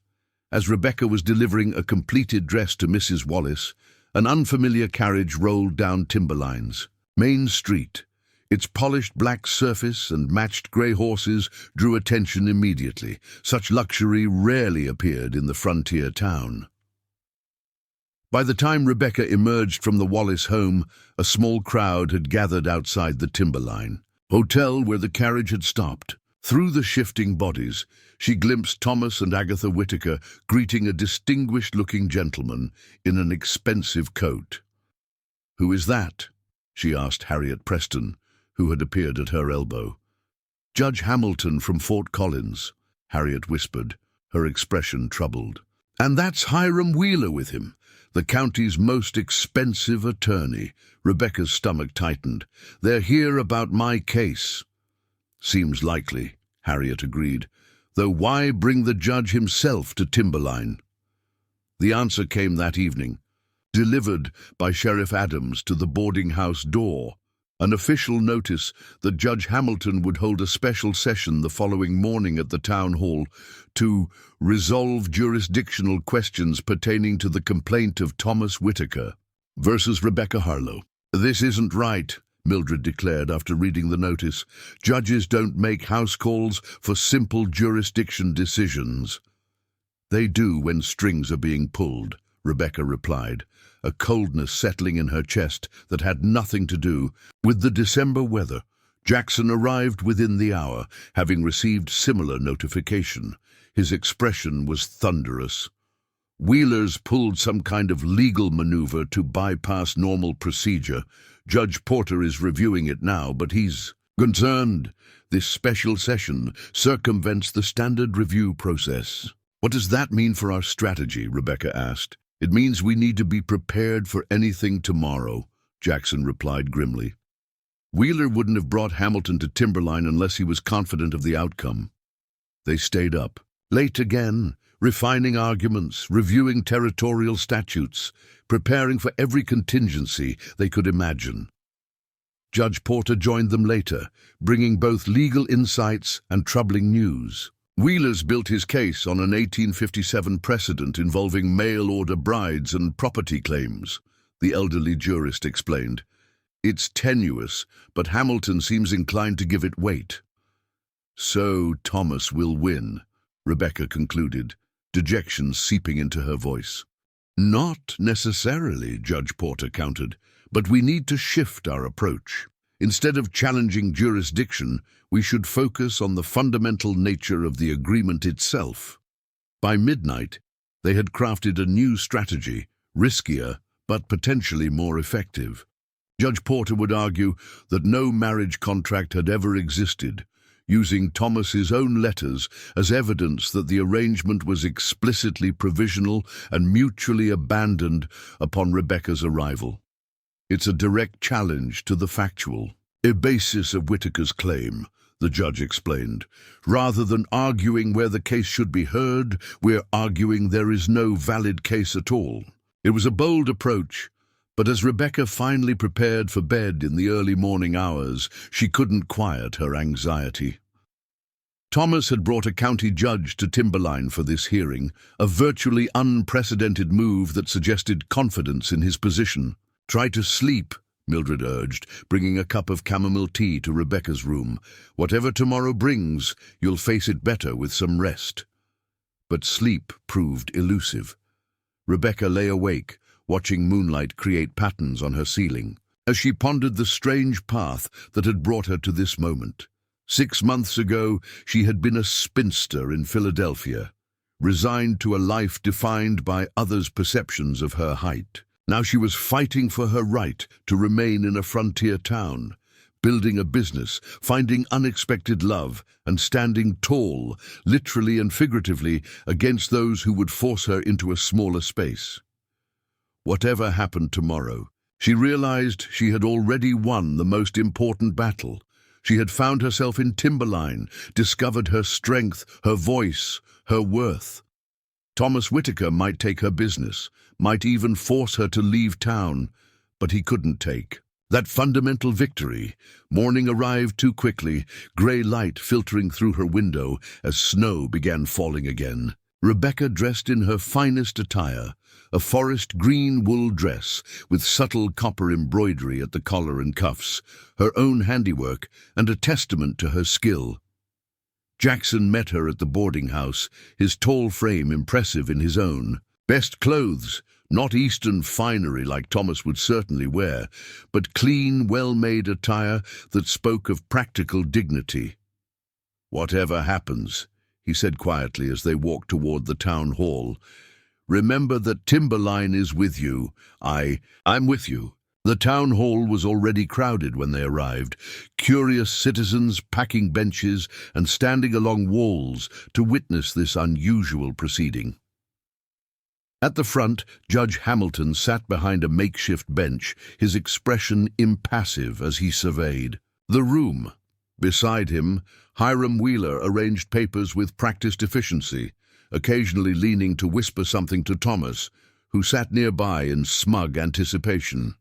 as Rebecca was delivering a completed dress to Mrs. Wallace, an unfamiliar carriage rolled down Timberline's Main Street. Its polished black surface and matched grey horses drew attention immediately. Such luxury rarely appeared in the frontier town. By the time Rebecca emerged from the Wallace home, a small crowd had gathered outside the Timberline hotel where the carriage had stopped. Through the shifting bodies, she glimpsed Thomas and Agatha Whitaker greeting a distinguished-looking gentleman in an expensive coat. "Who is that?" she asked Harriet Preston, who had appeared at her elbow. "Judge Hamilton from Fort Collins," Harriet whispered, her expression troubled. "And that's Hiram Wheeler with him, the county's most expensive attorney." Rebecca's stomach tightened. "They're here about my case." "Seems likely," Harriet agreed. "Though why bring the judge himself to Timberline?" The answer came that evening. delivered by Sheriff Adams to the boarding house door. An official notice that Judge Hamilton would hold a special session the following morning at the town hall to resolve jurisdictional questions pertaining to the complaint of Thomas Whitaker versus Rebecca Harlow. "This isn't right," Mildred declared after reading the notice. "Judges don't make house calls for simple jurisdiction decisions." "They do when strings are being pulled," Rebecca replied, a coldness settling in her chest that had nothing to do with the December weather. Jackson arrived within the hour, having received similar notification. His expression was thunderous. "Wheeler's pulled some kind of legal maneuver to bypass normal procedure. Judge Porter is reviewing it now, but he's concerned. This special session circumvents the standard review process." "What does that mean for our strategy?" Rebecca asked. "It means we need to be prepared for anything tomorrow," Jackson replied grimly. Wheeler wouldn't have brought Hamilton to Timberline unless he was confident of the outcome. They stayed up, late again, refining arguments, reviewing territorial statutes, preparing for every contingency they could imagine. Judge Porter joined them later, bringing both legal insights and troubling news. Wheeler's built his case on an 1857 precedent involving mail-order brides and property claims, the elderly jurist explained. "It's tenuous, but Hamilton seems inclined to give it weight." "So Thomas will win," Rebecca concluded, dejection seeping into her voice. "Not necessarily," Judge Porter countered, "but we need to shift our approach. Instead of challenging jurisdiction, we should focus on the fundamental nature of the agreement itself." By midnight, they had crafted a new strategy, riskier but potentially more effective. Judge Porter would argue that no marriage contract had ever existed, using Thomas's own letters as evidence that the arrangement was explicitly provisional and mutually abandoned upon Rebecca's arrival. "It's a direct challenge to the factual basis of Whitaker's claim," the judge explained. "Rather than arguing where the case should be heard, we're arguing there is no valid case at all." It was a bold approach, but as Rebecca finally prepared for bed in the early morning hours, she couldn't quiet her anxiety. Thomas had brought a county judge to Timberline for this hearing, a virtually unprecedented move that suggested confidence in his position. "Try to sleep," Mildred urged, bringing a cup of chamomile tea to Rebecca's room. "Whatever tomorrow brings, you'll face it better with some rest." But sleep proved elusive. Rebecca lay awake, watching moonlight create patterns on her ceiling, as she pondered the strange path that had brought her to this moment. 6 months ago, she had been a spinster in Philadelphia, resigned to a life defined by others' perceptions of her height. Now she was fighting for her right to remain in a frontier town, building a business, finding unexpected love, and standing tall, literally and figuratively, against those who would force her into a smaller space. Whatever happened tomorrow, she realized she had already won the most important battle. She had found herself in Timberline, discovered her strength, her voice, her worth. Thomas Whitaker might take her business, might even force her to leave town, but he couldn't take that fundamental victory. Morning arrived too quickly, grey light filtering through her window as snow began falling again. Rebecca, dressed in her finest attire, a forest green wool dress with subtle copper embroidery at the collar and cuffs, her own handiwork and a testament to her skill. Jackson met her at the boarding house, his tall frame impressive in his own. Best clothes, not Eastern finery like Thomas would certainly wear, but clean, well-made attire that spoke of practical dignity. "Whatever happens," he said quietly as they walked toward the town hall, "remember that Timberline is with you. I'm with you." The town hall was already crowded when they arrived, curious citizens packing benches and standing along walls to witness this unusual proceeding. At the front, Judge Hamilton sat behind a makeshift bench, his expression impassive as he surveyed the room. Beside him, Hiram Wheeler arranged papers with practiced efficiency, occasionally leaning to whisper something to Thomas, who sat nearby in smug anticipation.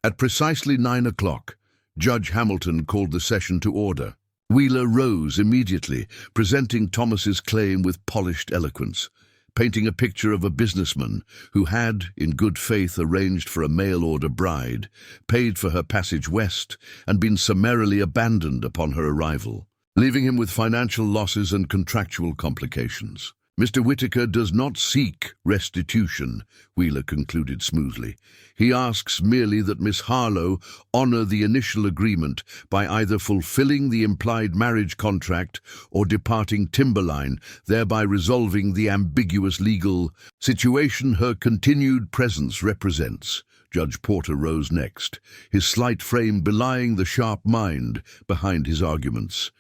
At precisely 9 o'clock, Judge Hamilton called the session to order. Wheeler rose immediately, presenting Thomas's claim with polished eloquence, painting a picture of a businessman who had, in good faith, arranged for a mail-order bride, paid for her passage west, and been summarily abandoned upon her arrival, leaving him with financial losses and contractual complications. Mr. Whittaker does not seek restitution, Wheeler concluded smoothly. He asks merely that Miss Harlow honor the initial agreement by either fulfilling the implied marriage contract or departing timberline, thereby resolving the ambiguous legal situation her continued presence represents. Judge Porter rose next, his slight frame belying the sharp mind behind his arguments.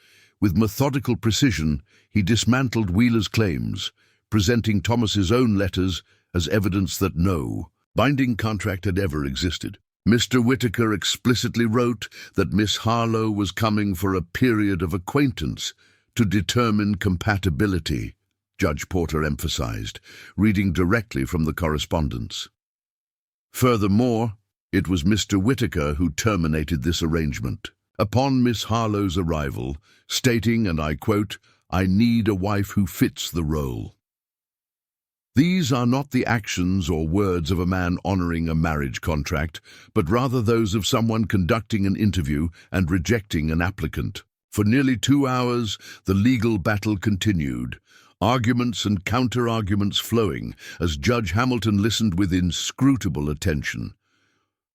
With methodical precision, he dismantled Wheeler's claims, presenting Thomas's own letters as evidence that no binding contract had ever existed. Mr. Whittaker explicitly wrote that Miss Harlow was coming for a period of acquaintance to determine compatibility, Judge Porter emphasized, reading directly from the correspondence. Furthermore, it was Mr. Whittaker who terminated this arrangement upon Miss Harlow's arrival, stating, and I quote, "I need a wife who fits the role." These are not the actions or words of a man honoring a marriage contract, but rather those of someone conducting an interview and rejecting an applicant. For nearly 2 hours, the legal battle continued, arguments and counter-arguments flowing as Judge Hamilton listened with inscrutable attention.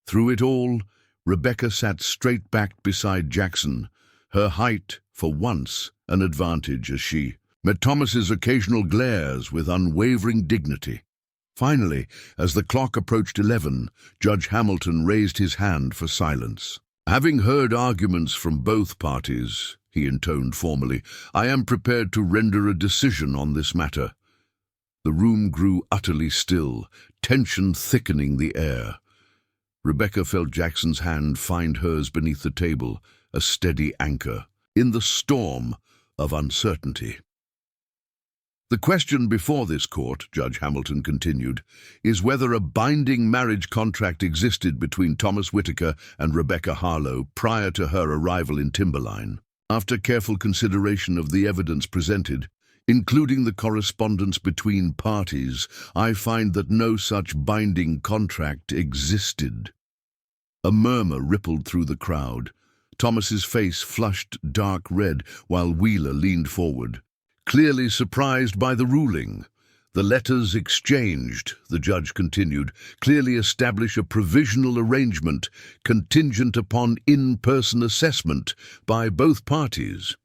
Through it all, Rebecca sat straight-backed beside Jackson, her height, for once, an advantage as she met Thomas's occasional glares with unwavering dignity. Finally, as the clock approached 11, Judge Hamilton raised his hand for silence. "Having heard arguments from both parties," he intoned formally, "I am prepared to render a decision on this matter." The room grew utterly still, tension thickening the air. Rebecca felt Jackson's hand find hers beneath the table, a steady anchor in the storm of uncertainty. "The question before this court," Judge Hamilton continued, "is whether a binding marriage contract existed between Thomas Whittaker and Rebecca Harlow prior to her arrival in Timberline. After careful consideration of the evidence presented, including the correspondence between parties, I find that no such binding contract existed." A murmur rippled through the crowd. Thomas's face flushed dark red while Wheeler leaned forward, clearly surprised by the ruling. "The letters exchanged," the judge continued, "clearly establish a provisional arrangement contingent upon in-person assessment by both parties.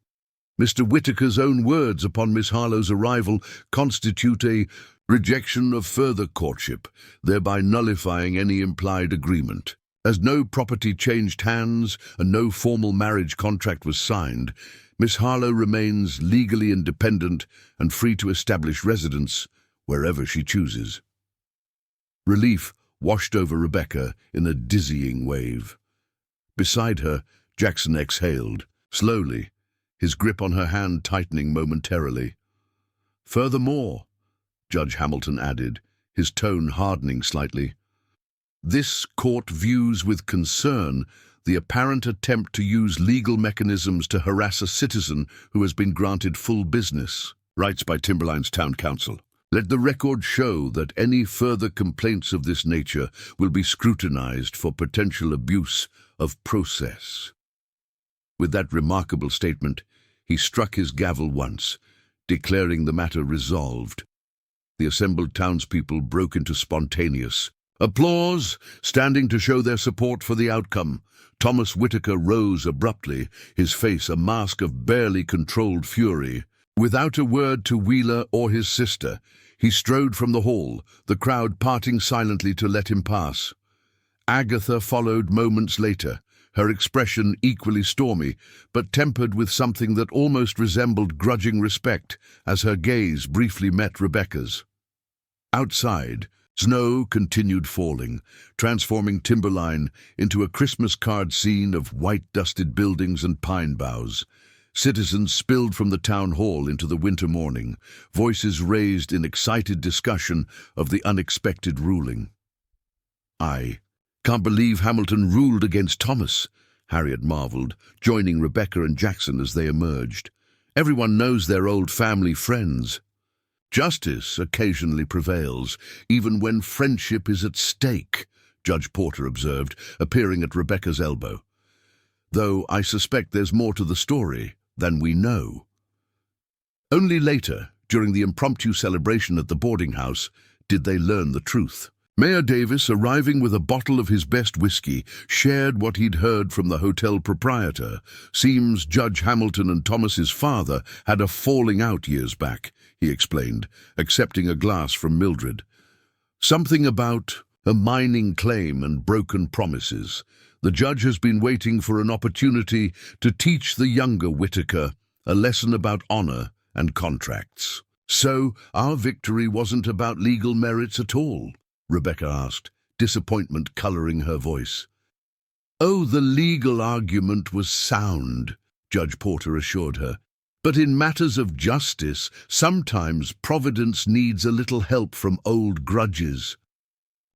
Mr. Whittaker's own words upon Miss Harlow's arrival constitute a rejection of further courtship, thereby nullifying any implied agreement. As no property changed hands and no formal marriage contract was signed, Miss Harlow remains legally independent and free to establish residence wherever she chooses." Relief washed over Rebecca in a dizzying wave. Beside her, Jackson exhaled, slowly, his grip on her hand tightening momentarily. "Furthermore," Judge Hamilton added, his tone hardening slightly, "this court views with concern the apparent attempt to use legal mechanisms to harass a citizen who has been granted full business rights by Timberline's town council. Let the record show that any further complaints of this nature will be scrutinized for potential abuse of process." With that remarkable statement, he struck his gavel once, declaring the matter resolved. The assembled townspeople broke into spontaneous applause, standing to show their support for the outcome. Thomas Whittaker rose abruptly, his face a mask of barely controlled fury. Without a word to Wheeler or his sister, he strode from the hall, the crowd parting silently to let him pass. Agatha followed moments later, her expression equally stormy, but tempered with something that almost resembled grudging respect as her gaze briefly met Rebecca's. Outside, snow continued falling, transforming Timberline into a Christmas card scene of white-dusted buildings and pine boughs. Citizens spilled from the town hall into the winter morning, voices raised in excited discussion of the unexpected ruling. "I can't believe Hamilton ruled against Thomas," Harriet marveled, joining Rebecca and Jackson as they emerged. "Everyone knows they're old family friends." "Justice occasionally prevails, even when friendship is at stake," Judge Porter observed, appearing at Rebecca's elbow. "Though I suspect there's more to the story than we know." Only later, during the impromptu celebration at the boarding house, did they learn the truth. Mayor Davis, arriving with a bottle of his best whiskey, shared what he'd heard from the hotel proprietor. "Seems Judge Hamilton and Thomas's father had a falling out years back," he explained, accepting a glass from Mildred. "Something about a mining claim and broken promises. The judge has been waiting for an opportunity to teach the younger Whitaker a lesson about honor and contracts." "So our victory wasn't about legal merits at all?" Rebecca asked, disappointment coloring her voice. "Oh, the legal argument was sound," Judge Porter assured her. "But in matters of justice, sometimes Providence needs a little help from old grudges."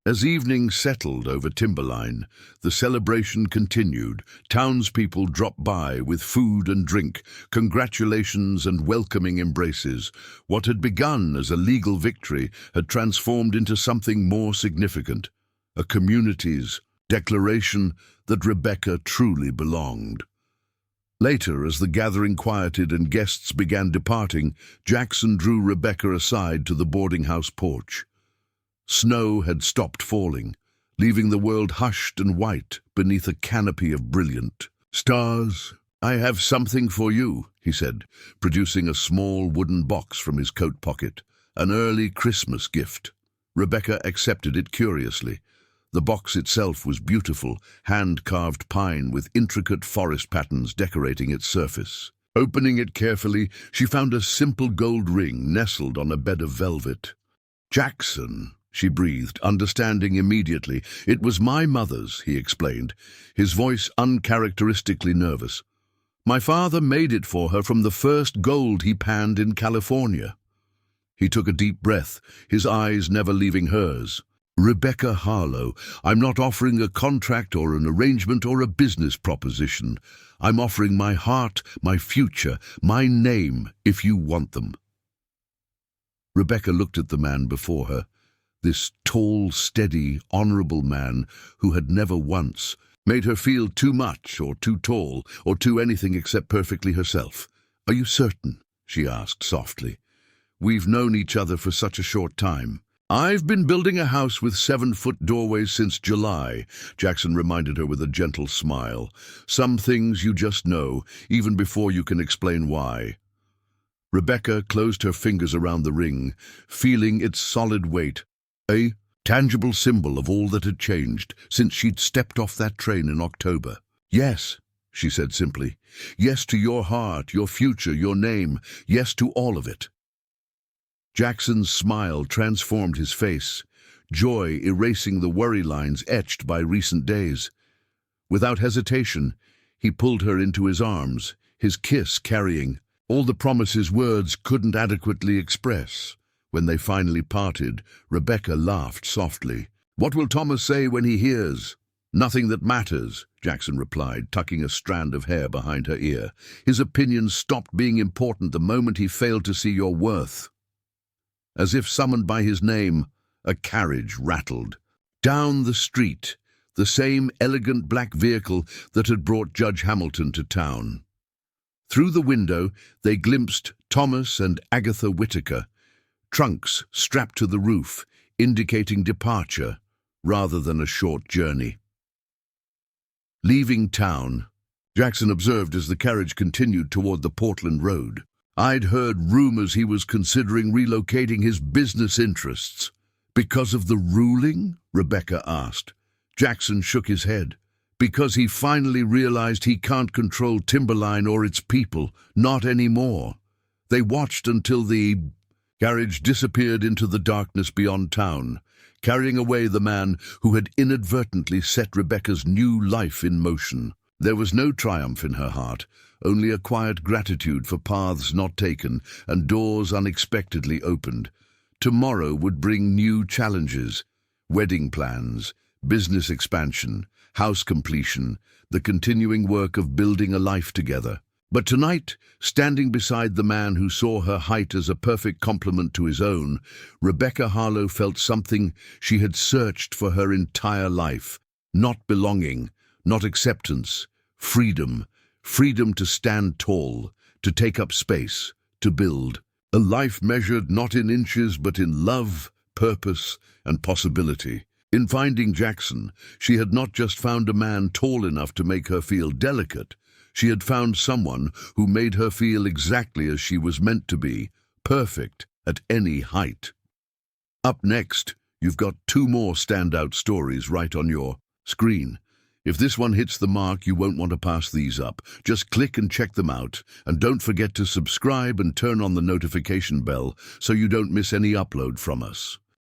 As evening settled over Timberline, the celebration continued. Townspeople dropped by with food and drink, congratulations and welcoming embraces. What had begun as a legal victory had transformed into something more significant, a community's declaration that Rebecca truly belonged. Later, as the gathering quieted and guests began departing, Jackson drew Rebecca aside to the boarding house porch. Snow had stopped falling, leaving the world hushed and white beneath a canopy of brilliant stars. "I have something for you," he said, producing a small wooden box from his coat pocket, an early Christmas gift. Rebecca accepted it curiously. The box itself was beautiful, hand-carved pine with intricate forest patterns decorating its surface. Opening it carefully, she found a simple gold ring nestled on a bed of velvet. "Jackson," she breathed, understanding immediately. "It was my mother's," he explained, his voice uncharacteristically nervous. "My father made it for her from the first gold he panned in California." He took a deep breath, his eyes never leaving hers. "Rebecca Harlow, I'm not offering a contract or an arrangement or a business proposition. I'm offering my heart, my future, my name, if you want them." Rebecca looked at the man before her. This tall, steady, honorable man who had never once made her feel too much or too tall or too anything except perfectly herself. "Are you certain?" she asked softly. "We've known each other for such a short time." "I've been building a house with 7-foot doorways since July," Jackson reminded her with a gentle smile. "Some things you just know, even before you can explain why." Rebecca closed her fingers around the ring, feeling its solid weight, a tangible symbol of all that had changed since she'd stepped off that train in October. "Yes," she said simply. "Yes to your heart, your future, your name. Yes to all of it." Jackson's smile transformed his face, joy erasing the worry lines etched by recent days. Without hesitation, he pulled her into his arms, his kiss carrying all the promises words couldn't adequately express. When they finally parted, Rebecca laughed softly. "What will Thomas say when he hears?" "Nothing that matters," Jackson replied, tucking a strand of hair behind her ear. "His opinions stopped being important the moment he failed to see your worth." As if summoned by his name, a carriage rattled. Down the street, the same elegant black vehicle that had brought Judge Hamilton to town. Through the window, they glimpsed Thomas and Agatha Whitaker, trunks strapped to the roof, indicating departure rather than a short journey. Leaving town, Jackson observed as the carriage continued toward the Portland Road. "I'd heard rumors he was considering relocating his business interests." "Because of the ruling?" Rebecca asked. Jackson shook his head. "Because he finally realized he can't control Timberline or its people, not anymore." They watched until the carriage disappeared into the darkness beyond town, carrying away the man who had inadvertently set Rebecca's new life in motion. There was no triumph in her heart, only a quiet gratitude for paths not taken and doors unexpectedly opened. Tomorrow would bring new challenges: wedding plans, business expansion, house completion, the continuing work of building a life together. But tonight, standing beside the man who saw her height as a perfect complement to his own, Rebecca Harlow felt something she had searched for her entire life. Not belonging, not acceptance, freedom. Freedom to stand tall, to take up space, to build. A life measured not in inches but in love, purpose, and possibility. In finding Jackson, she had not just found a man tall enough to make her feel delicate. She had found someone who made her feel exactly as she was meant to be, perfect at any height. Up next, you've got two more standout stories right on your screen. If this one hits the mark, you won't want to pass these up. Just click and check them out. And don't forget to subscribe and turn on the notification bell so you don't miss any upload from us.